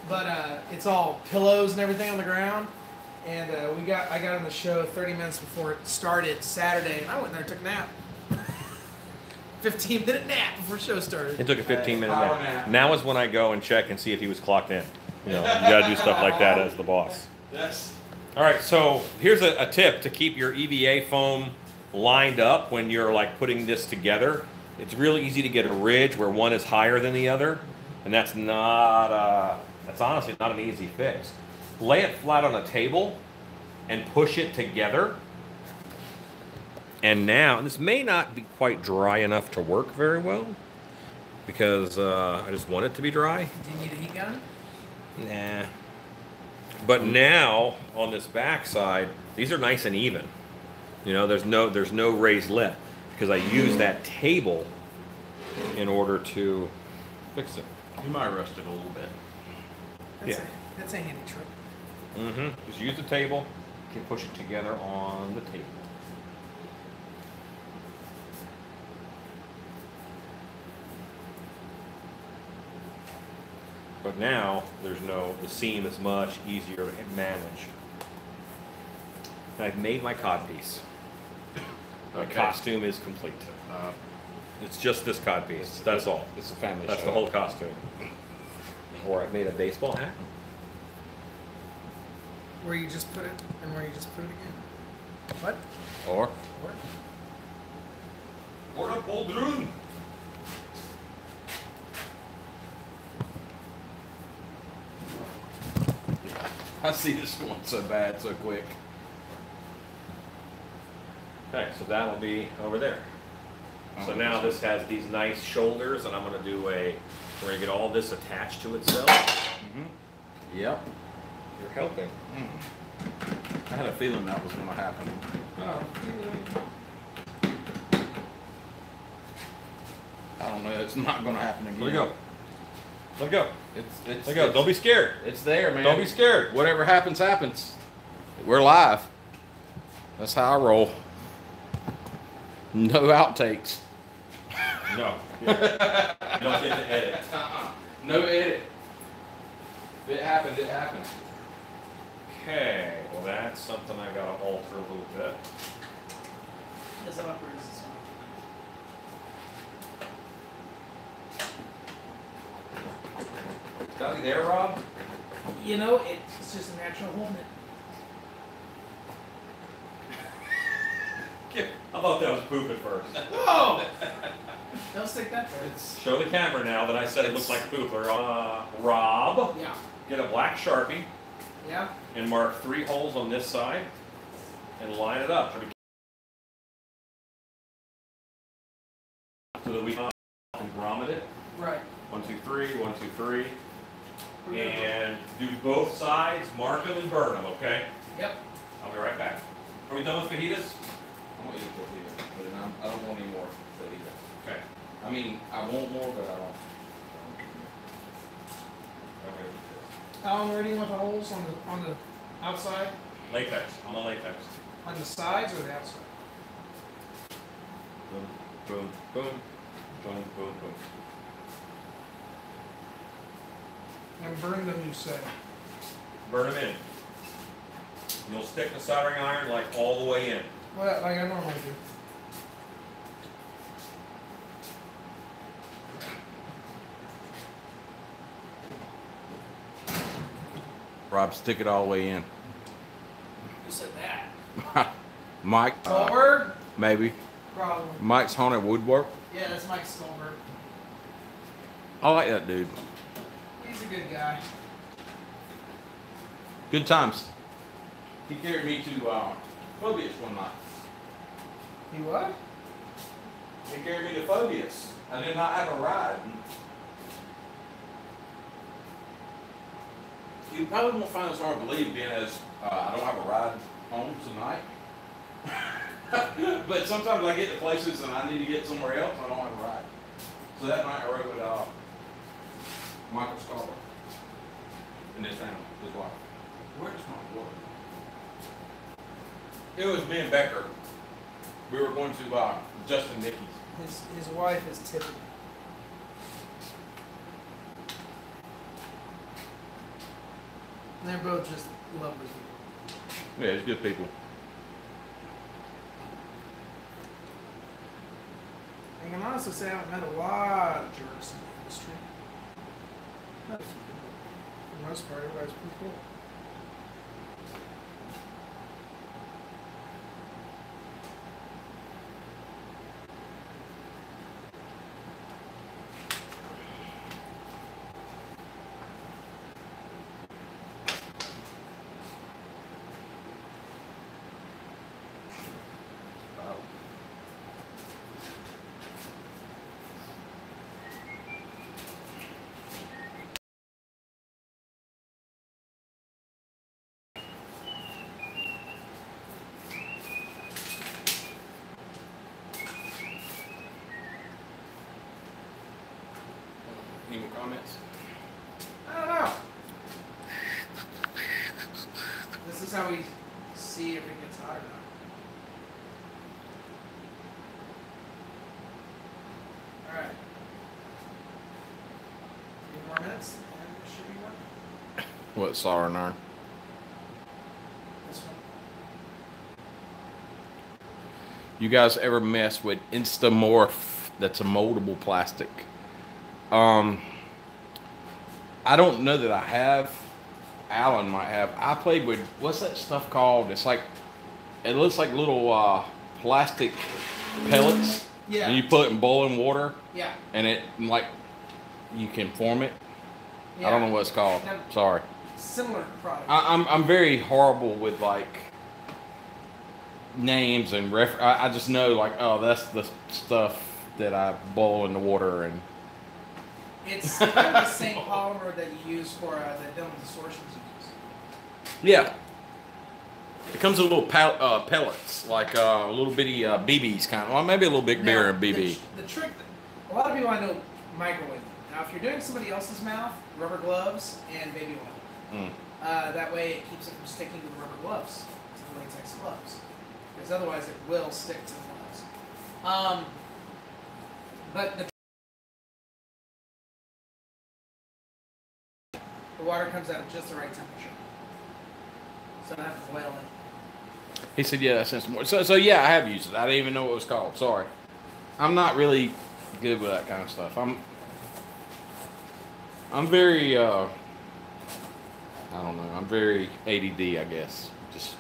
but it's all pillows and everything on the ground. And I got on the show 30 minutes before it started Saturday, and I went there and took a nap. 15-minute nap before the show started. It took a 15-minute Power nap. nap. Now is when I go and check and see if he was clocked in. You know, you gotta do stuff like that as the boss. That's All right, so here's a tip to keep your EVA foam lined up when you're like putting this together. It's really easy to get a ridge where one is higher than the other, and that's honestly not an easy fix. Lay it flat on a table and push it together. And now, and this may not be quite dry enough to work very well because I just want it to be dry. Do you need a heat gun? Nah. But now on this back side, these are nice and even. You know, there's no raised lip because I use that table in order to fix it. you might rust it a little bit. That's a handy trick. Mm-hmm. Just use the table. You can push it together on the table. But now the seam is much easier to manage. And I've made my codpiece. My Okay. costume is complete. It's just this codpiece. That's all. It's a family That's show. the whole costume. Or I've made a baseball hat. Where you just put it and where you just put it again. What? Or Where? Or a pauldron. I see this one so bad so quick. Okay, so that'll be over there. So now this has these nice shoulders, and I'm going to do we're going to get all this attached to itself. Mm-hmm. Yep. You're helping. I had a feeling that was going to happen. Oh. I don't know. It's not going to happen again. Let it go. Let it go. It's Let it go. Don't be scared. It's there, man. Don't be scared. Whatever happens, happens. We're live. That's how I roll. No outtakes. No. You don't get to edit. No edit. If it happened, it happened. Okay. Well, that's something I got to alter a little bit. That's how it operates this one. Got you there, Rob? You know, it's just a natural holding it. I thought that was poop at first. Whoa! Don't stick that there. Show the camera now that I said it looked like poop. Rob, Yeah. get a black Sharpie Yeah. and mark 3 holes on this side and line it up so that we can grommet it. Right. 1, 2, 3, 1, 2, 3. And do both sides, mark them and burn them, okay? Yep. I'll be right back. Are we done with fajitas? I want you to fajita, but I don't want any more fajita. Okay. I mean, I want more, but I don't. Okay. Alan, where do you want the holes on the outside? Latex. I'm on latex. On the sides or the outside? Boom, boom, boom, boom, boom, boom. And burn them, you say. Burn them in. You'll stick the soldering iron like all the way in. Well, like I normally do. Rob, stick it all the way in. Who said that? Mike, Stolberg? maybe. Probably. Mike's Haunted Woodwork. Yeah, that's Mike Stolberg. I like that dude. He's a good guy. Good times. He carried me to Phobius one night. He what? He carried me to Phobius. I did not have a ride. You probably won't find this hard to believe, being as I don't have a ride home tonight. But sometimes I get to places and I need to get somewhere else, I don't have a ride. So that night I rode with Michael Scholar and his family, his wife. Where's my water? It was me and Becker. We were going to Justin Dickey's. His wife is Tiffany. And they're both just lovely people. Yeah, it's good people. I can honestly say I've met a lot of jerks in the industry. Not a few people. For the most part, everybody's pretty cool. Any more comments? I don't know. This is how we see if it gets hot or not. Alright. A few more minutes and it should be working. What, solder and iron? This one. You guys ever mess with Instamorph? That's a moldable plastic. I don't know that I have. Alan might have. I played with, what's that stuff called? It's like, it looks like little plastic pellets. Yeah. And you put it in boiling water, Yeah. and it, like, you can form it. Yeah. I don't know what it's called. No. Sorry. Similar product. I'm very horrible with, like, names and I just know, like, oh, that's the stuff that I boil in the water and. It's kind of the same polymer that you use for the film distortions you use. Yeah. It comes in little pellets, like little bitty BBs kind of. Well, maybe a little bit bigger Now, than BB. The trick, a lot of people I know microwave. Now, if you're doing somebody else's mouth, rubber gloves and baby oil. That way it keeps it from sticking to the rubber gloves, to the latex gloves. Because otherwise it will stick to the gloves. But the water comes out at just the right temperature. So I don't have to boil it. He said, yeah, that's more. So yeah, I have used it. I didn't even know what it was called. Sorry. I'm not really good with that kind of stuff. I'm very, I don't know. I'm very ADD, I guess. Just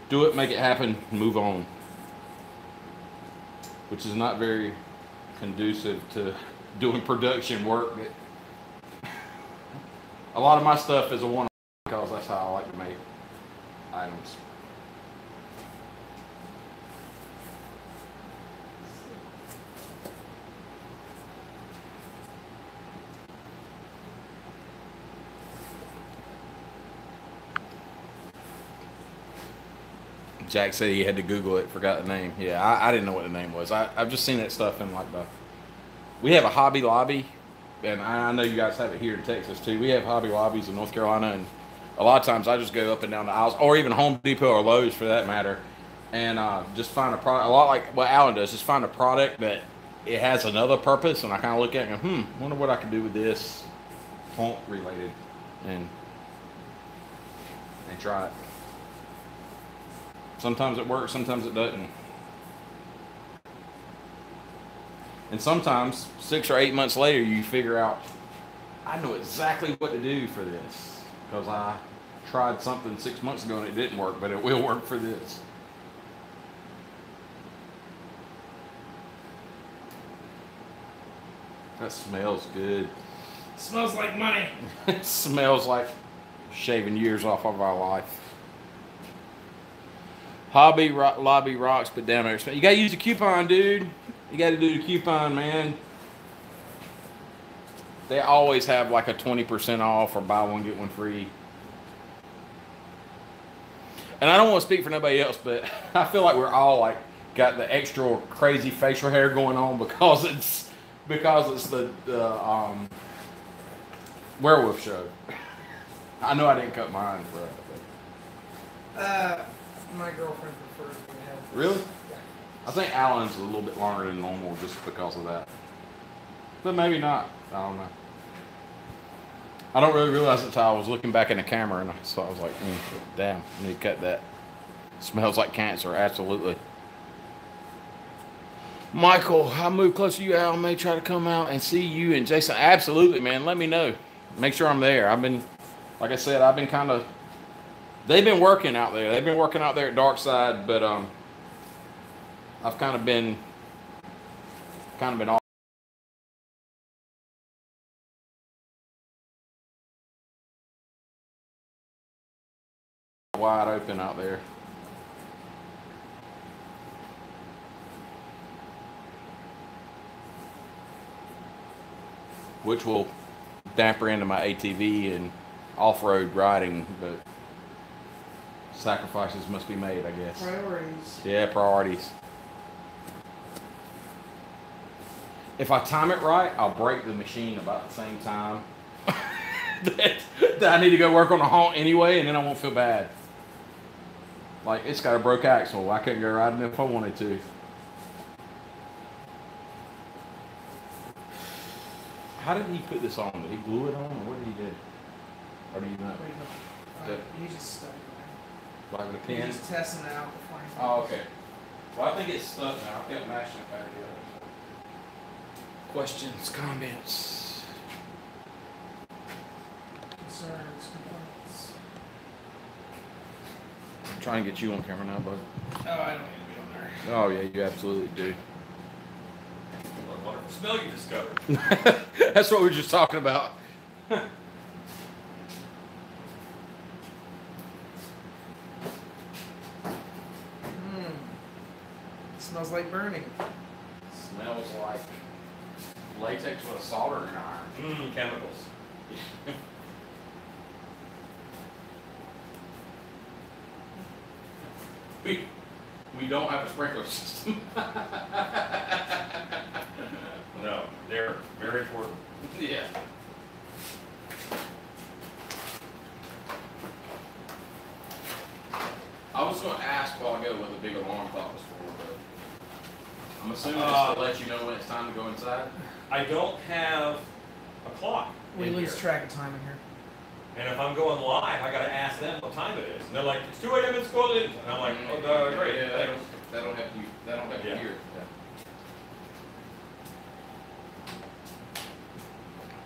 do it, make it happen, move on. Which is not very conducive to doing production work. A lot of my stuff is a one-off because that's how I like to make items. Jack said he had to Google it, forgot the name. Yeah, I didn't know what the name was. I've just seen that stuff in like the... We have a Hobby Lobby, and I know you guys have it here in Texas too. We have Hobby Lobbies in North Carolina, and a lot of times I just go up and down the aisles, or even Home Depot or Lowe's for that matter, and just find a product, a lot like what Alan does, just find a product that it has another purpose, and I kind of look at it and go, wonder what I can do with this font related, and try it. Sometimes it works, sometimes it doesn't. And sometimes 6 or 8 months later, you figure out, I know exactly what to do for this because I tried something 6 months ago and it didn't work, but it will work for this. That smells good. Smells like money. It smells like shaving years off of our life. Lobby rocks, but damn it, you gotta use the coupon, dude. You gotta do the coupon, man. They always have like a 20% off or buy one get one free. And I don't want to speak for nobody else, but I feel like we're all like got the extra crazy facial hair going on because it's the werewolf show. I know I didn't cut mine for it. My girlfriend prefers me to have. Really? Yeah. I think Alan's a little bit longer than normal just because of that. But maybe not. I don't know. I don't really realize it until I was looking back in the camera and so I was like, damn, I need to cut that. Smells like cancer, absolutely. Michael, I'll move closer to you, Al. I may try to come out and see you and Jason. Absolutely, man. Let me know. Make sure I'm there. Like I said, they've been working out there. They've been working out there at Darkside, but I've kind of been off. Wide open out there. Which will damper into my ATV and off-road riding, but sacrifices must be made, I guess. Priorities. Yeah, priorities. If I time it right, I'll break the machine about the same time that I need to go work on the haunt anyway, and then I won't feel bad. Like, it's got a broke axle. I couldn't go riding if I wanted to. How did he put this on? Did he glue it on, or what did he do? Or do you know? He just stuck it Like with a in. pin? He's testing it out before he. Oh, okay. Well, I think it's stuck now. I kept mashing it back together. Questions, comments? Concerns, complaints. I'm trying to get you on camera now, bud. Oh, I don't need to be on there. Oh, yeah, you absolutely do. What a wonderful smell you discovered. That's what we were just talking about. Smells like burning. Smells like latex with a soldering iron. Chemicals. We don't have a sprinkler system. No, they're very important. Yeah. I was going to ask a while ago what the big alarm clock was for, but I'm assuming it's to let you know when it's time to go inside. I don't have a clock. We in lose here. track of time in here. And if I'm going live, I gotta ask them what time it is. And they're like, it's 2 a.m. in Scotland. And I'm like, oh, great. Yeah, thanks. that'll help you. That'll help you Yeah. here.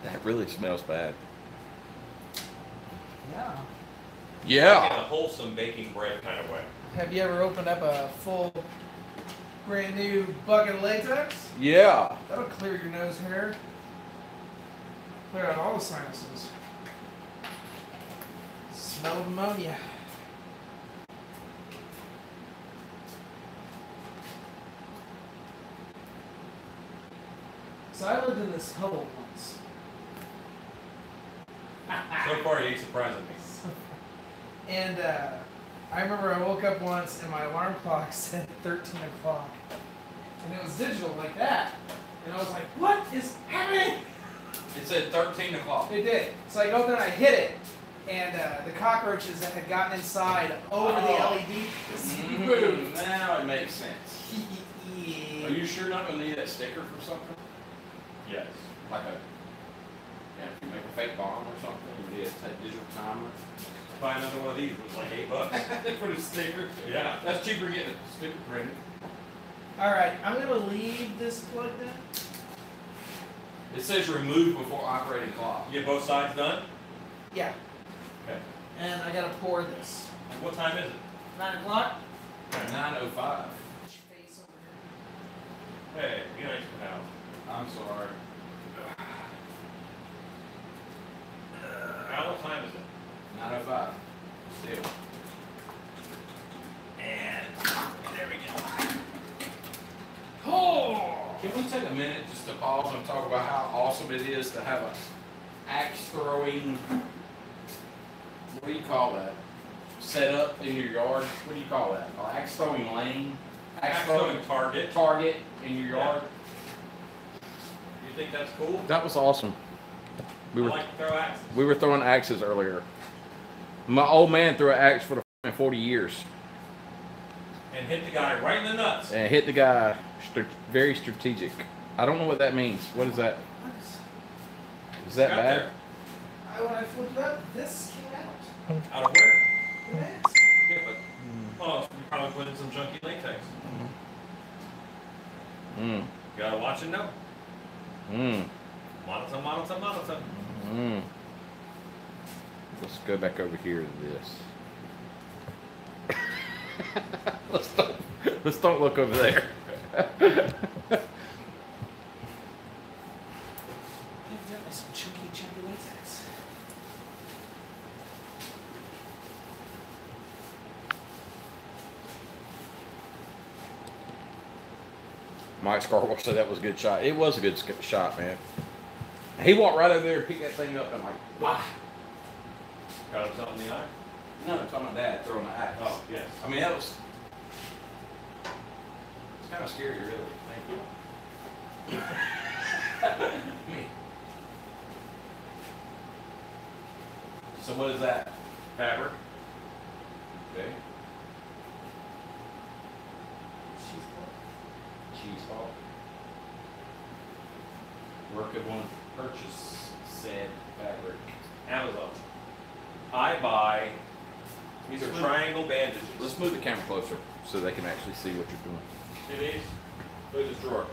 That really smells bad. Yeah. Like in a wholesome baking bread kind of way. Have you ever opened up a full, brand new bucket of latex? Yeah. That'll clear your nose hair. Clear out all the sinuses. Smell of ammonia. So I lived in this hole once. So far, you ain't surprising me. And I remember I woke up once and my alarm clock said 13 o'clock. And it was digital like that. And I was like, what is happening? It said 13 o'clock. It did. So I go up there and I hit it. And the cockroaches that had gotten inside over the LED moved. Now it makes sense. Yeah. Are you sure not going to need that sticker for something? Yes. Like if you make a fake bomb or something, you need a digital timer. Buy another one of these. It's like $8. For the sticker. Yeah. That's cheaper getting a sticker printed. Alright, I'm going to leave this plugged in. It says remove before operating clock. You get both sides done? Yeah. Okay. And I gotta pour this. And what time is it? 9 o'clock. 9:05. Put your face over here. Hey, be nice to Al. I'm sorry. Al, what time is it? 9:05. Still. And there we go. Oh! Can we take a minute just to pause and talk about how awesome it is to have a axe throwing, what do you call that? Set up in your yard? What do you call that? Axe throwing lane? Axe throwing target. Target in your yard? You think that's cool? That was awesome. I like to throw axes. We were throwing axes earlier. My old man threw an axe for the 40 years And hit the guy right in the nuts. and hit the guy. Very strategic. I don't know what that means. What is that? Is that Got bad? there. When I flipped it up, this came out. Out of where? The mask. Yeah, but oh, you probably put in some junky latex. Mm. You gotta watch and know. Mm. Monitor. Mm. Let's go back over here to this. let's don't look over there. Evidently some chunky latex. Mike Scarborough said that was a good shot. It was a good shot, man. He walked right over there and picked that thing up and I'm like, wow. Got him something in the eye? No, I'm talking about Dad throwing the axe. Oh, yes. I mean, that was. It's kind of scary, really. Thank you. Me. So what is that? Fabric. Okay. Cheese ball. Where could one purchase said fabric? Amazon. I buy these are triangle bandages. Let's move the camera closer so they can actually see what you're doing. See these? Look at this drawer.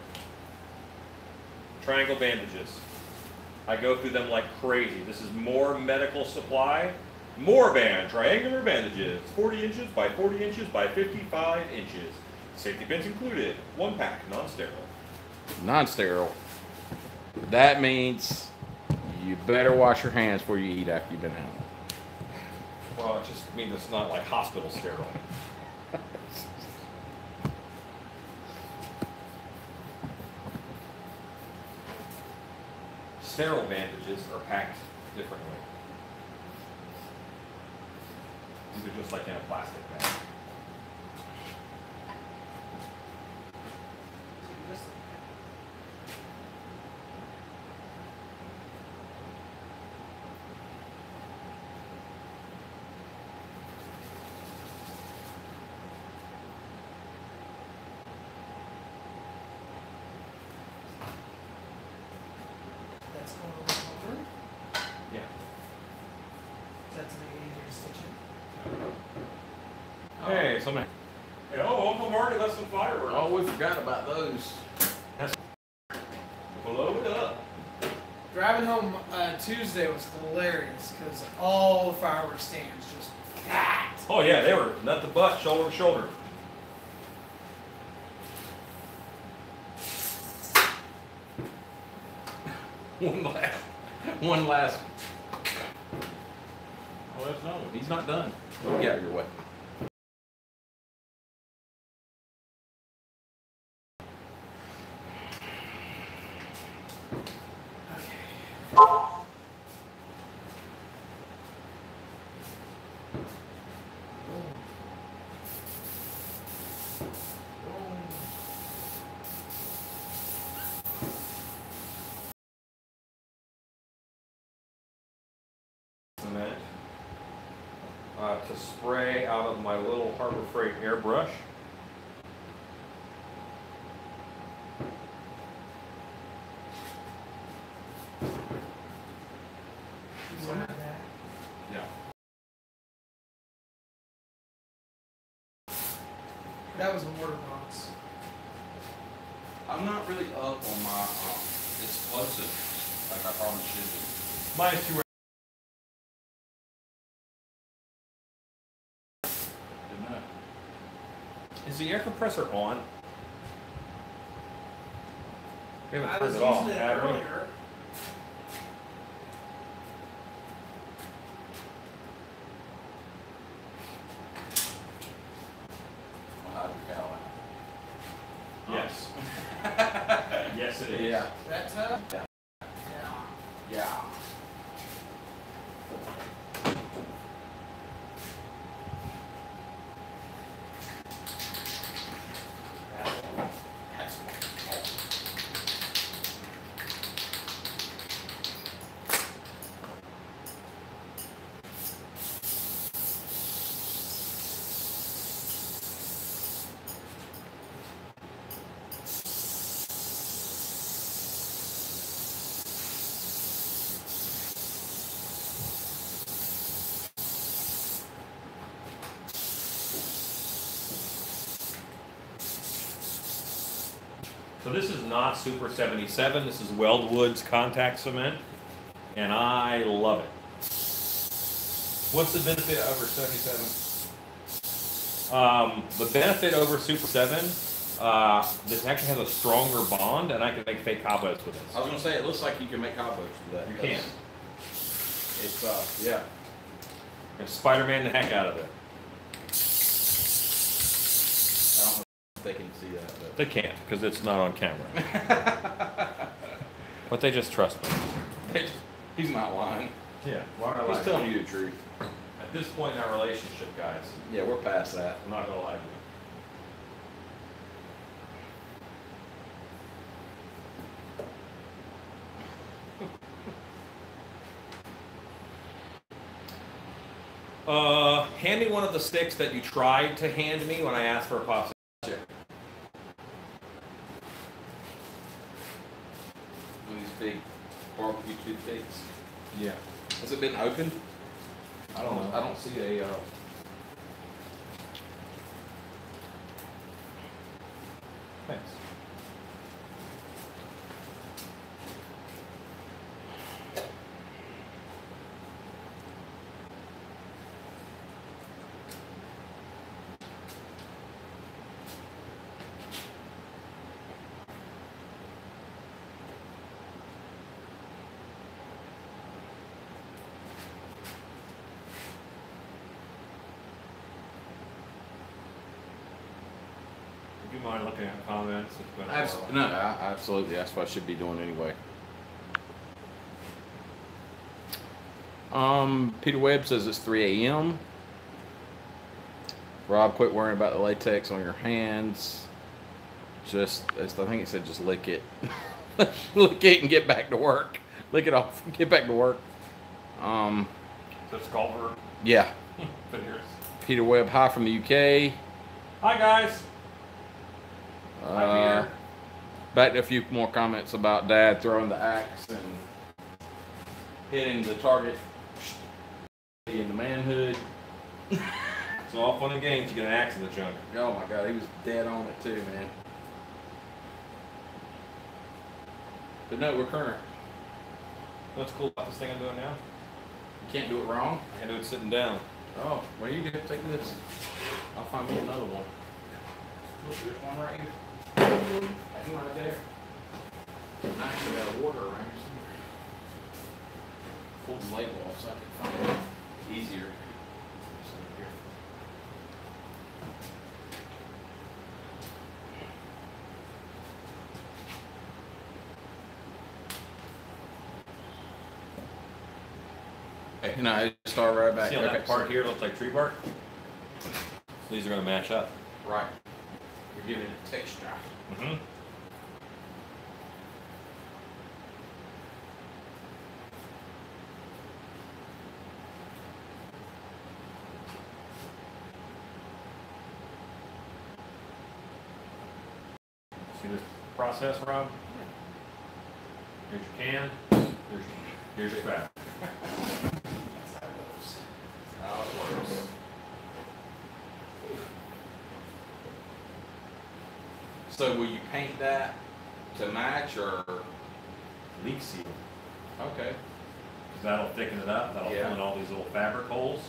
Triangle bandages. I go through them like crazy. This is more medical supply. More triangular bandages. 40 inches by 40 inches by 55 inches. Safety pins included. 1 pack, non-sterile. Non-sterile. That means you better wash your hands before you eat after you've been out. Well, it just means it's not like hospital sterile. Sterile bandages are packed differently. These are just like in a plastic bag. That's going over. Yeah. That's make it easier to stitch in. Hey, somebody. Hey, oh, Uncle Marty left some fireworks. Oh, we forgot about those. Blow it up. Driving home Tuesday was hilarious because all the fireworks stands just packed. Oh yeah, they were nut to butt, shoulder to shoulder. One last. Oh, that's not. He's not done. Get out of your way. Cement to spray out of my little Harbor Freight airbrush. Yeah. That was a mortar box. I'm not really up on my explosive like I probably should be. Minus 2. Didn't know. Is the air compressor on? We haven't I turned was it off. using it have we? earlier. I'll have your cow out. Yes. Yes, it is. Yeah. That tough? Yeah. Yeah. Yeah. So this is not Super 77. This is Weldwood's contact cement, and I love it. What's the benefit over 77? The benefit over Super 7, this actually has a stronger bond, and I can make fake cobwebs with I was this. gonna say, it looks like you can make cobwebs with that. You can. It's, yeah. And Spider-Man the heck out of it. I don't know if they can see that, but. They can't, because it's not on camera. But they just trust me. He's not lying. Yeah. Why He's telling you the truth. At this point in our relationship, guys, Yeah, we're past that. I'm not gonna lie to you. Hand me one of the sticks that you tried to hand me when I asked for a pop. One of these big barbecue toothpicks. Yeah. Has it been opened? I don't know. I don't see a. Thanks. Do you mind looking at comments? It's been a while. No, absolutely. That's what I should be doing anyway. Peter Webb says it's 3 a.m. Rob, quit worrying about the latex on your hands. I think it said just lick it. Lick it and get back to work. Lick it off and get back to work. So it's Culver. Yeah. Figures. Peter Webb, hi from the UK. Hi guys. Hi, Peter. Back to a few more comments about Dad throwing the axe and hitting the target in the manhood. It's all fun and games. You get an axe in the junk. Oh my God, he was dead on it too, man. But no, we're current. What's cool about this thing I'm doing now? You can't do it wrong. I can do it sitting down. Oh, well, you can take this. I'll find me another one. Look, there's one right here. That's one right there. I actually got a water around here somewhere. Pull the label off so I can find it easier. Just over here. Okay, and I start right back. See on Okay, that part here, it looks like tree bark. These are going to match up. Right. You're giving it texture. Mm-hmm. See this process, Rob? Here's your can. Here's your fat. How it works. So will you paint that to match or? Leak seal. Okay. 'Cause that'll thicken it up, that'll Yeah. fill in all these little fabric holes.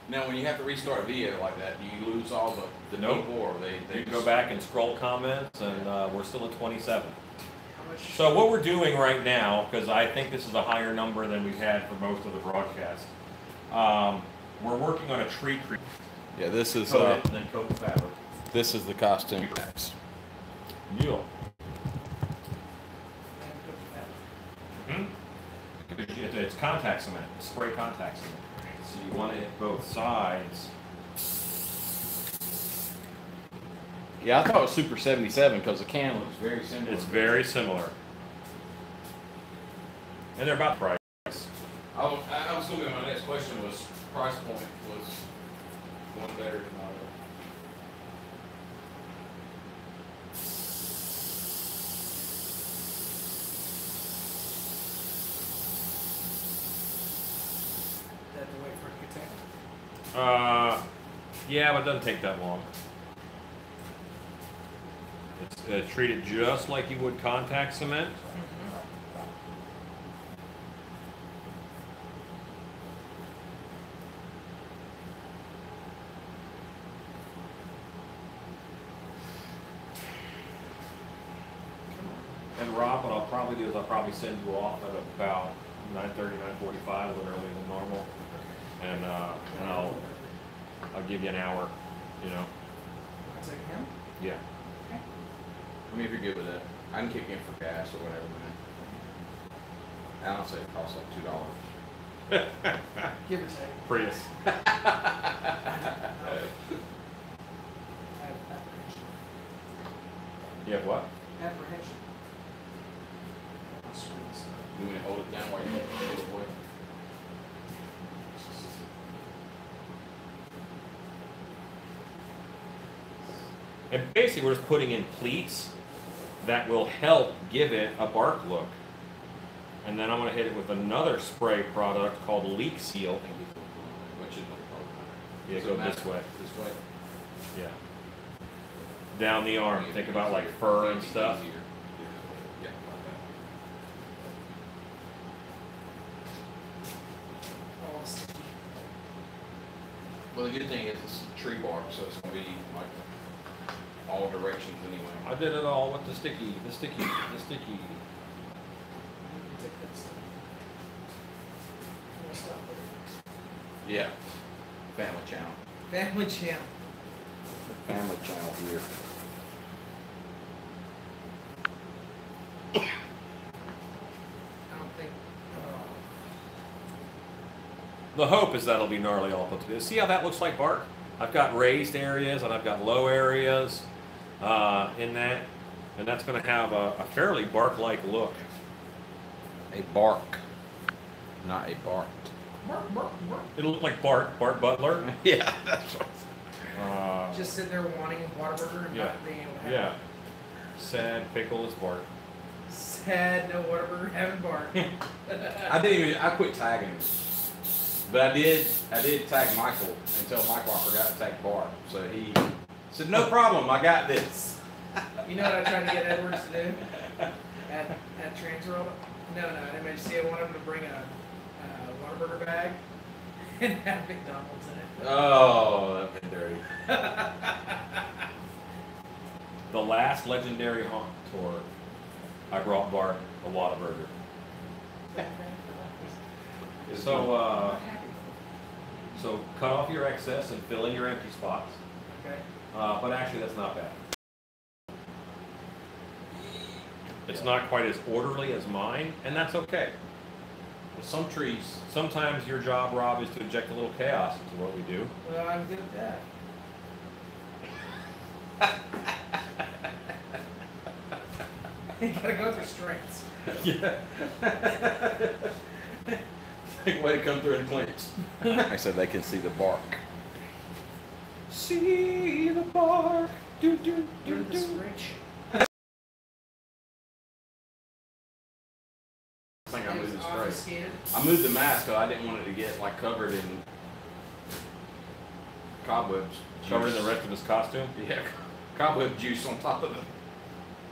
Now, when you have to restart a video like that, do you lose all the Nope. people, or they You can just- go back and scroll comments, and we're still at 27. How much? So what we're doing right now, because I think this is a higher number than we've had for most of the broadcast, we're working on a tree creep. Yeah, this is Coat it, and then coat the fabric. this is the costume packs. Mule. It's contact cement, it's spray contact cement. So you want to hit both sides. Yeah, I thought it was Super 77 because the can looks very similar. It's very similar. And they're about price. I was going to be, my next question was price point was one better than the other. Have to wait for it to get Yeah, but it doesn't take that long. It's treated just like you would contact cement. And Rob, what I'll probably do is I'll probably send you off at about 9:30, 9:45, a little earlier than normal, and I'll give you an hour, you know. I'll take him. Yeah. I mean, if you're good with that, I can kick in for gas or whatever, man. I don't say it costs like $2. Give or take. Prius. I have apprehension. You have what? Apprehension. Screws. You want me to hold it down while you hold it away? And basically, we're just putting in pleats that will help give it a bark look. And then I'm going to hit it with another spray product called Leak Seal. What should Yeah, Does it go matter? this way. This way. Yeah. Down the arm. Think about like fur and stuff. Easier. Yeah, like that. Oh, sticky. Well, the good thing is it's tree bark, so it's gonna be like all directions anyway. I did it all with the sticky. Take that stuff. I'm gonna stop there. Yeah. Family channel. Family channel. Family channel here. I don't think. The hope is that'll be gnarly all put together. See how that looks like bark? I've got raised areas and I've got low areas in that. And that's going to have a fairly bark-like look. A bark, not a bark. It'll look like Bart Butler. Yeah, that's what. Just sitting there wanting a Whataburger and Yeah. not being able to have Yeah. Sad pickle is Bart. it. Sad no Whataburger having Bart. I quit tagging him. But I did tag Michael until Michael I forgot to tag Bart. So he said, no problem, I got this. You know what I tried to get Edwards to do at Transworld? No, MHC. I wanted him to bring a Whataburger bag and have McDonald's in it. Oh, that's been dirty. The last legendary haunt tour, I brought Bart a Whataburger. So cut off your excess and fill in your empty spots. Okay. But actually, that's not bad. It's not quite as orderly as mine, and that's okay. Some trees. Sometimes your job, Rob, is to inject a little chaos into what we do. Well, I'm good at that. You gotta go through strengths. Yeah. Way to come through and clinch. I said they can see the bark. See the bark. Do do Through the screech. I think I moved the spray. Obfuscated. I moved the mask because I didn't want it to get like covered in cobwebs. Covered in juice. the rest of his costume. Yeah, cobweb juice on top of it.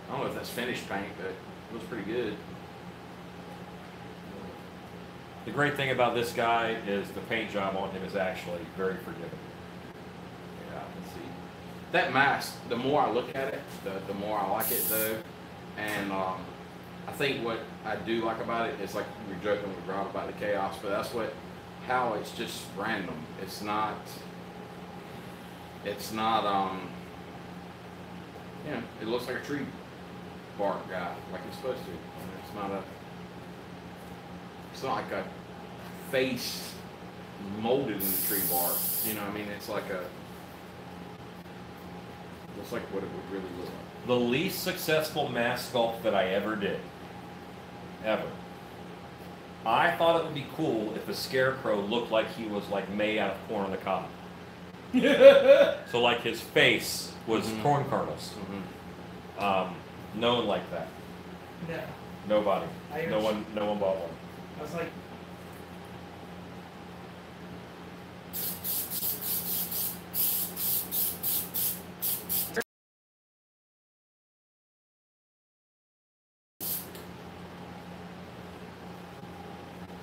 I don't know if that's finished paint, but Looks pretty good. The great thing about this guy is the paint job on him is actually very forgiving. Yeah, I can see. That mask, the more I look at it, the more I like it though. And I think what I do like about it is like we were joking with Rob about the chaos, but that's how it's just random. It's not, you know, it looks like a tree bark guy, like it's supposed to. It's not like a face molded in the tree bark. You know what I mean? It's like looks like what it would really look like. The least successful mask sculpt that I ever did. Ever. I thought it would be cool if the scarecrow looked like he was like made out of corn on the cob. So like his face was corn kernels. No one liked that. No. Nobody. No one bought one. I was like,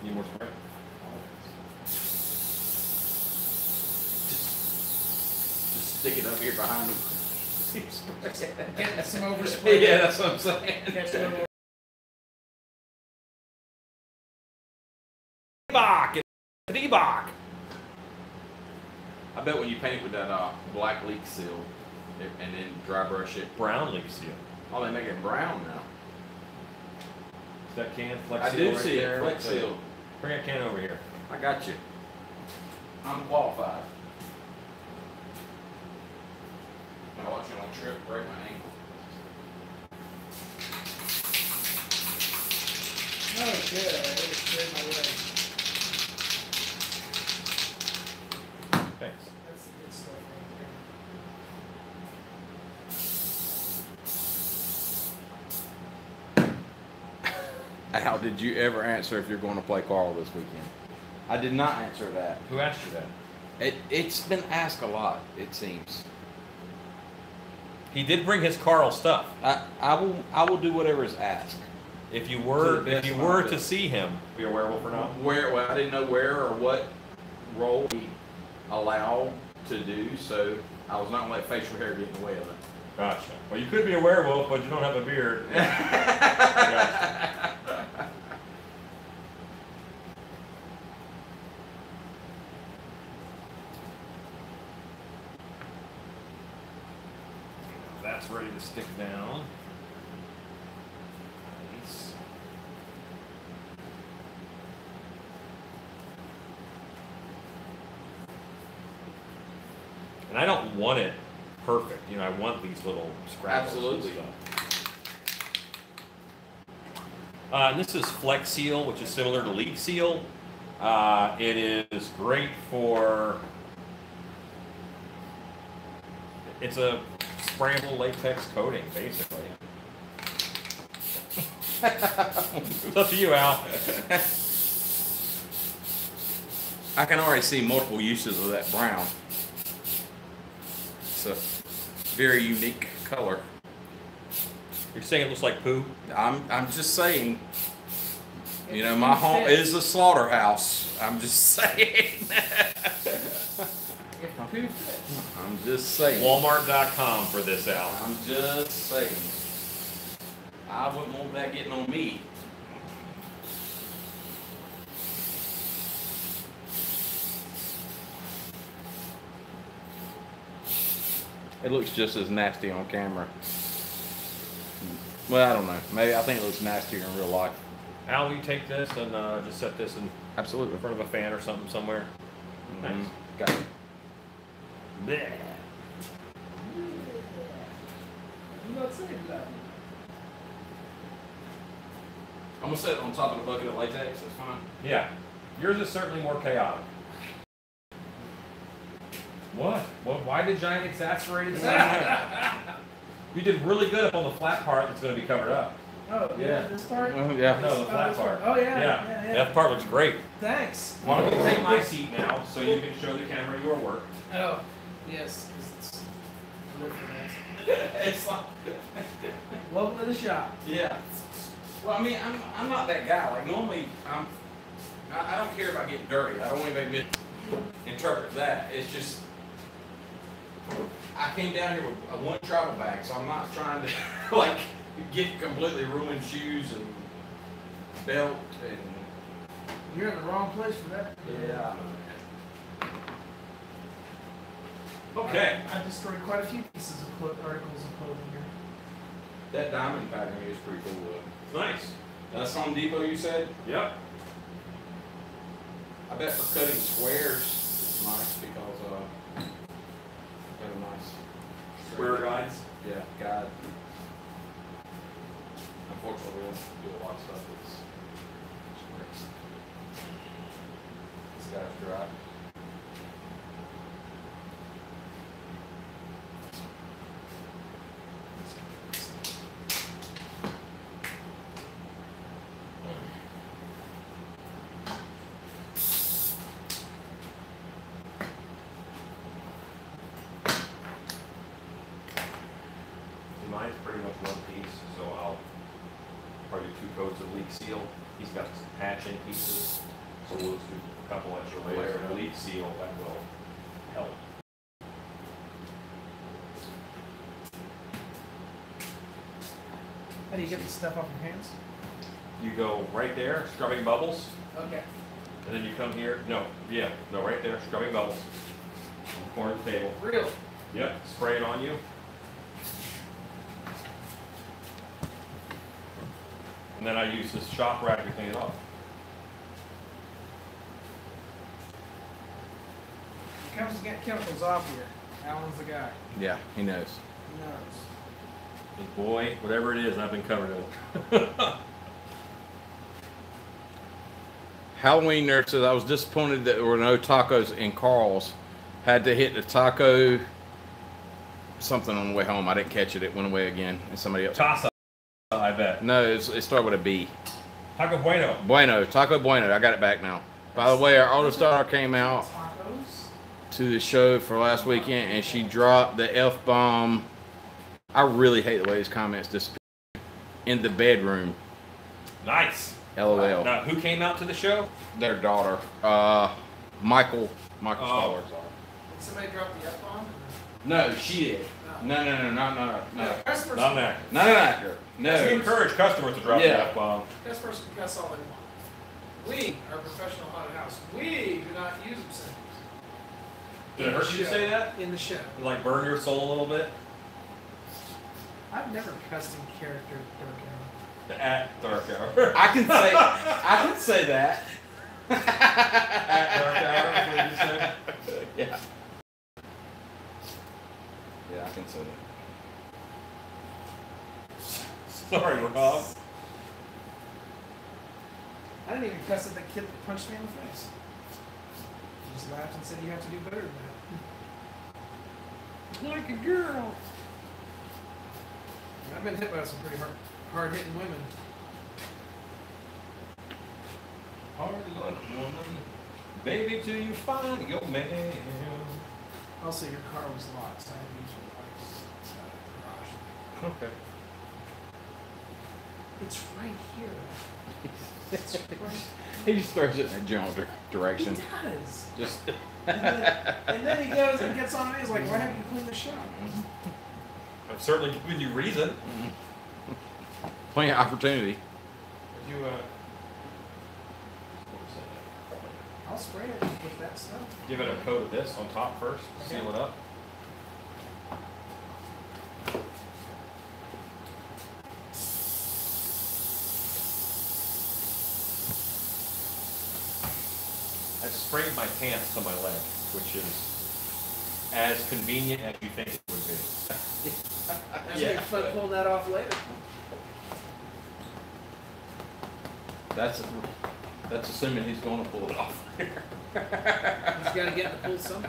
Need more spray? Just stick it up here behind him. getting some overspray. Yeah, that's what I'm saying. Catch a little- Debach. I bet when you paint it with that black leak seal and then dry brush it, Brown leaf seal. oh, they make it brown now. Is that can Flex I Seal do right see there? it, Flex Seal. Bring that can over here. I got you. I'm qualified. I want you on a trip, break my ankle. Oh, good. I just spread my leg. Thanks. That's the good stuff right there. Al, did you ever answer if you're going to play Carl this weekend? I did not answer that. Who asked you that? It's been asked a lot, it seems. He did bring his Carl stuff. I will do whatever is asked. If you To were the best if you of my were to ability. see him, be a werewolf or not? Well, I didn't know where or what role he allowed to do, so I was not going to let facial hair get in the way of it. Gotcha. Well, you could be a werewolf, but you don't have a beard. That's ready to stick down. Nice. And I don't want it perfect. You know, I want these little scratches. Absolutely. And stuff. And this is Flex Seal, which is similar to Leak Seal. It is great for. It's a sprayable latex coating, basically. It's up to you, Al. I can already see multiple uses of that brown. It's a very unique color. You're saying it looks like poo? I'm just saying, you know, my home is a slaughterhouse. I'm just saying. If the poo fits. I'm just saying. Walmart.com for this, Al. I'm just saying. I wouldn't want that getting on me. It looks just as nasty on camera. Well, I don't know. Maybe I think it looks nastier in real life. Al, will you take this and just set this in Absolutely. front of a fan or something somewhere? Mhm. Got it. Blech. You not saying that. I'm gonna set it on top of the bucket of latex. That's fine. Yeah. Yours is certainly more chaotic. What? Well, why did Giant exasperate it? You did really good up on the flat part that's going to be covered up. Oh, Yeah. this part? Yeah. No, the flat this part. Oh, yeah. That part looks great. Thanks. Why don't you take my seat now so you can show the camera your work? Oh, yes. 'Cause it's I live for this. It's like, Welcome to the shop. yeah. Well, I mean, I'm not that guy. Like normally, I don't care about getting dirty. I don't want anybody to interpret that. It's just I came down here with a one travel bag, so I'm not trying to like get completely ruined shoes and belt and You're in the wrong place for that. yeah. Okay. I destroyed quite a few pieces of articles of clothing here. That diamond pattern is pretty cool. Nice. That's Home Depot, you said? Yep. I bet for cutting squares, it's nice because got a nice Square guides. Yeah, guide. Unfortunately, we don't do a lot of stuff that's squares. This guy's dry. Mine's pretty much one piece, so I'll probably do 2 coats of leak seal. He's got some patching pieces, so we'll just do a couple extra layers of leak seal that will help. How do you get the stuff off your hands? You go right there, scrubbing bubbles, Okay. and then you come here. No, right there, scrubbing bubbles. On the corner of the table. Really? Yep, spray it on you. And then I use this shop rag to clean it off. It comes to get chemicals off here. Alan's the guy. Yeah, he knows. He knows. Big boy, whatever it is, I've been covered in it. Halloween nurses, I was disappointed that there were no tacos in Carl's. Had to hit the taco something on the way home. I didn't catch it. It went away again. And somebody else. Casa, I bet. No, it started with a B. Taco Bueno. Bueno, Taco Bueno. I got it back now. By the way, our oldest daughter came out Tacos? to the show for last weekend and she dropped the F-bomb. I really hate the way his comments disappear. In the bedroom. Nice. LOL. Now, who came out to the show? Their daughter. Michael Stoller. Did somebody drop the F-bomb? No, she did. No, not No. Customers, Not an actor. not an actor. We No. encourage customers to drop Yeah. the F-bomb. customers can cuss all they want. We are a professional haunted house. We do not use obscenities. Did it hurt you to say that? In the show. Like burn your soul a little bit? I've never cussed in character, Dark At dark hour. I can say that. At dark hour, is what you said? Yeah. Yeah, I can say that. Sorry, Rob. I didn't even cuss at the kid that punched me in the face. He just laughed and said, "You have to do better than that." Like a girl. I've been hit by some pretty hard-hitting women. Hard luck, woman. Baby, till you find your man. Also, your car was locked, so I had to use your lights outside of the garage. Okay. It's right here. It's right. He just throws it in a general direction. He does. Just. And then he goes and gets on me. He's like, "Why haven't you cleaned the shop?" I've certainly given you reason. Plenty of opportunity. Did you, I'll spray it with that stuff. give it a coat of this on top first, seal it up. I've sprayed my pants to my leg, which is as convenient as you think it would be. That's yeah. Fun pulling that off later. That's assuming he's going to pull it off. He's got to get the pull some.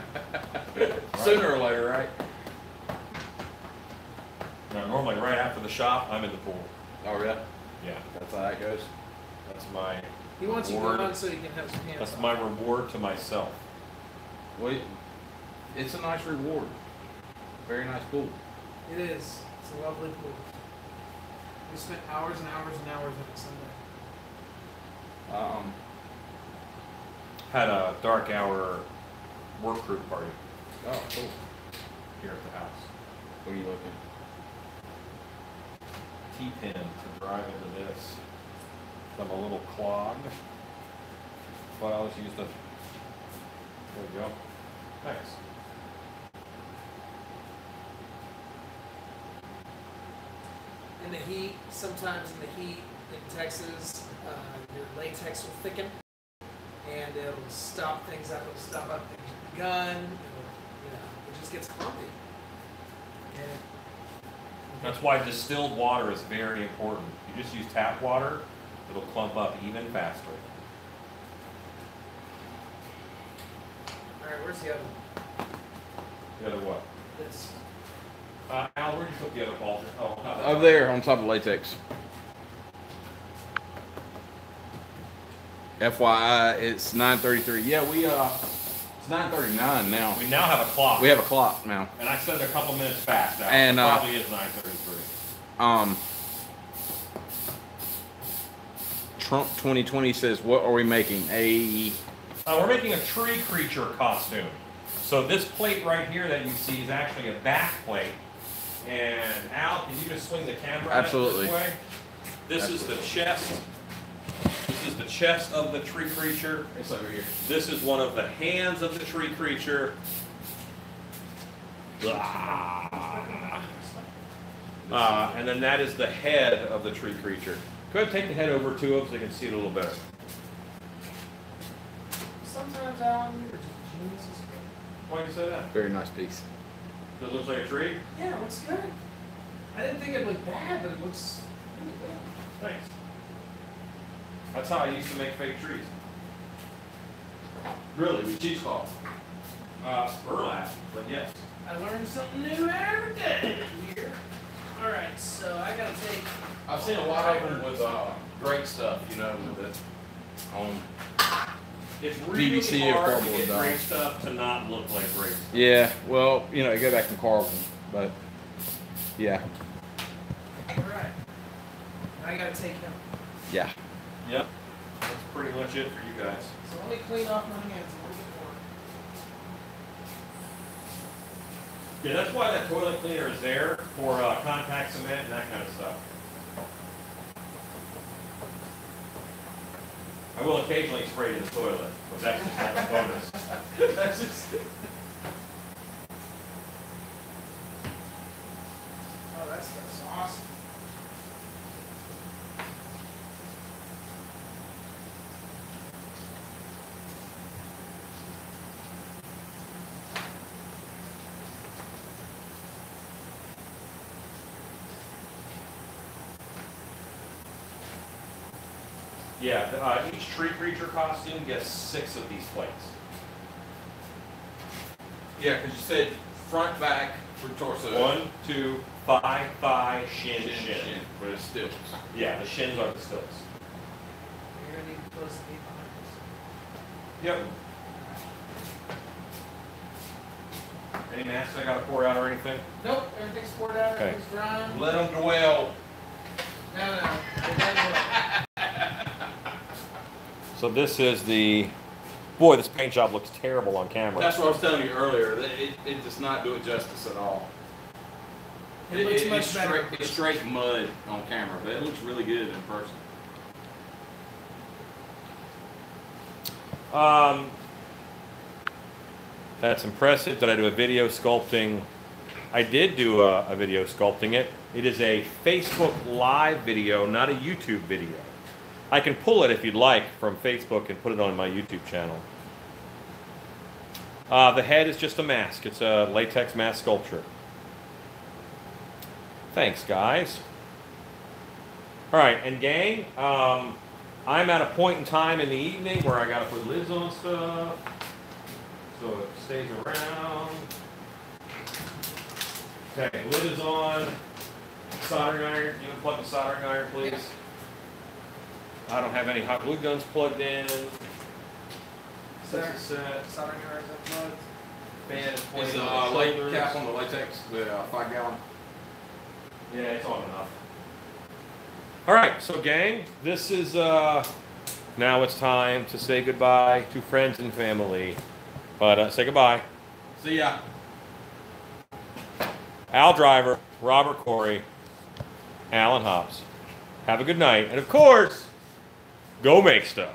Sooner or later, right? Now, normally right after the shop, I'm in the pool. Oh, yeah? Yeah, That's how that goes. that's my He wants you reward. gone so he can have some hands. That's on. my reward to myself. Well, it's a nice reward. Very nice pool. It is. It's a lovely pool. We spent hours and hours and hours on it Sunday. Had a dark hour work group party Oh, cool. here at the house. What are you looking? T-pin to drive into this. I'm a little clogged, but I'll just use the, there we go. Thanks. In the heat, sometimes in the heat in Texas, your latex will thicken and it'll stop things up. It'll stop up the gun. It just gets clumpy. And That's why distilled water is very important. You just use tap water, it'll clump up even faster. all right, where's the other one? The other what? This. Al, where'd you put the other ball? Oh, Up there on top of latex. FYI, it's 9:33. Yeah, it's 9:39 now. We now have a clock. We have a clock now. And I said a couple minutes fast now. And, It probably is 9:33. Trump 2020 says, "What are we making? We're making a tree creature costume. So this plate right here that you see is actually a back plate. And Al, can you just swing the camera Absolutely. this way? This is the chest. This is the chest of the tree creature. It's over here. This is one of the hands of the tree creature. And then that is the head of the tree creature. Go ahead and take the head over to him so they can see it a little better. Sometimes Alan, you're just geniuses. Why do you say that? Very nice piece. Does it look like a tree? Yeah, it looks good. I didn't think it looked bad, but it looks really good. Thanks. That's how I used to make fake trees. Really, with cheesecloth. Burlap, but yes. I learned something new every day here. All right, so I gotta take. I've seen a lot of them with great stuff, with it on. It's really PVC or hard to cardboard get dye. great stuff to not look like great stuff. Yeah, well, go back to carbon, but yeah, All right. Now I gotta take him. yeah. Yep. That's pretty much it for you guys. So let me clean off my hands a little bit more. Yeah, that's why that toilet cleaner is there for contact cement and that kind of stuff. I will occasionally spray it in the toilet, but that's just like a bonus. That's just. Oh, that's awesome. Yeah, each tree creature costume gets 6 of these plates. Yeah, because you said front, back for torso. 1, 2, thigh, thigh, shin, shin. But it's still. Yeah, the shins are the stilts. You're gonna need to close the gate behind us. Yep. Any masks I gotta pour out or anything? Nope, everything's poured out, Okay. everything's drying. Let them dwell. No. It doesn't work. So this is the, boy, this paint job looks terrible on camera. That's what I was telling you earlier. That it does not do it justice at all. It looks much it's better. It's straight mud on camera, but it looks really good in person. That's impressive. Did I do a video sculpting? I did do a video sculpting it. It is a Facebook Live video, not a YouTube video. I can pull it if you'd like from Facebook and put it on my YouTube channel. The head is just a mask. It's a latex mask sculpture. Thanks, guys. All right, and gang, I'm at a point in time in the evening where I gotta put lids on stuff, so it stays around. Okay, lid is on. Soldering iron, you unplug the soldering iron, please. I don't have any hot glue guns plugged in. Set is set. Soldering irons unplugged. Fan is Is pointing the on the light shoulders. cap on the latex, the 5 gallon? Yeah, it's on enough. All right, so gang, this is now it's time to say goodbye to friends and family. But say goodbye. See ya. Al Driver, Robert Corey, Alan Hops. Have a good night, and of course, go make stuff.